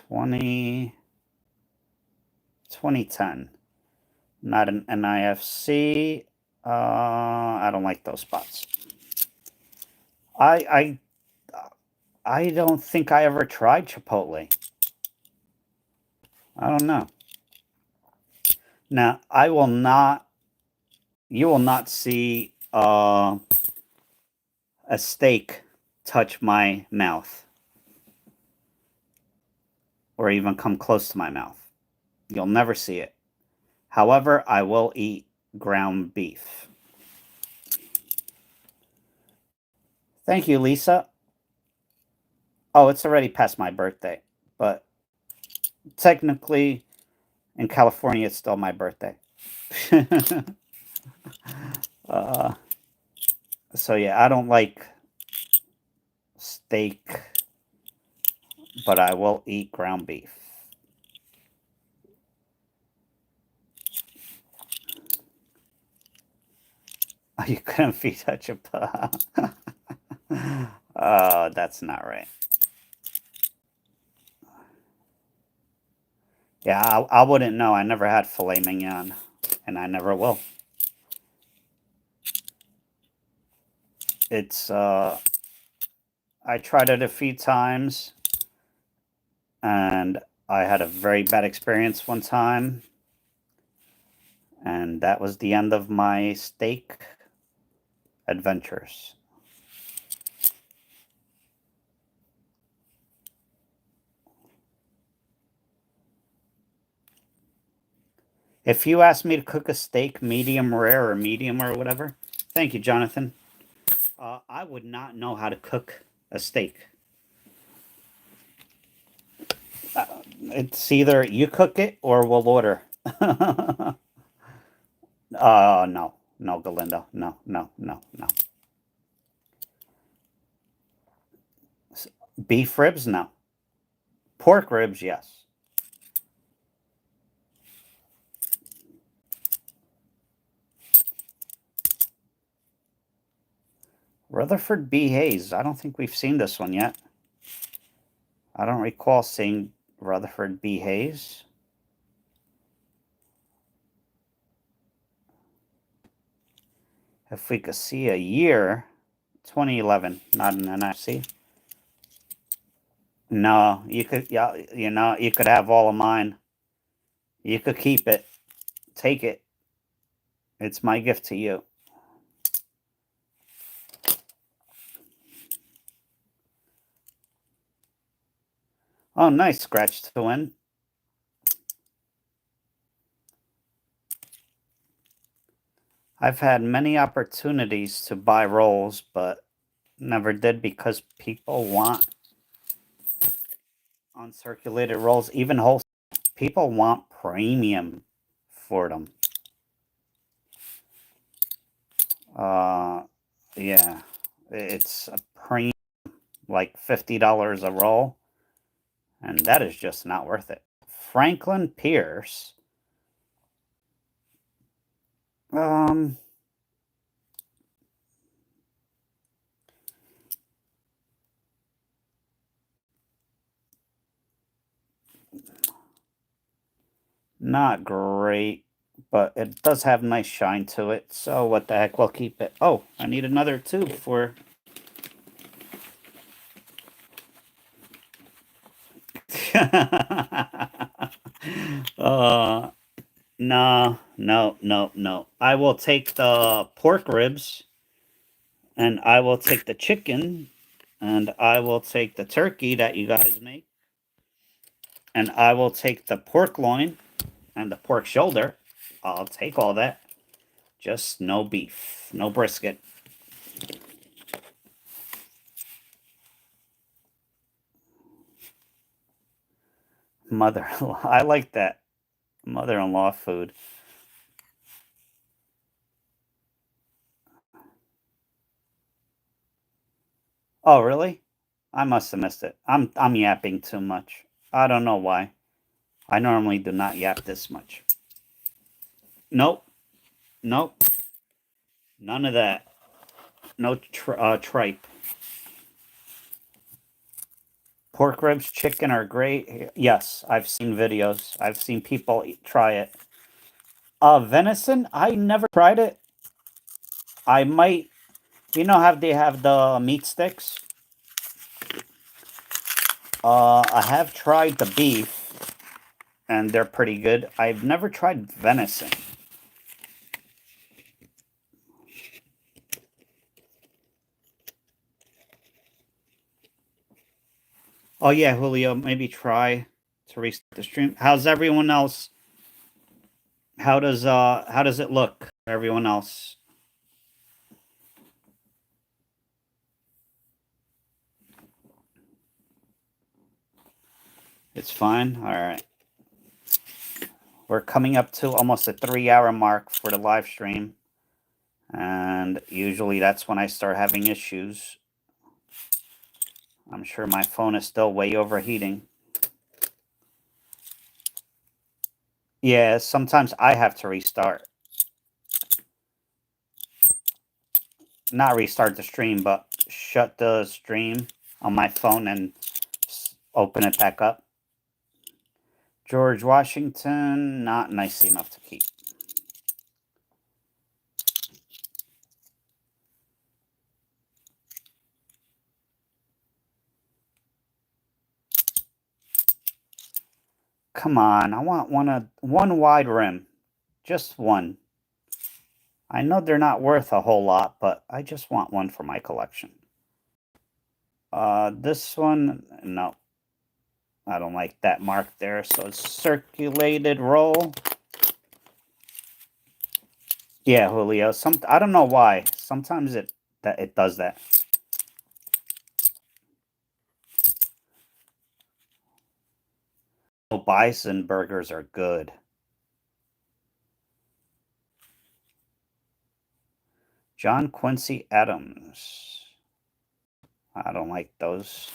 Twenty 2010. Not an NIFC. I don't like those spots. I I don't think I ever tried Chipotle. I don't know. Now I will not. You will not see a steak touch my mouth, or even come close to my mouth. You'll never see it. However, I will eat ground beef. Thank you, Lisa. Oh, it's already past my birthday, but technically in California, it's still my birthday. uh, So yeah, I don't like steak, but I will eat ground beef. You couldn't feed such a Oh, that's not right. Yeah, I wouldn't know. I never had filet mignon, and I never will. It's I tried it a few times, and I had a very bad experience one time, and that was the end of my steak adventures. If you asked me to cook a steak medium rare or medium or whatever, thank you, Jonathan. I would not know how to cook a steak. It's either you cook it or we'll order. No, no, Galindo, no, no, no, no. Beef ribs, no. Pork ribs, yes. Rutherford B. Hayes. I don't think we've seen this one yet. I don't recall seeing Rutherford B. Hayes. If we could see a year, 2011, not an NIFC. No, you could, yeah, you could have all of mine. You could keep it. Take it. It's my gift to you. Oh, nice scratch to win. I've had many opportunities to buy rolls, but never did because people want uncirculated rolls, even whole. People want premium for them. Uh, yeah, it's a premium, like $50 a roll, and that is just not worth it. Franklin Pierce. Um, Not great, but it does have nice shine to it. So what the heck, we'll keep it. Oh, I need another tube for. uh, no, no, no, no. I will take the pork ribs, and I will take the chicken, and I will take the turkey that you guys make, and I will take the pork loin and the pork shoulder. I'll take all that. Just no beef, no brisket. Mother-in-law. I like that. Mother-in-law food. Oh, really? I must have missed it. I'm yapping too much. I don't know why. I normally do not yap this much. Nope. Nope. None of that. No tripe. Pork ribs, chicken are great. Yes, I've seen videos. I've seen people try it. Venison, I never tried it. I might. You know how they have the meat sticks? I have tried the beef, and they're pretty good. I've never tried venison. Oh yeah, Julio, maybe try to restart the stream. How's everyone else? How does it look? Everyone else? It's fine. All right. We're coming up to almost a 3-hour mark for the live stream, And usually that's when I start having issues. I'm sure my phone is still way overheating. Yeah, sometimes I have to restart. Not restart the stream, but shut the stream on my phone and open it back up. George Washington, not nice enough to keep. Come on, I want one wide rim. Just one. I know they're not worth a whole lot, but I just want one for my collection. This one, no. I don't like that mark there, so it's circulated roll. Yeah, Julio. I don't know why. Sometimes it does that. Oh, bison burgers are good. John Quincy Adams. I don't like those.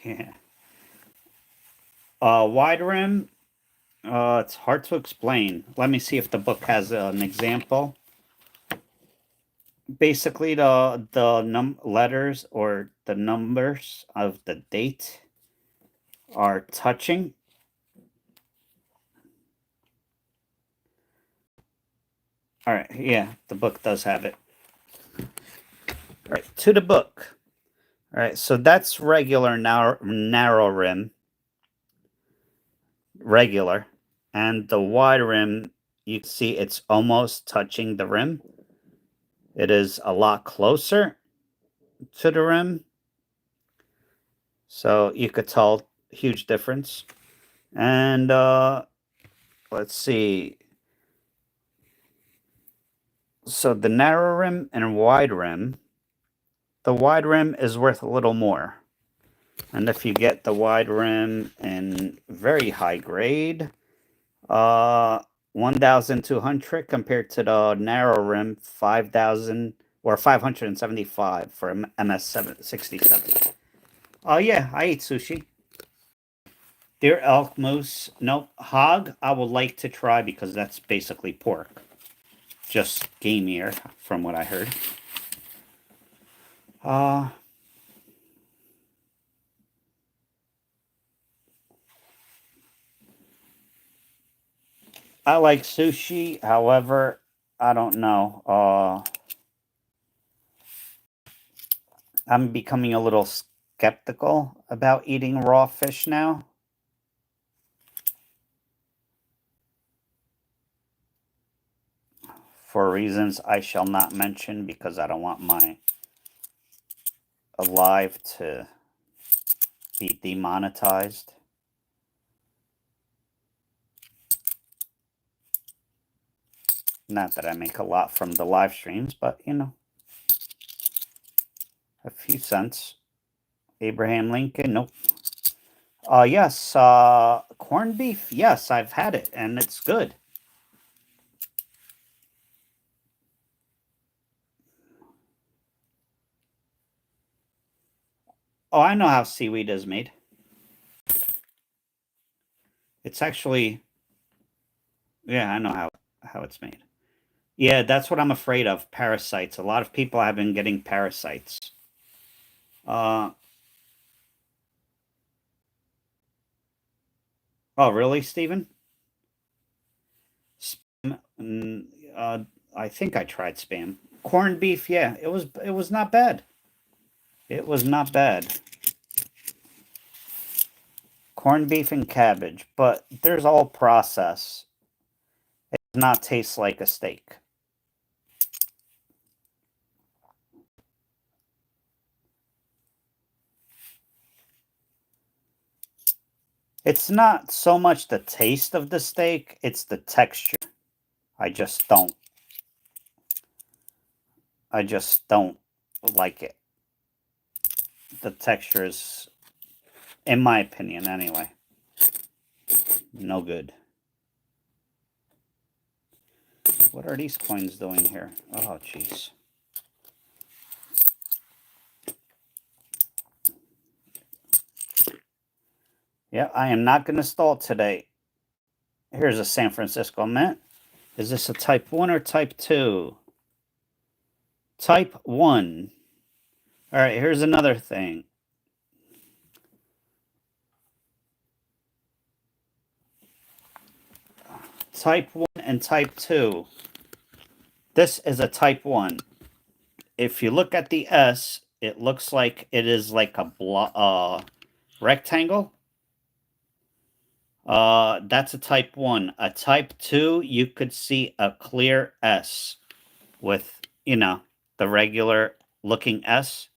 Yeah. Wide rim. It's hard to explain. Let me see if the book has an example. Basically, the letters or the numbers of the date are touching. All right, yeah, the book does have it. All right, to the book. All right, so that's regular narrow rim. Regular. And the wide rim, you can see it's almost touching the rim. It is a lot closer to the rim. So you could tell huge difference. And let's see. So the narrow rim and wide rim, the wide rim is worth a little more. And if you get the wide rim in very high grade, 1,200 compared to the narrow rim, 5,000 or 575 for MS-67. Oh yeah, I eat sushi. Deer elk moose, nope. Hog, I would like to try because that's basically pork. Just gamier, from what I heard. I like sushi, however, I don't know. I'm becoming a little skeptical about eating raw fish now. For reasons I shall not mention because I don't want my live to be demonetized. Not that I make a lot from the live streams, but you know, a few cents. Abraham Lincoln, nope. Yes, corned beef. Yes, I've had it and it's good. Oh, I know how seaweed is made. It's actually, yeah, I know how it's made. Yeah, that's what I'm afraid of, parasites. A lot of people have been getting parasites. Oh, really, Stephen? Spam, I think I tried spam. Corned beef, yeah, it was not bad. It was not bad. Corned beef and cabbage, but there's all process. It does not taste like a steak. It's not so much the taste of the steak, it's the texture. I just don't like it. The texture is, in my opinion anyway. No good. What are these coins doing here? Oh, jeez. Yeah, I am not going to stall today. Here's a San Francisco Mint. Is this a type 1 or type 2? Type 1. All right, here's another thing. Type 1 and type 2. This is a type 1. If you look at the S, it looks like it is like a rectangle. That's a type 1. A type 2, you could see a clear S with, the regular looking S.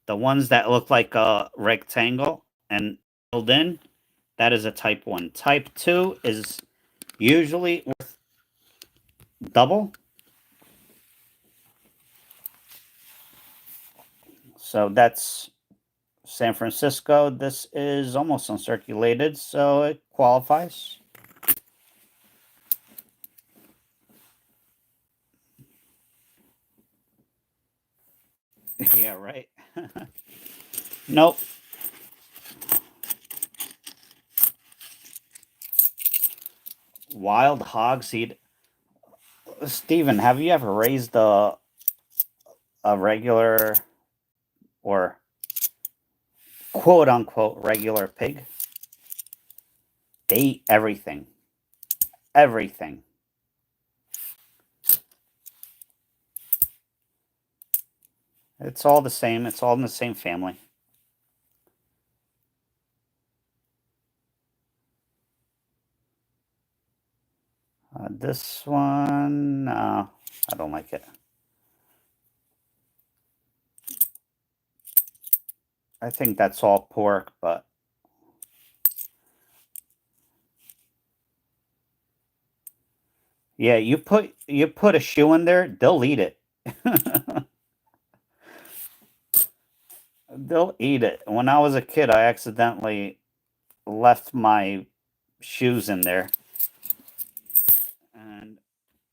The ones that look like a rectangle and filled in, that is a type 1. Type 2 is usually worth double. So that's San Francisco. This is almost uncirculated, so it qualifies. Yeah, right. Nope. Wild hog seed. Steven, have you ever raised a regular or quote unquote regular pig? They eat everything. Everything. It's all the same. It's all in the same family. This one, no, I don't like it. I think that's all pork, but yeah, you put a shoe in there, they'll eat it. They'll eat it. When I was a kid, I accidentally left my shoes in there, and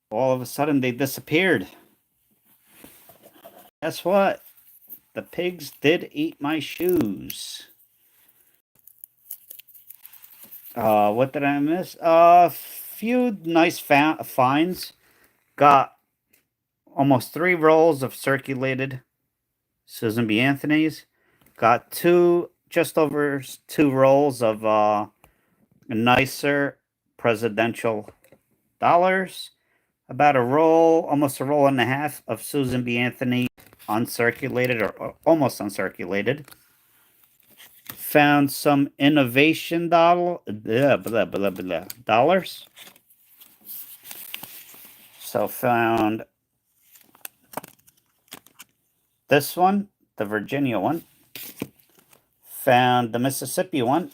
all of a sudden they disappeared. Guess what? The pigs did eat my shoes. What did I miss? A few nice finds. Got almost 3 rolls of circulated Susan B. Anthony's. Got just over 2 rolls of nicer presidential dollars. About a roll, almost a roll and a half of Susan B. Anthony uncirculated or almost uncirculated. Found some innovation dollars. So found this one, the Virginia one. Found the Mississippi one.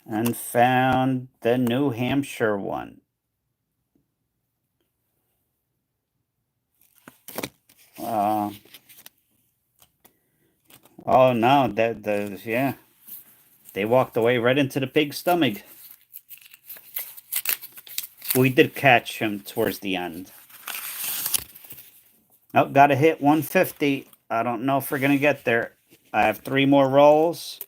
And found the New Hampshire one. Oh no, yeah. They walked away right into the pig's stomach. We did catch him towards the end. Oh, gotta hit 150. I don't know if we're gonna get there. I have 3 more rolls.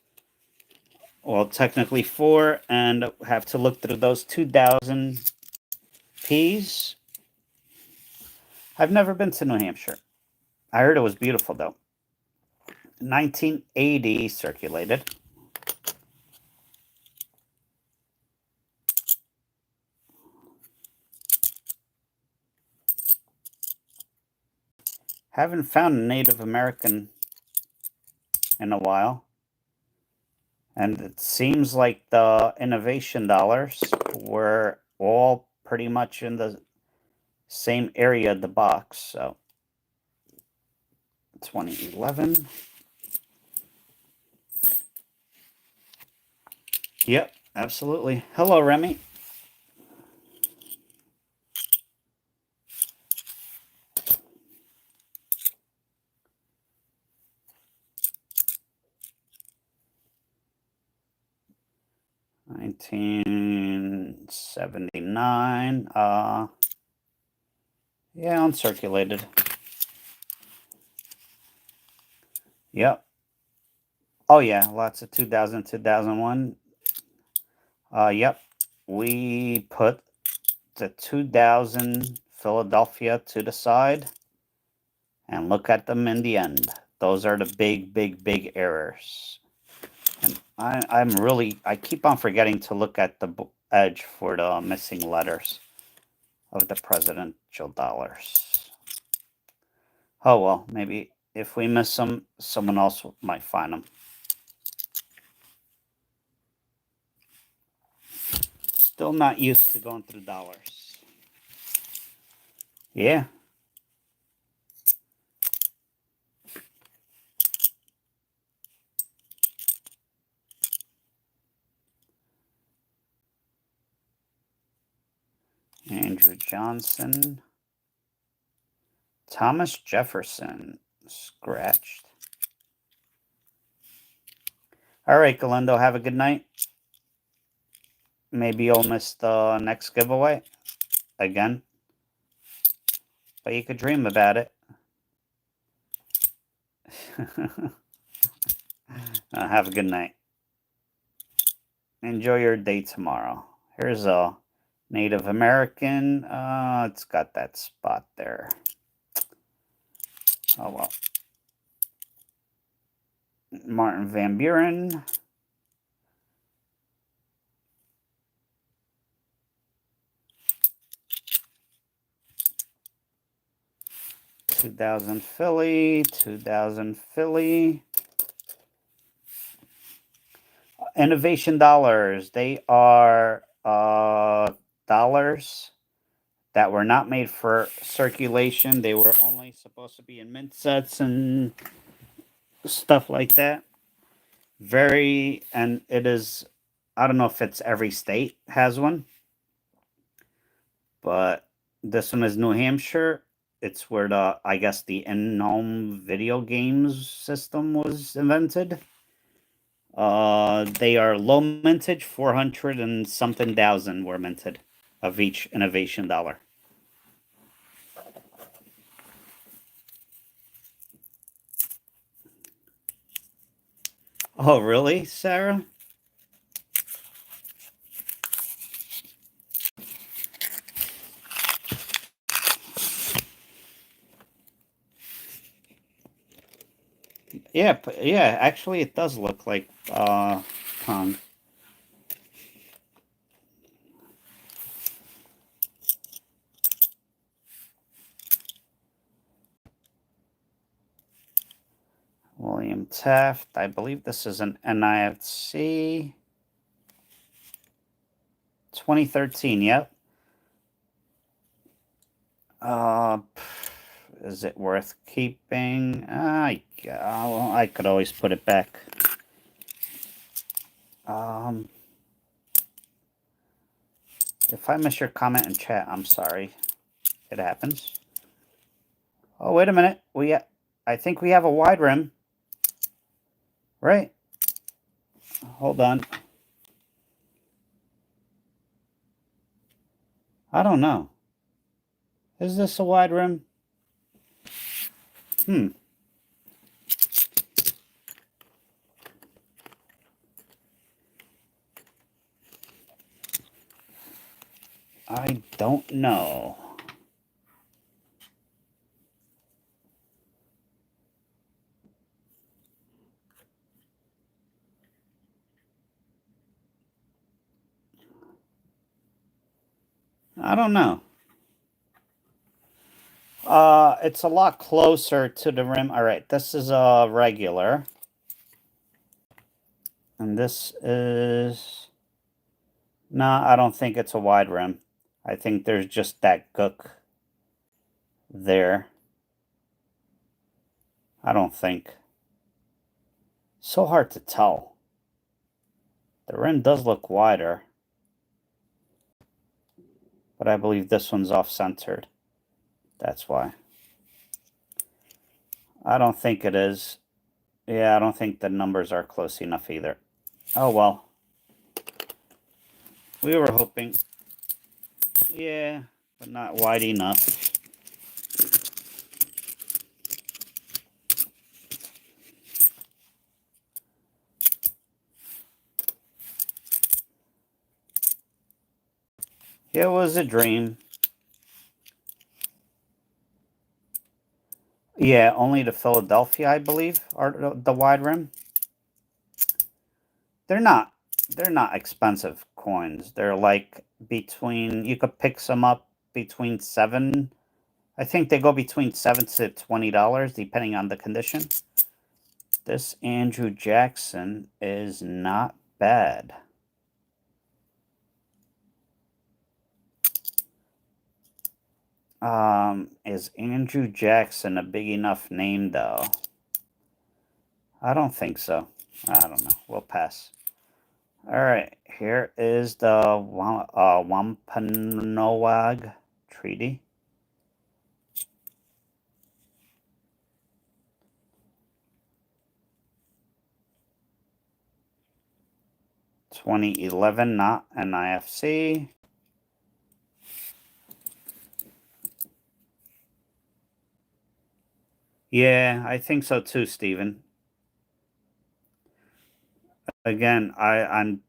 Well, technically 4, and have to look through those 2,000 Ps. I've never been to New Hampshire. I heard it was beautiful, though. 1980 circulated. Haven't found a Native American in a while. And it seems like the innovation dollars were all pretty much in the same area of the box. So 2011. Yep, absolutely. Hello, Remy. 1979. Yeah, uncirculated. Yep. Oh yeah, lots of 2000, 2001. Yep. We put the 2000 Philadelphia to the side and look at them in the end. Those are the big, big, big errors. And I keep on forgetting to look at the edge for the missing letters of the presidential dollars. Oh well, maybe if we miss them, someone else might find them. Still not used to going through dollars. Yeah. Andrew Johnson. Thomas Jefferson. Scratched. All right, Galindo, have a good night. Maybe you'll miss the next giveaway again. But you could dream about it. Have a good night. Enjoy your day tomorrow. Here's a Native American. It's got that spot there. Oh well. Martin Van Buren. $2,000 Philly. $2,000 Philly. Innovation dollars. They are dollars that were not made for circulation. They were only supposed to be in mint sets and stuff like that. And it is, I don't know if it's every state has one, but this one is New Hampshire. It's where I guess the in-home video games system was invented. They are low mintage, 400 and something thousand were minted of each innovation dollar. Oh, really, Sarah? Yeah, yeah, actually it does look like tongue. William Taft. I believe this is an NIFC. 2013, yep. Is it worth keeping? I could always put it back. If I miss your comment in chat, I'm sorry. It happens. Oh, wait a minute. I think we have a wide rim. Right? Hold on. I don't know. Is this a wide rim? I don't know. I don't know. It's a lot closer to the rim. All right, this is a regular. And this is... No, I don't think it's a wide rim. I think there's just that gook there. I don't think. So hard to tell. The rim does look wider. But I believe this one's off-centered. That's why. I don't think it is. Yeah, I don't think the numbers are close enough either. Oh, well. We were hoping. Yeah, but not wide enough. It was a dream. Yeah, only the Philadelphia, I believe, are the wide rim. They're not. They're not expensive coins. They're like between. You could pick some up between seven. I think they go between $7 to $20, depending on the condition. This Andrew Jackson is not bad. Is Andrew Jackson a big enough name, though? I don't think so. I don't know. We'll pass. All right. Here is the Wampanoag Treaty. (2011), not NIFC. Yeah, I think so too, Stephen. Again, I'm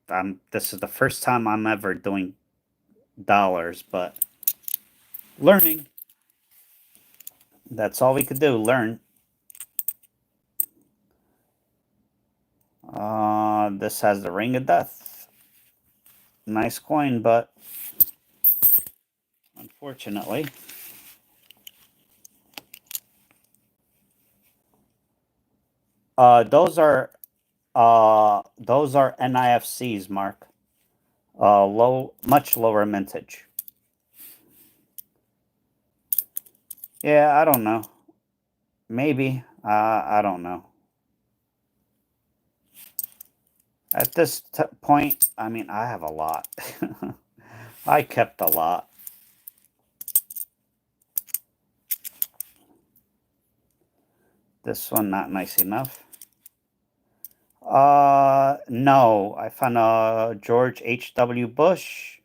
this is the first time I'm ever doing dollars, but learning. That's all we could do, learn. This has the Ring of Death. Nice coin, but unfortunately. Those are NIFCs, Mark. Much lower mintage. Yeah, I don't know. Maybe. I don't know. At this point, I mean, I have a lot. I kept a lot. This one not nice enough. No, I found a George H.W. Bush,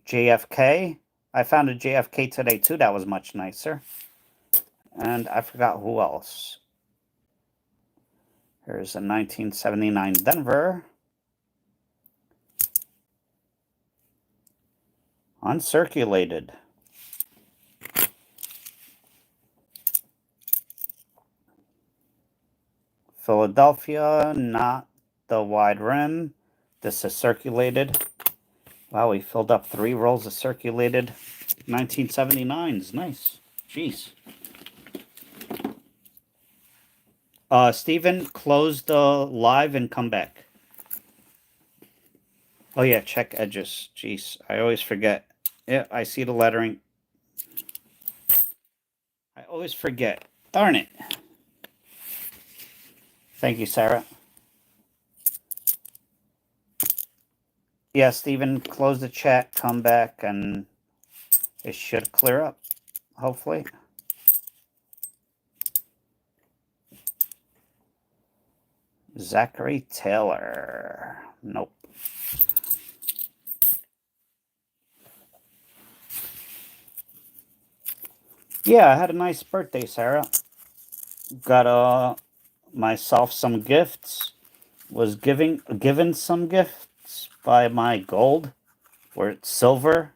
JFK. I found a JFK today too. That was much nicer. And I forgot who else. Here's a 1979 Denver. Uncirculated. Philadelphia, not the wide rim. This is circulated. Wow, we filled up 3 rolls of circulated 1979s. Nice. Jeez. Steven, close the live and come back. Oh, yeah, check edges. Jeez, I always forget. Yeah, I see the lettering. I always forget. Darn it. Thank you, Sarah. Yeah, Steven, close the chat, come back, and it should clear up, hopefully. Zachary Taylor. Nope. Yeah, I had a nice birthday, Sarah. Got myself some gifts. Was given some gifts by my gold or silver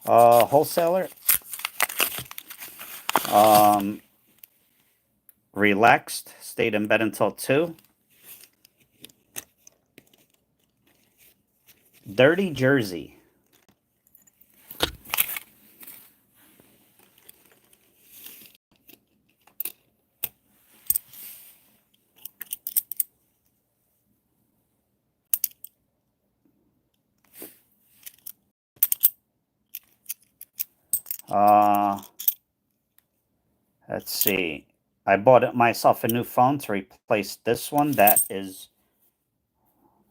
wholesaler. Relaxed, stayed in bed until 2. Dirty Jersey. Let's see. I bought myself a new phone to replace this one that is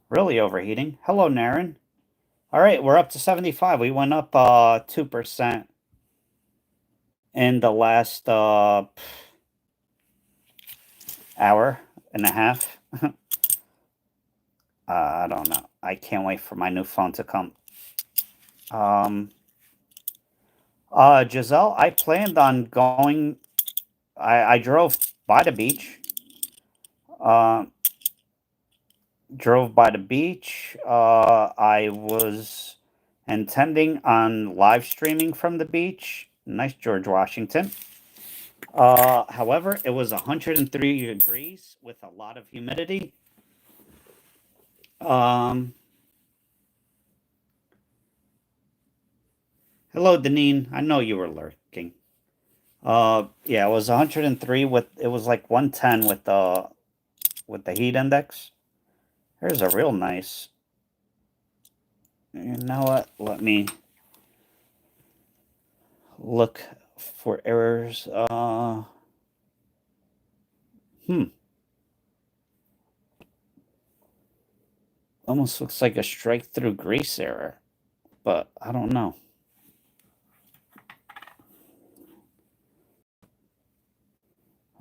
really overheating. Hello, Naren. All right, we're up to 75. We went up 2% in the last hour and a half. I don't know. I can't wait for my new phone to come. Um, Giselle, I planned on going. I drove by the beach. Uh, Drove by the beach. I was intending on live streaming from the beach. Nice George Washington. However, it was 103 degrees with a lot of humidity. Um, Hello, Deneen. I know you were lurking. Yeah, it was 103 with it was like 110 with the heat index. Here's a real nice. You know what? Let me look for errors. Hmm. Almost looks like a strike through grease error, but I don't know.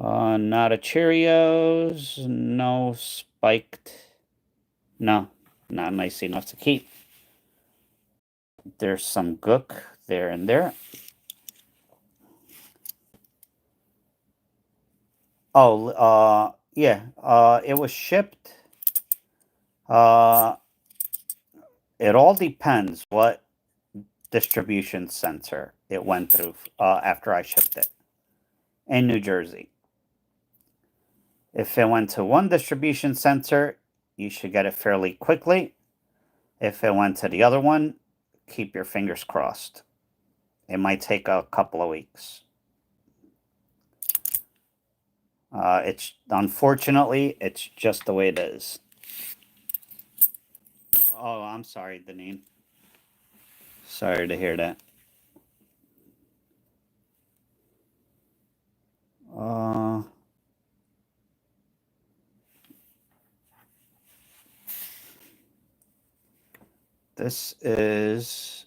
Not a Cheerios. No spiked. No, not nice enough to keep. There's some gook there and there. Oh, yeah. It was shipped. Uh, it all depends what distribution center it went through after I shipped it in New Jersey. If it went to one distribution center, you should get it fairly quickly. If it went to the other one, keep your fingers crossed. It might take a couple of weeks. It's unfortunately, it's just the way it is. Oh, I'm sorry, Deneen. Sorry to hear that. Uh, this is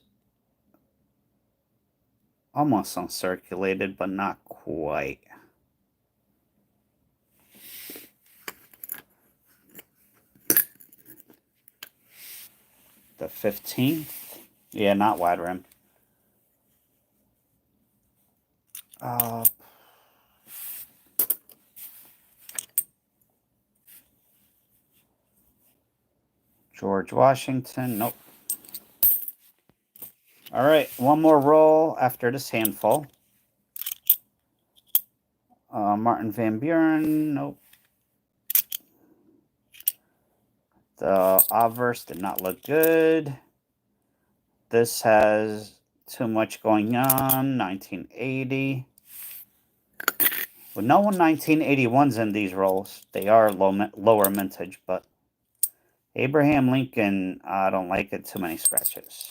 almost uncirculated, but not quite. The 15th? Yeah, not wide rim. Uh, George Washington. Nope. All right, one more roll after this handful. Martin Van Buren. Nope. The obverse did not look good. This has too much going on. 1980. Well, no 1981s in these rolls. They are lower mintage, but Abraham Lincoln, I don't like it. Too many scratches.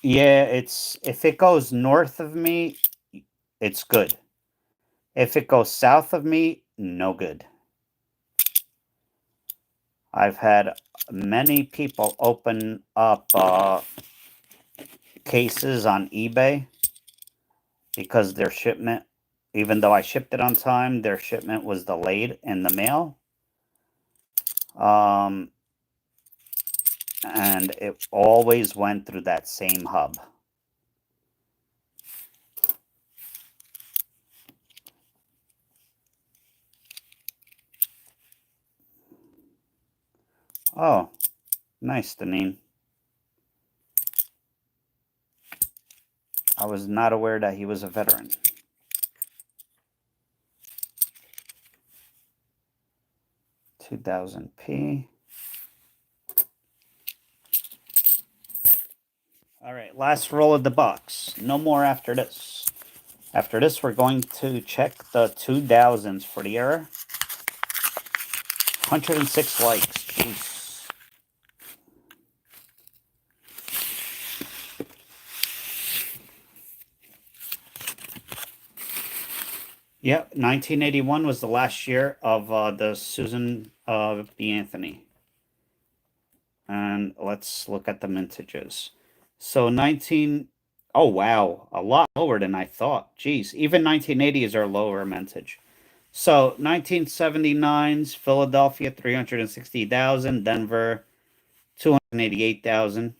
Yeah, it's if it goes north of me, it's good. If it goes south of me, no good. I've had many people open up cases on eBay because their shipment, even though I shipped it on time, their shipment was delayed in the mail. And it always went through that same hub. Oh, nice, Deneen. I was not aware that he was a veteran. 2000p. All right, last roll of the box. No more after this. After this, we're going to check the 2000s for the error. 106 likes. Jeez. Yep, 1981 was the last year of the Susan B. Anthony. And let's look at the mintages. So 19... Oh, wow. A lot lower than I thought. Geez, even 1980s are lower mintage. So 1979's Philadelphia, 360,000. Denver, 288,000.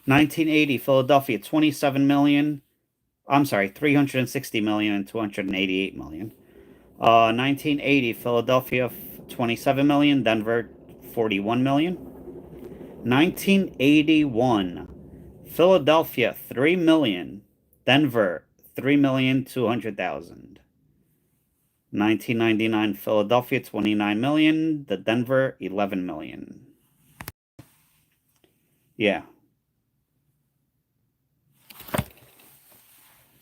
1980 Philadelphia, 27 million. I'm sorry, 360 million and 288 million. 1980 Philadelphia, 27 million. Denver, 41 million. 1981 Philadelphia, 3 million. Denver, 3,200,000. 1999 Philadelphia, 29 million. The Denver, 11 million. Yeah.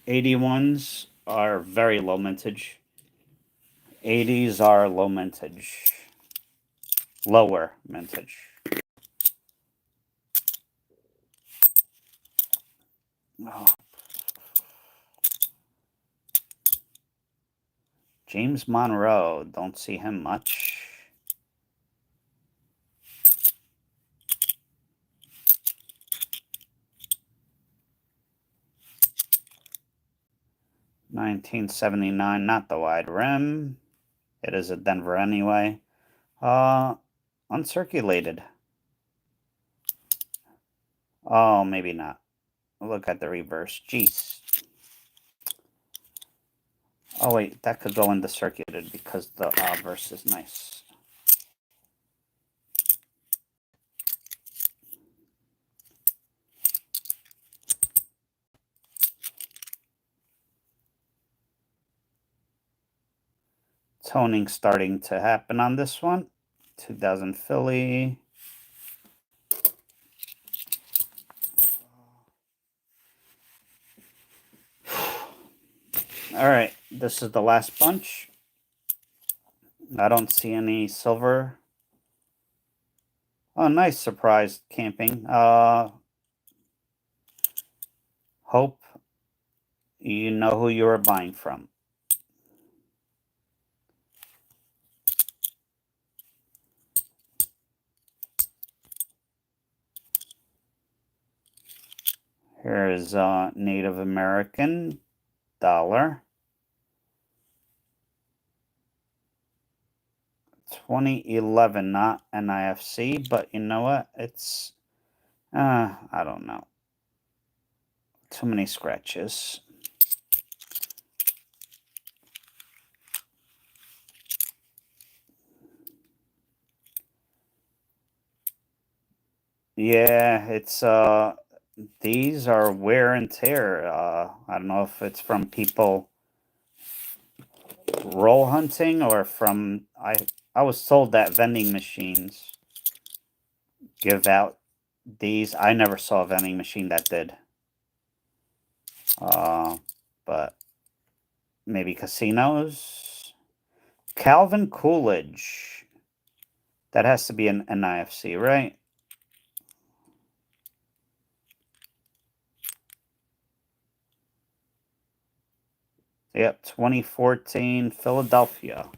81s are very low mintage. 80s are low mintage. Lower mintage. Oh. James Monroe, don't see him much. $1979, not the wide rim. It is a Denver anyway. Uncirculated. Oh, maybe not. Look at the reverse. Jeez. Oh, wait, that could go into circulated because the obverse is nice. Toning starting to happen on this one. 2000 Philly. All right, this is the last bunch. I don't see any silver. Oh, nice surprise camping. Hope you know who you are buying from. Here is Native American dollar. 2011, not NIFC, but you know what? It's, I don't know. Too many scratches. Yeah, it's, these are wear and tear. I don't know if it's from people roll hunting or from, I was told that vending machines give out these. I never saw a vending machine that did. But maybe casinos. Calvin Coolidge. That has to be an NIFC, right? Yep, 2014 Philadelphia.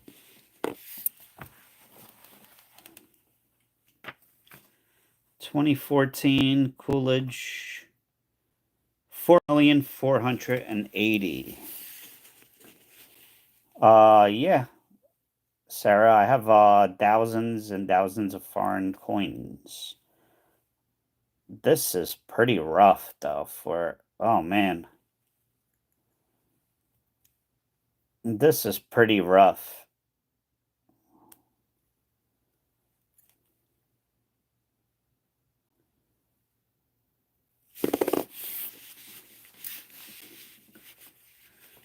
2014 Coolidge. 4,480,000. Yeah. Sarah, I have thousands and thousands of foreign coins. This is pretty rough though for, oh man. This is pretty rough.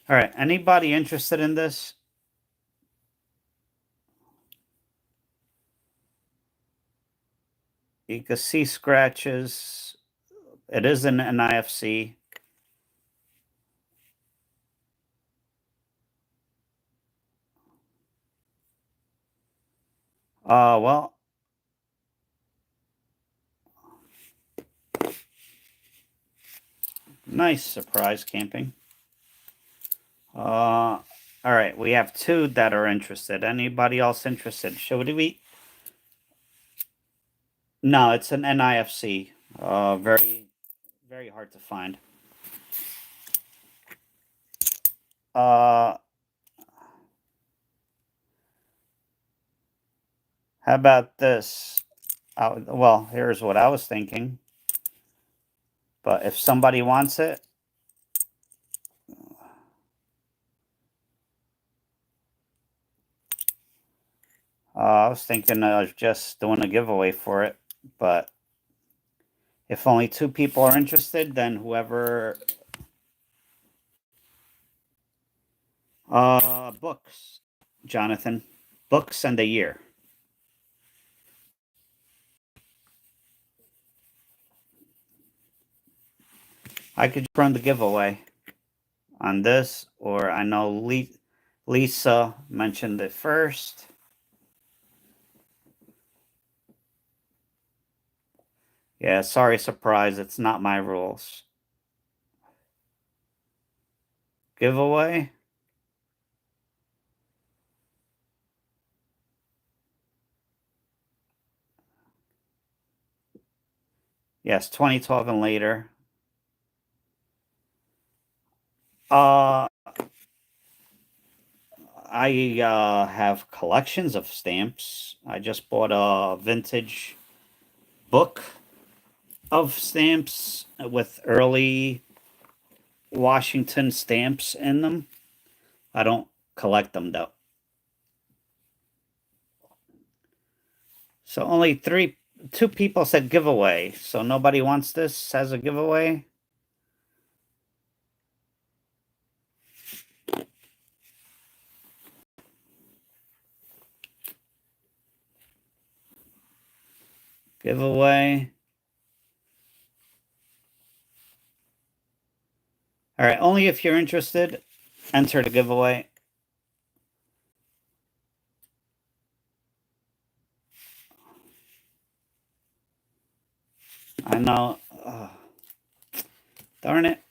All right, anybody interested in this? You can see scratches. It is an NIFC. Well, nice surprise camping. All right, we have two that are interested. Anybody else interested? Should we? No, it's an NIFC. Very, very hard to find. How about this? Well, here's what I was thinking. But if somebody wants it, I was thinking of just doing a giveaway for it. But if only 2 people are interested, then whoever... Books, Jonathan. Books and a year. I could run the giveaway on this, or I know Lisa mentioned it first. Yeah, sorry, surprise. It's not my rules. Giveaway? Yes, 2012 and later. Uh, I have collections of stamps. I just bought a vintage book of stamps with early Washington stamps in them. I don't collect them though. So only 2 people said giveaway. So nobody wants this as a giveaway. Giveaway. All right, only if you're interested, enter the giveaway. I know. Darn it.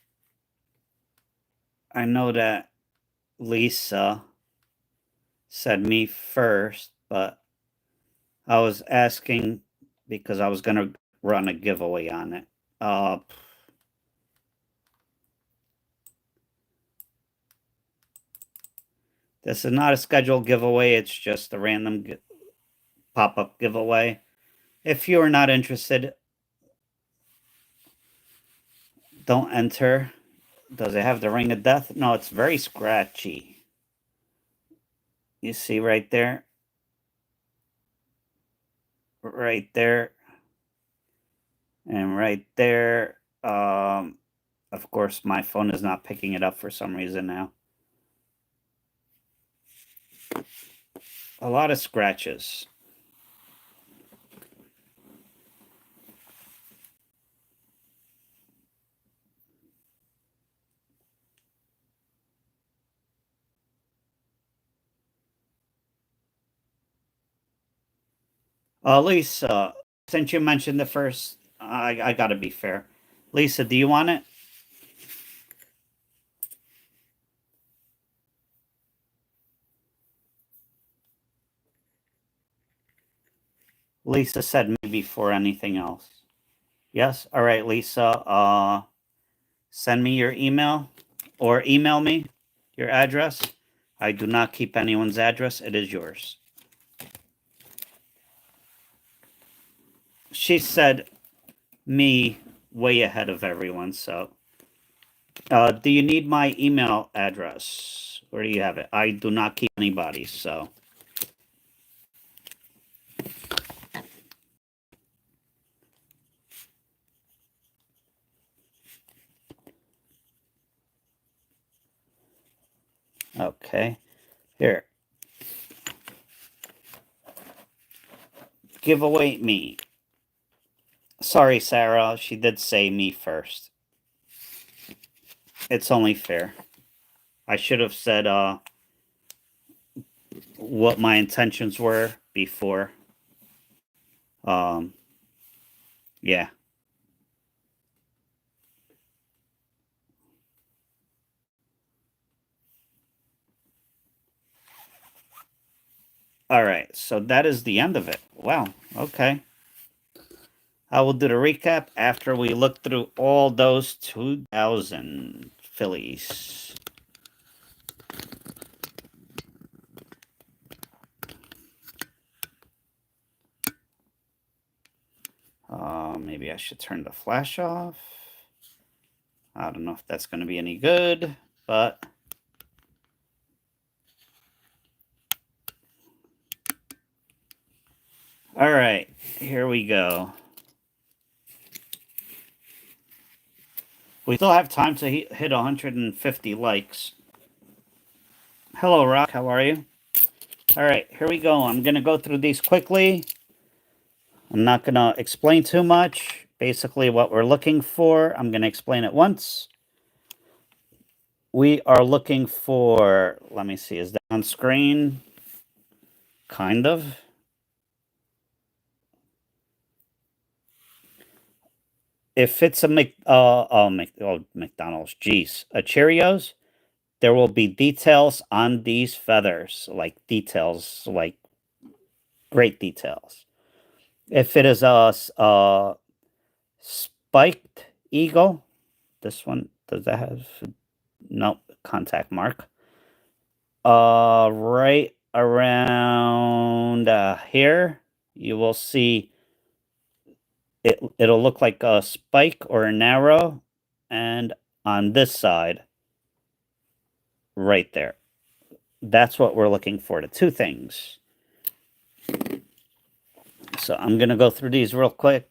I know that Lisa said me first, but I was asking because I was going to run a giveaway on it. This is not a scheduled giveaway. It's just a random pop-up giveaway. If you're not interested, don't enter. Does it have the ring of death? No, it's very scratchy. You see right there? Right there. And right there. Of course, my phone is not picking it up for some reason now. A lot of scratches. Lisa, since you mentioned the first, I got to be fair. Lisa, do you want it? Lisa said maybe for anything else. Yes? All right, Lisa. Send me your email or email me your address. I do not keep anyone's address. It is yours. She said me way ahead of everyone, so... do you need my email address? Where do you have it? I do not keep anybody, so... Okay. Here. Giveaway me. Sorry, Sarah. She did say me first. It's only fair. I should have said what my intentions were before. Yeah. All right. So that is the end of it. Wow. Okay. I will do the recap after we look through all those 2000 Phillies. Maybe I should turn the flash off. I don't know if that's going to be any good, but all right, here we go. We still have time to hit 150 likes. Hello, Rock. How are you? All right, here we go. I'm going to go through these quickly. I'm not going to explain too much. Basically, what we're looking for, I'm going to explain it once. We are looking for, let me see, is that on screen? Kind of. If it's a McDonald's, geez, a Cheerios, there will be details on these feathers, like details, like great details. If it is a spiked eagle, this one, does that have, no, contact mark. Right around here, you will see it'll look like a spike or an arrow, and on this side, right there. That's what we're looking for, the two things. So I'm going to go through these real quick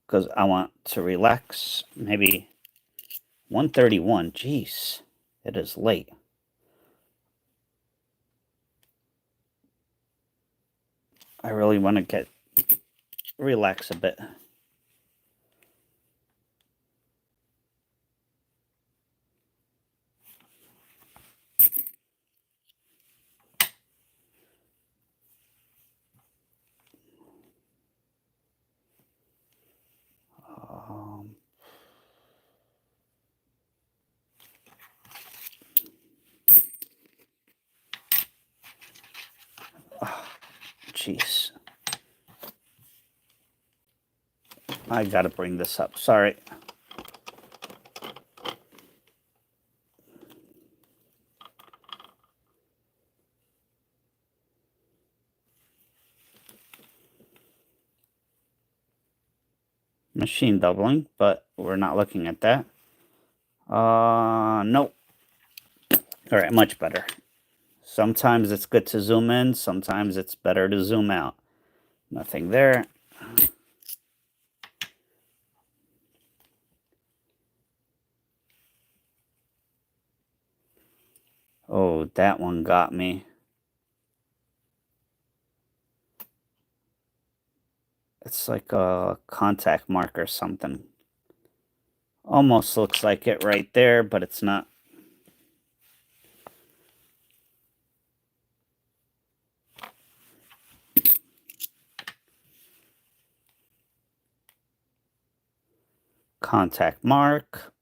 because I want to relax. Maybe 1:31. Jeez, it is late. I really want to relax a bit. Jeez. I gotta bring this up. Sorry. Machine doubling, but we're not looking at that. Nope. All right, much better. Sometimes it's good to zoom in, sometimes it's better to zoom out. Nothing there. Oh, that one got me. It's like a contact mark or something. Almost looks like it right there, but it's not. Contact mark.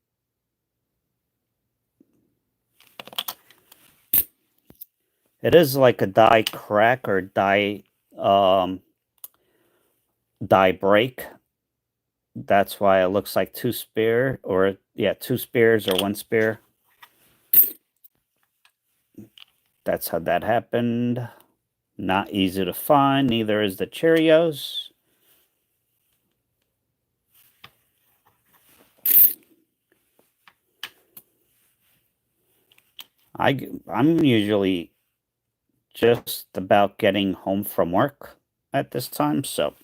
It is like a die crack or die break. That's why it looks like two spear, or yeah, two spears or one spear. That's how that happened. Not easy to find. Neither is the Cheerios. I'm usually just about getting home from work at this time, so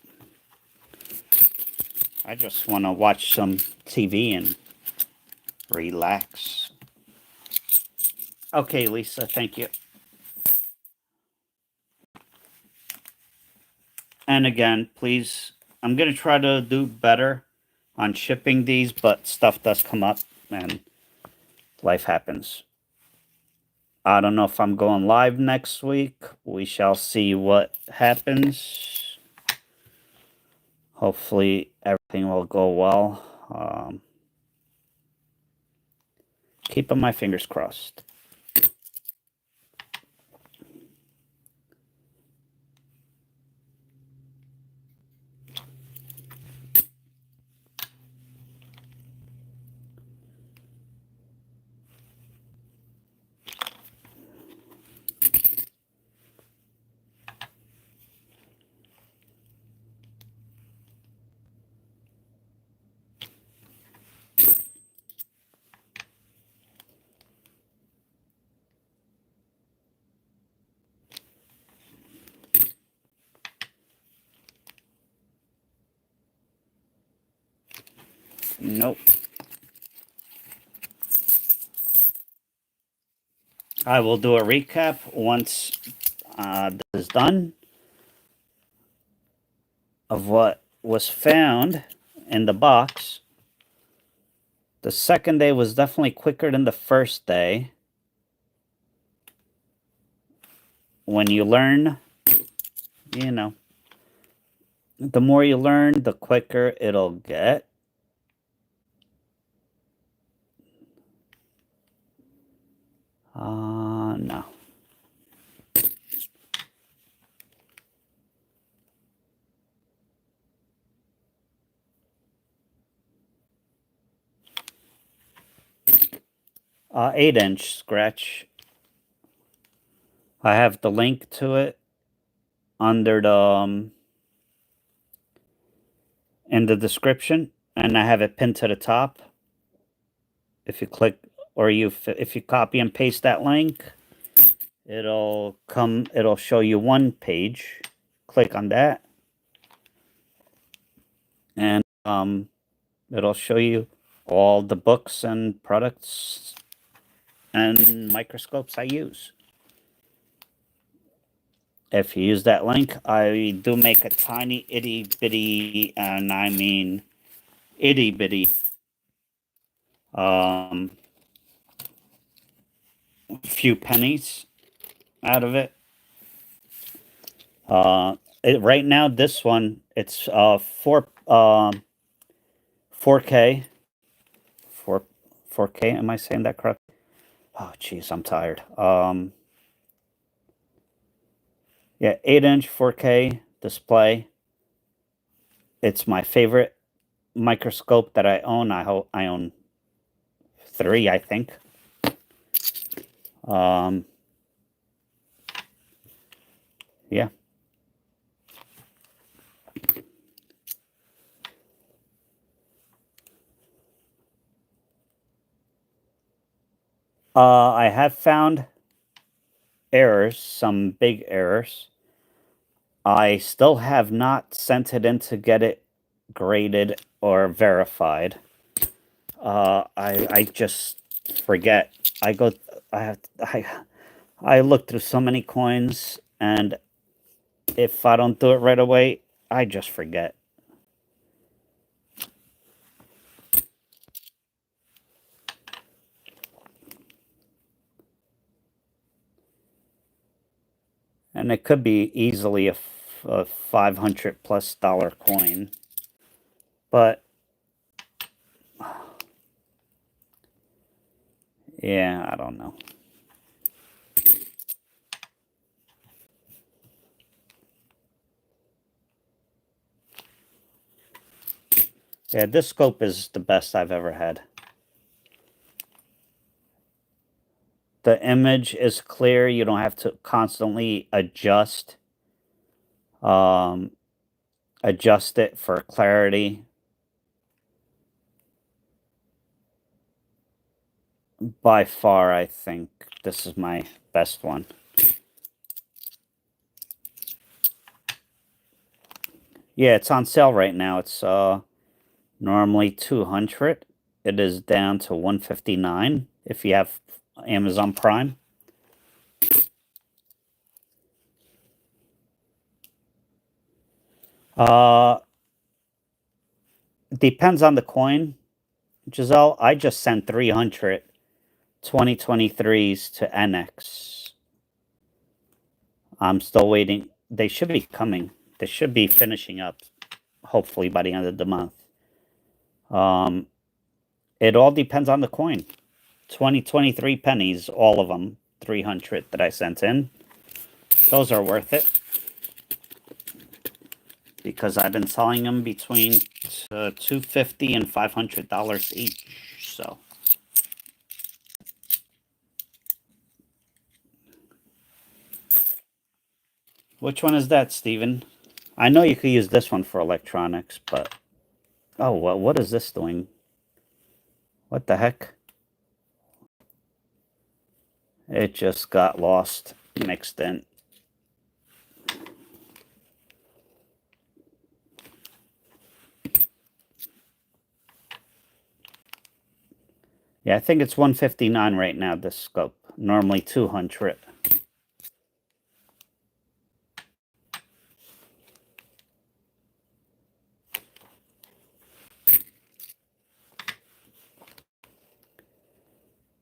I just want to watch some TV and relax. Okay, Lisa, thank you. And again, please, I'm going to try to do better on shipping these, but stuff does come up and life happens. I don't know if I'm going live next week. We shall see what happens. Hopefully everything will go well. Keeping my fingers crossed. Nope. I will do a recap once this is done of what was found in the box. The second day was definitely quicker than the first day. When you learn, you know, the more you learn, the quicker it'll get. No. Uh, 8-inch scratch. I have the link to it under the in the description, and I have it pinned to the top. If you click, or if you copy and paste that link, it'll show you one page. Click on that, and it'll show you all the books and products and microscopes I use. If you use that link, I do make a tiny itty bitty, and I mean itty bitty, few pennies out of it. Right now, this one, it's 4K. 4K, am I saying that correct? Oh, jeez, I'm tired. Yeah, 8-inch 4K display. It's my favorite microscope that I own. I own 3, I think. Yeah. I have found errors, some big errors. I still have not sent it in to get it graded or verified. I just forget. I look through so many coins, and if I don't do it right away, I just forget. And it could be easily a $500+ coin, but yeah, I don't know. Yeah, this scope is the best I've ever had. The image is clear. You don't have to constantly adjust it for clarity. By far, I think this is my best one. Yeah, it's on sale right now. It's normally $200. It is down to $159 if you have Amazon Prime. Depends on the coin, Giselle. I just sent 300 2023s to NX. I'm still waiting. They should be coming. They should be finishing up, hopefully by the end of the month. It all depends on the coin. 2023 pennies, all of them, 300 that I sent in. Those are worth it, because I've been selling them between $250 and $500 each. So, which one is that, Steven? I know you could use this one for electronics, but oh, well, what is this doing? What the heck? It just got lost, mixed in. Yeah, I think it's 159 right now, this scope. Normally 200.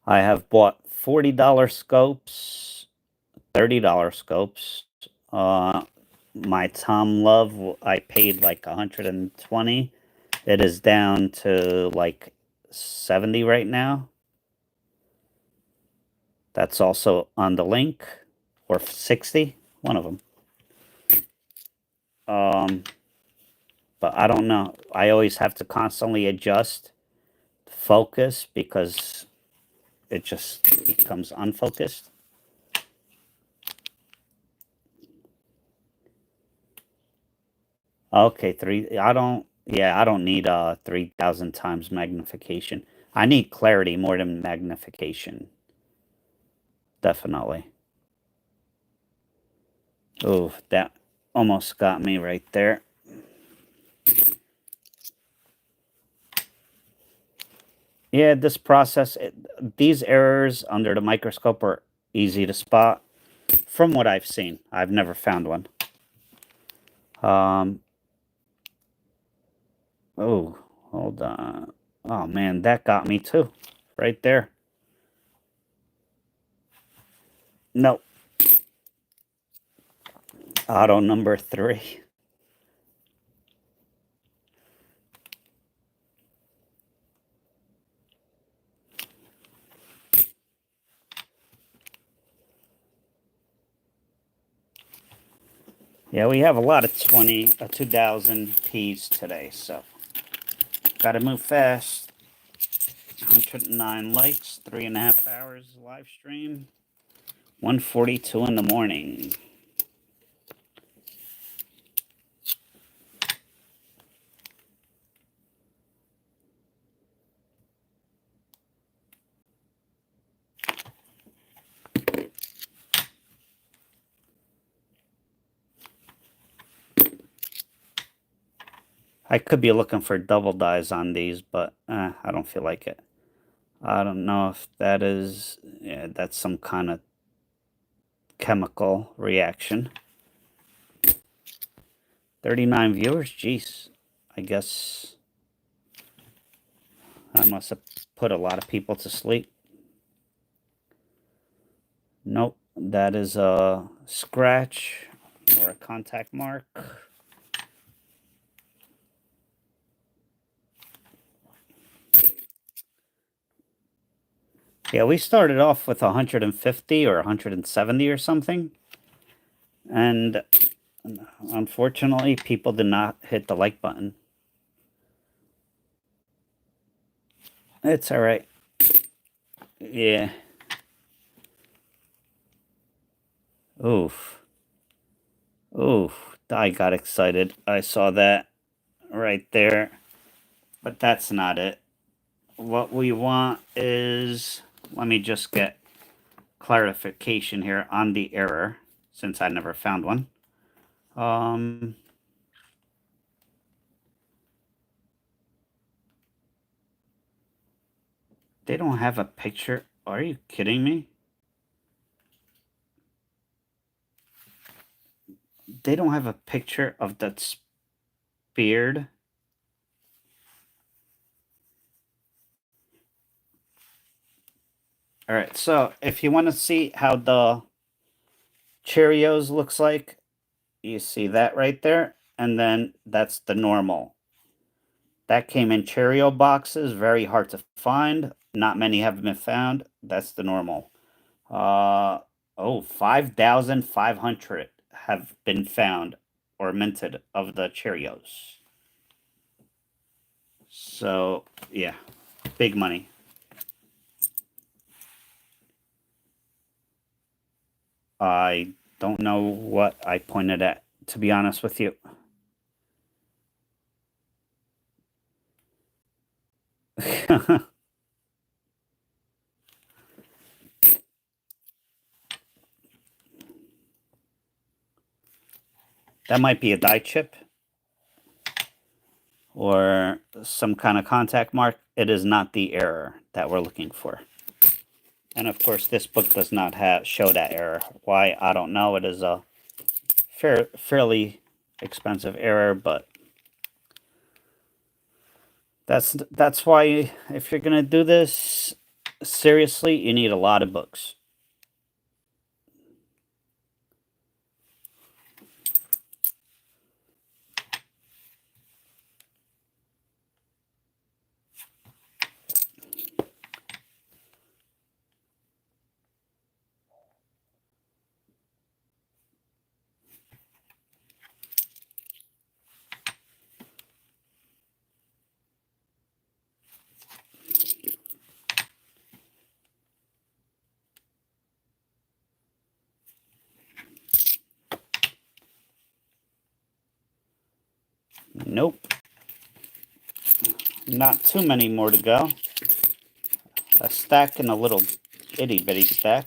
I have bought $40 scopes, $30 scopes. Uh, my Tom Love, I paid like 120. It is down to like 70 right now. That's also on the link, or 60, one of them. Um, but I don't know. I always have to constantly adjust focus because it just becomes unfocused. Okay, three. I don't. Yeah, I don't need 3,000 times magnification. I need clarity more than magnification. Definitely. Oh, that almost got me right there. Yeah, this process, these errors under the microscope are easy to spot. From what I've seen, I've never found one. Um. Oh, hold on. Oh man, that got me too, right there. No, auto number 3. Yeah, we have a lot of 2000 Ps today, so gotta move fast. 109 likes, 3.5 hours live stream, 1:42 in the morning. I could be looking for double dies on these, but I don't feel like it. I don't know if that is, yeah, that's some kind of chemical reaction. 39 viewers? Jeez. I guess I must have put a lot of people to sleep. Nope. That is a scratch or a contact mark. Yeah, we started off with 150 or 170 or something. And unfortunately, people did not hit the like button. It's all right. Yeah. Oof. Oof. I got excited. I saw that right there. But that's not it. What we want is, let me just get clarification here on the error, since I never found one. Um, they don't have a picture. Are you kidding me? They don't have a picture of that beard. All right, so if you want to see how the Cheerios looks like, you see that right there, and then that's the normal. That came in Cheerio boxes, very hard to find. Not many have been found. That's the normal. Uh, oh, 5,500 have been found or minted of the Cheerios. So, yeah, big money. I don't know what I pointed at, to be honest with you. That might be a die chip or some kind of contact mark, it is not the error that we're looking for. And of course, this book does not show that error. Why? I don't know. It is a fairly expensive error, but that's why if you're gonna do this seriously, you need a lot of books. Nope. Not too many more to go. A stack and a little itty bitty stack.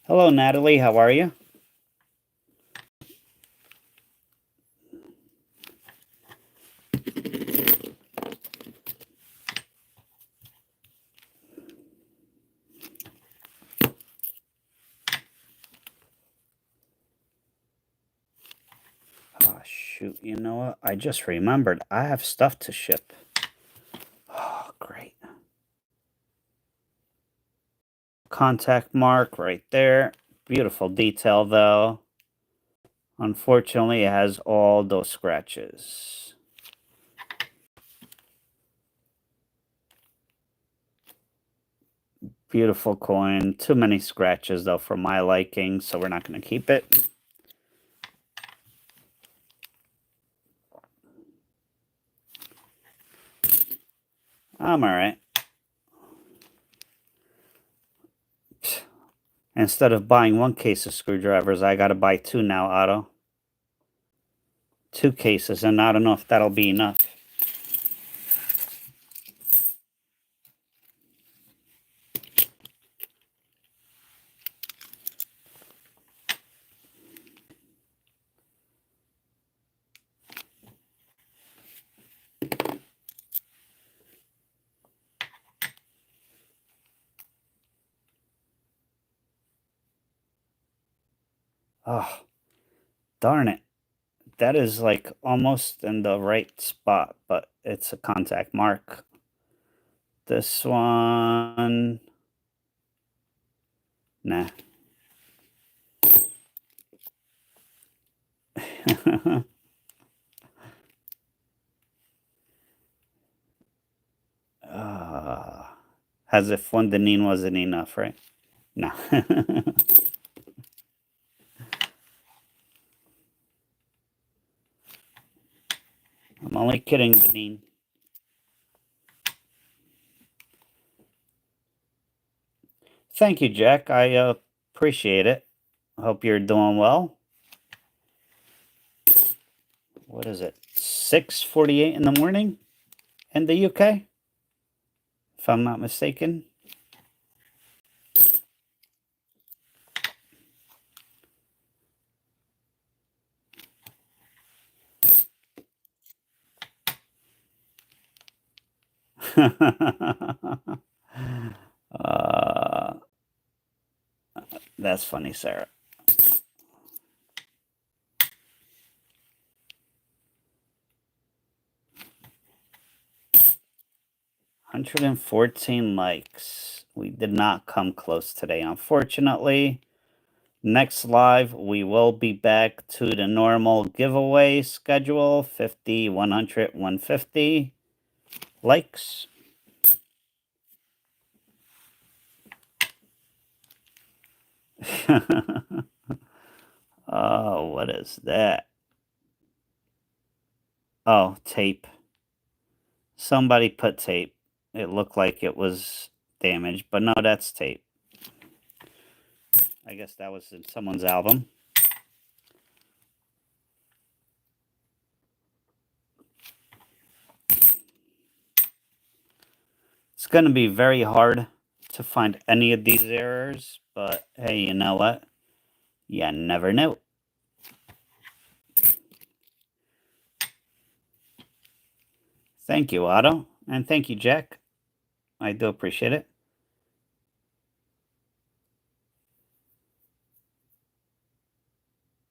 Hello, Natalie. How are you? Oh, shoot. You know what? I just remembered. I have stuff to ship. Oh, great. Contact mark right there. Beautiful detail, though. Unfortunately, it has all those scratches. Beautiful coin. Too many scratches, though, for my liking, so we're not going to keep it. I'm all right. Instead of buying one case of screwdrivers, I got to buy two now, Otto. 2 cases, and I don't know if that'll be enough. Oh, darn it. That is like almost in the right spot, but it's a contact mark. This one, nah. As if one denine wasn't enough, right? No. I'm only kidding, denine. Thank you, Jack. I appreciate it. I hope you're doing well. What is it? 6:48 in the morning in the UK, if I'm not mistaken. That's funny, Sarah. $114 likes. We did not come close today, unfortunately. Next live, we will be back to the normal giveaway schedule, 50, 100, 150 likes. Oh, what is that? Oh, tape. Somebody put tape. It looked like it was damaged, but no, that's tape. I guess that was in someone's album. It's going to be very hard to find any of these errors, but hey, you know what? You never know. Thank you, Otto. And thank you, Jack. I do appreciate it.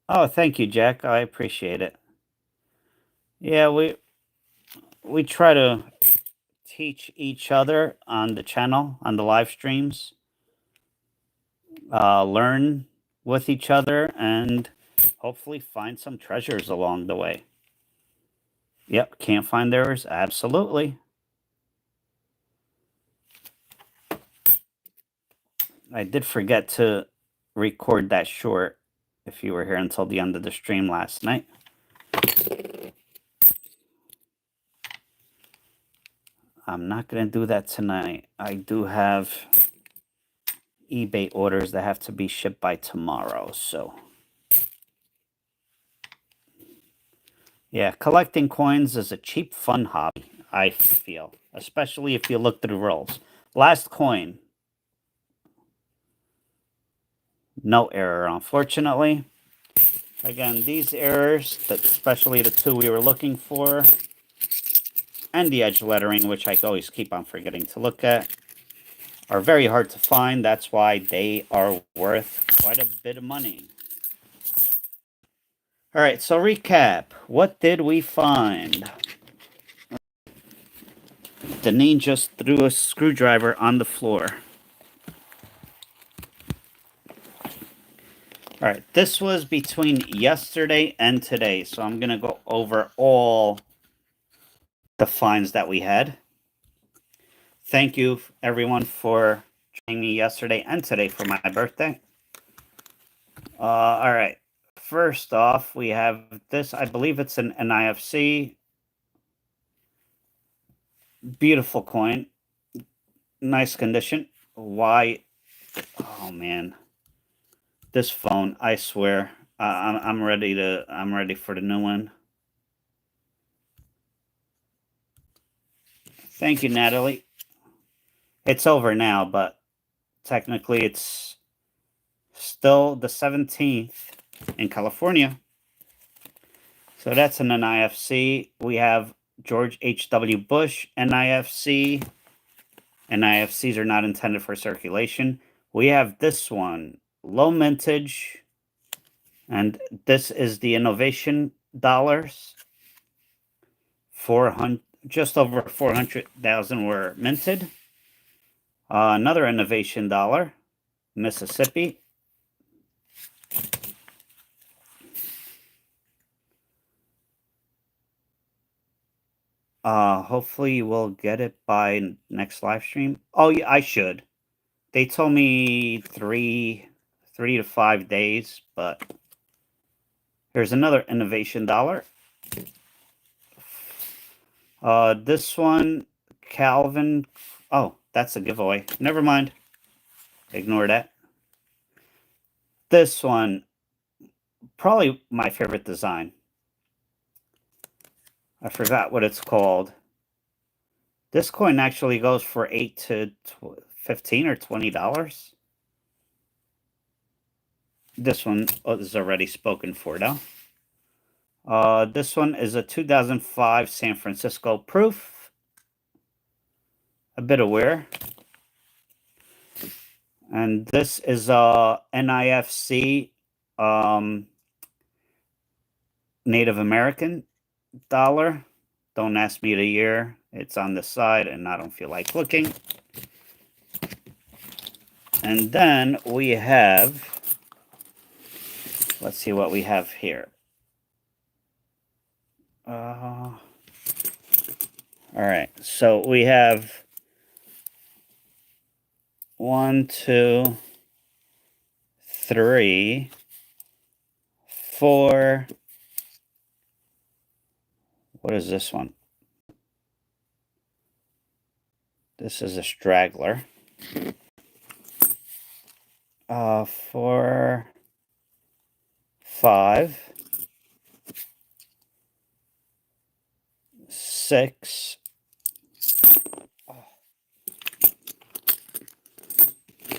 Oh, thank you, Jack. I appreciate it. Yeah, we try to teach each other on the channel, on the live streams, learn with each other, and hopefully find some treasures along the way. Yep, can't find errors? Absolutely. I did forget to record that short if you were here until the end of the stream last night. I'm not going to do that tonight. I do have eBay orders that have to be shipped by tomorrow, so yeah, collecting coins is a cheap, fun hobby, I feel, especially if you look through rolls. Last coin, no error, unfortunately. Again, these errors, especially the two we were looking for, and the edge lettering, which I always keep on forgetting to look at, are very hard to find. That's why they are worth quite a bit of money. All right, so recap. What did we find? Deneen just threw a screwdriver on the floor. All right, this was between yesterday and today, so I'm going to go over all the finds that we had. Thank you, everyone, for joining me yesterday and today for my birthday. All right, first off, we have this. I believe it's an NIFC. Beautiful coin. Nice condition. Why? Oh, man. This phone, I swear, I'm ready for the new one. Thank you, Natalie. It's over now, but technically it's still the 17th in California. So that's an NIFC. We have George H.W. Bush, NIFC. NIFCs are not intended for circulation. We have this one, low mintage, and this is the innovation dollars. 400, just over 400,000 were minted. Another innovation dollar, Mississippi. Hopefully we'll get it by next live stream. Oh, yeah, I should. They told me 3 to 5 days, but here's another innovation dollar. This one, Calvin. Oh, that's a giveaway. Never mind. Ignore that. This one, probably my favorite design. I forgot what it's called. This coin actually goes for $8 to $15 or $20. This one is already spoken for, though. This one is a 2005 San Francisco proof. A bit of wear. And this is a NIFC Native American dollar. Don't ask me the year. It's on the side, and I don't feel like looking. And then we have, let's see what we have here. All right, so we have 1, 2, 3, 4. What is this one? This is a straggler. 4, 5, 6,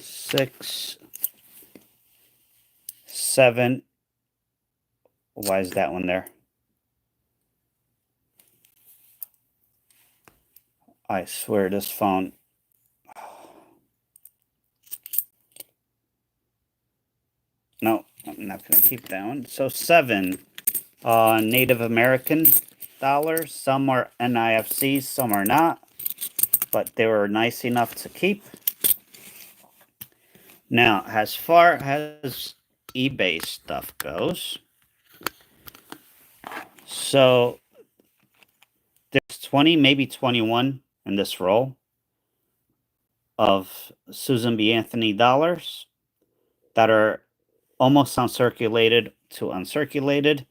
6, 7. Why is that one there? I swear this phone. No, I'm not going to keep that one. So 7 Native American dollars. Some are NIFCs, some are not. But they were nice enough to keep. Now, as far as eBay stuff goes, so there's 20, maybe 21 in this roll of Susan B. Anthony dollars that are almost uncirculated to uncirculated.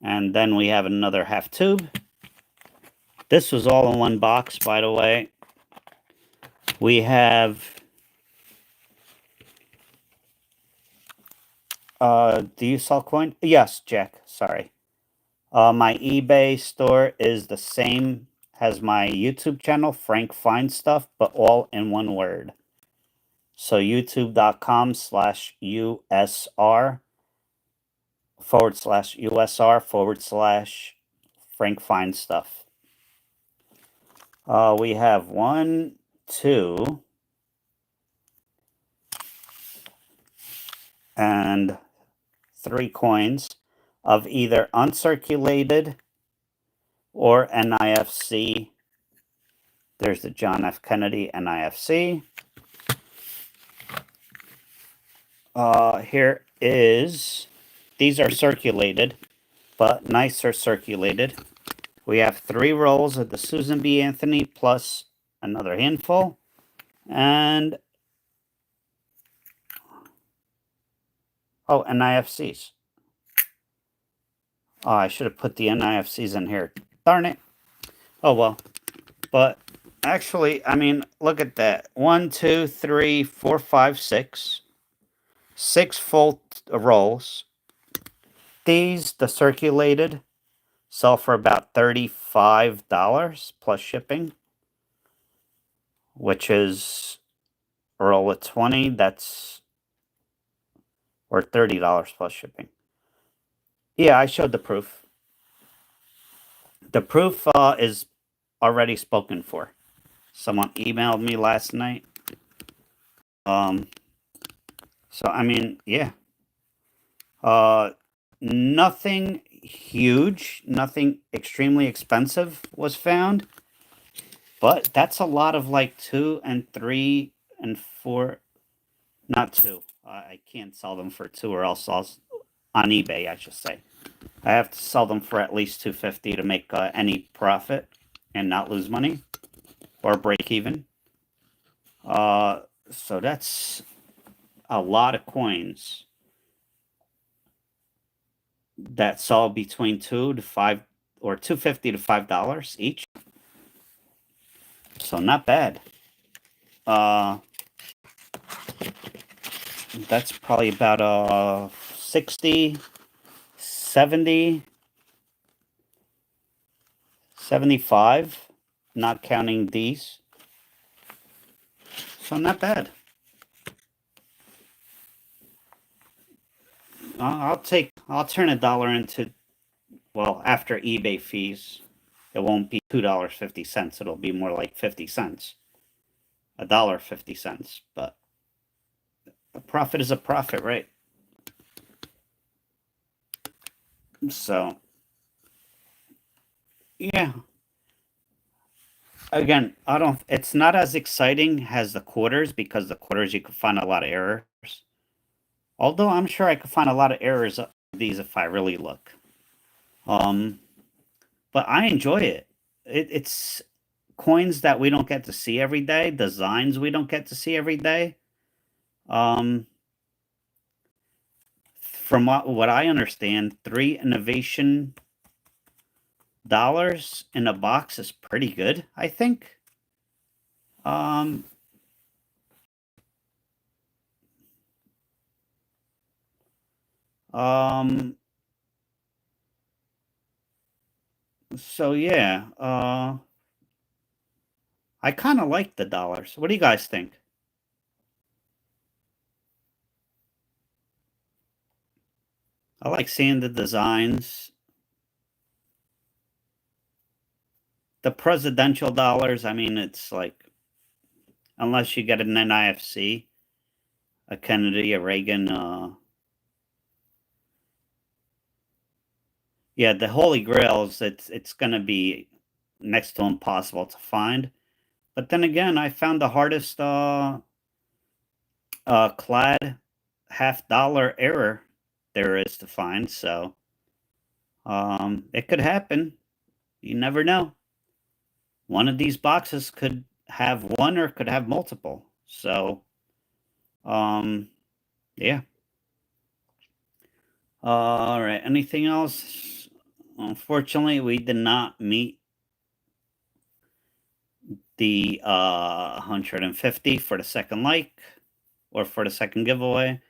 And then we have another half tube. This was all in one box, by the way. We have do you sell coin? Yes, Jack. Sorry. My eBay store is the same as my YouTube channel, Frank Find Stuff, but all in one word. So youtube.com/USR /USR /Frank Find Stuff. We have 1, 2, and 3 coins of either uncirculated or NIFC. There's the John F. Kennedy NIFC. Here is, these are circulated, but nicer circulated. We have 3 rolls of the Susan B. Anthony plus another handful. And, oh, NIFCs. Oh, I should have put the NIFCs in here. Darn it. Oh, well. But actually, I mean, look at that. 1, 2, 3, 4, 5, 6. 6 full rolls. These, the circulated, sell for about $35 plus shipping, which is a roll of 20. That's, or $30 plus shipping. Yeah, I showed the proof. The proof is already spoken for. Someone emailed me last night. So I mean, yeah. Nothing huge, nothing extremely expensive was found. But that's a lot of like 2 and 3 and 4. Not 2. I can't sell them for 2 or else I'll, on eBay, I should say. I have to sell them for at least $250 to make any profit and not lose money or break even. So that's a lot of coins that sell between $2 to $5 or $2.50 to $5 each. So not bad. That's probably about 60, 70, 75, not counting these. So not bad. I'll turn $1 into, well, after eBay fees, it won't be $2.50. It'll be more like 50 cents. $1.50. But a profit is a profit, right? So, yeah. Again, it's not as exciting as the quarters because the quarters you could find a lot of errors. Although I'm sure I could find a lot of errors of these if I really look. But I enjoy it. It's coins that we don't get to see every day, designs we don't get to see every day. From what I understand, 3 innovation dollars in a box is pretty good, I think. Um, um, so yeah, I kind of like the dollars. What do you guys think? I like seeing the designs. The presidential dollars, I mean, it's like, unless you get an NIFC, a Kennedy, a Reagan, yeah, the Holy Grails, it's going to be next to impossible to find. But then again, I found the hardest clad half-dollar error there is to find. So it could happen. You never know. One of these boxes could have one or could have multiple. So yeah. All right. Anything else? Unfortunately, we did not meet the 150 for the second like or for the second giveaway.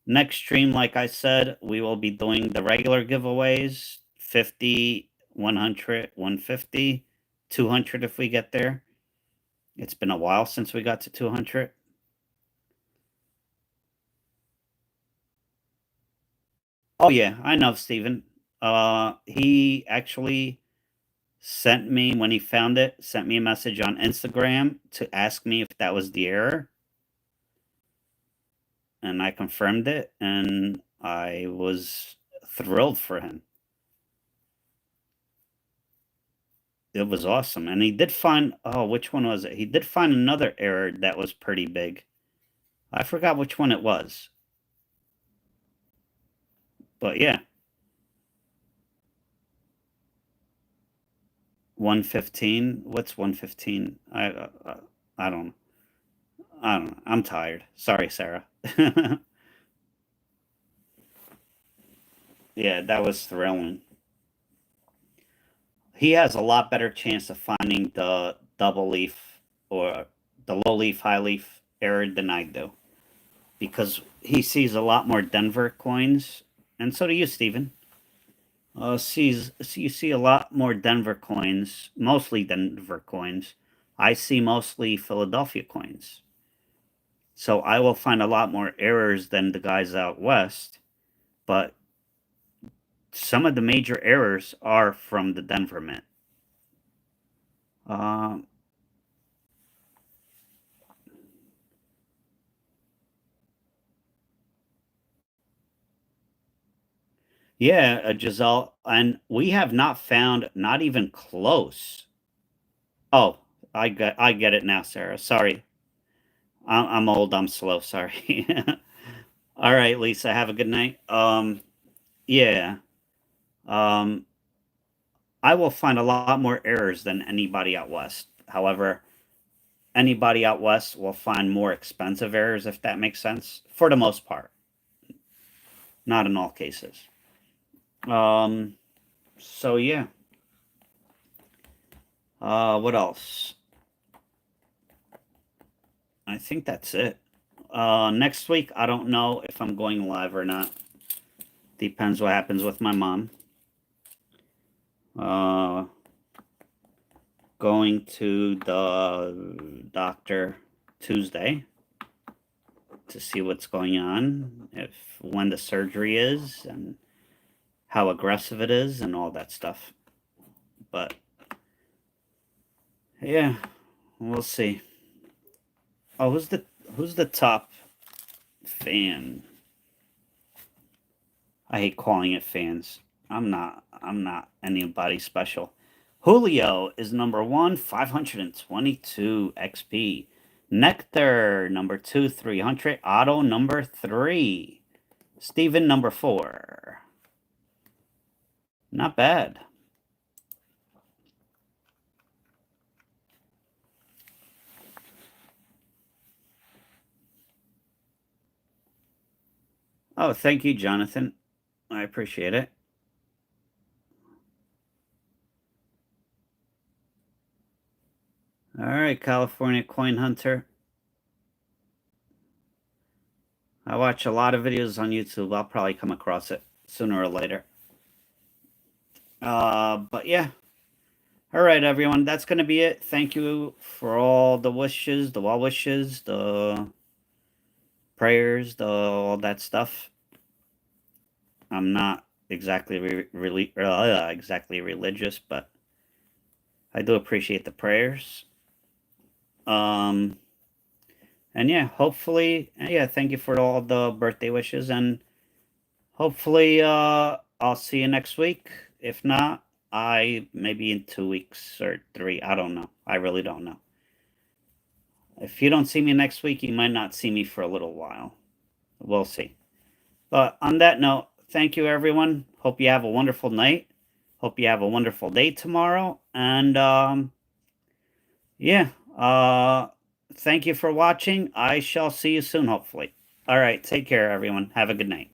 Next stream, like I said, we will be doing the regular giveaways 50, 100, 150, 200 if we get there. It's been a while since we got to 200. Oh, yeah, I know, Steven. He actually sent me, when he found it, sent me a message on Instagram to ask me if that was the error. And I confirmed it, and I was thrilled for him. It was awesome. And he did find, oh, which one was it? He did find another error that was pretty big. I forgot which one it was. But yeah, 115. What's 115? I don't I don't know. I'm tired. Sorry, Sarah. Yeah, that was thrilling. He has a lot better chance of finding the double leaf or the low leaf, high leaf error than I do, because he sees a lot more Denver coins, and so do you, Steven. You see a lot more Denver coins, mostly Denver coins. I see mostly Philadelphia coins. So I will find a lot more errors than the guys out west, but some of the major errors are from the Denver Mint. Um, yeah, Giselle, and we have not found, not even close. Oh, I get it now, Sarah. Sorry, I'm old. I'm slow. Sorry. All right, Lisa. Have a good night. Yeah. Um, I will find a lot more errors than anybody out west. However, anybody out west will find more expensive errors, if that makes sense, for the most part. Not in all cases. Um, so yeah. What else? I think that's it. Next week, I don't know if I'm going live or not. Depends what happens with my mom. Uh, Going to the doctor Tuesday to see what's going on, if when the surgery is, and how aggressive it is, and all that stuff. But yeah, we'll see. Oh, who's the top fan? I hate calling it fans. I'm not anybody special. Julio is number one, 522 XP. Nectar number two, 300. Otto number three. Steven number four. Not bad. Oh, thank you, Jonathan. I appreciate it. All right, California Coin Hunter. I watch a lot of videos on YouTube. I'll probably come across it sooner or later. But yeah. All right, everyone. That's going to be it. Thank you for all the wishes, the well wishes, the prayers, all that stuff. I'm not exactly exactly religious, but I do appreciate the prayers. And yeah, hopefully, yeah, thank you for all the birthday wishes, and hopefully, I'll see you next week. If not, I maybe in 2 weeks or 3. I don't know. I really don't know. If you don't see me next week, you might not see me for a little while. We'll see. But on that note, thank you, everyone. Hope you have a wonderful night. Hope you have a wonderful day tomorrow. And yeah, thank you for watching. I shall see you soon, hopefully. All right, take care, everyone. Have a good night.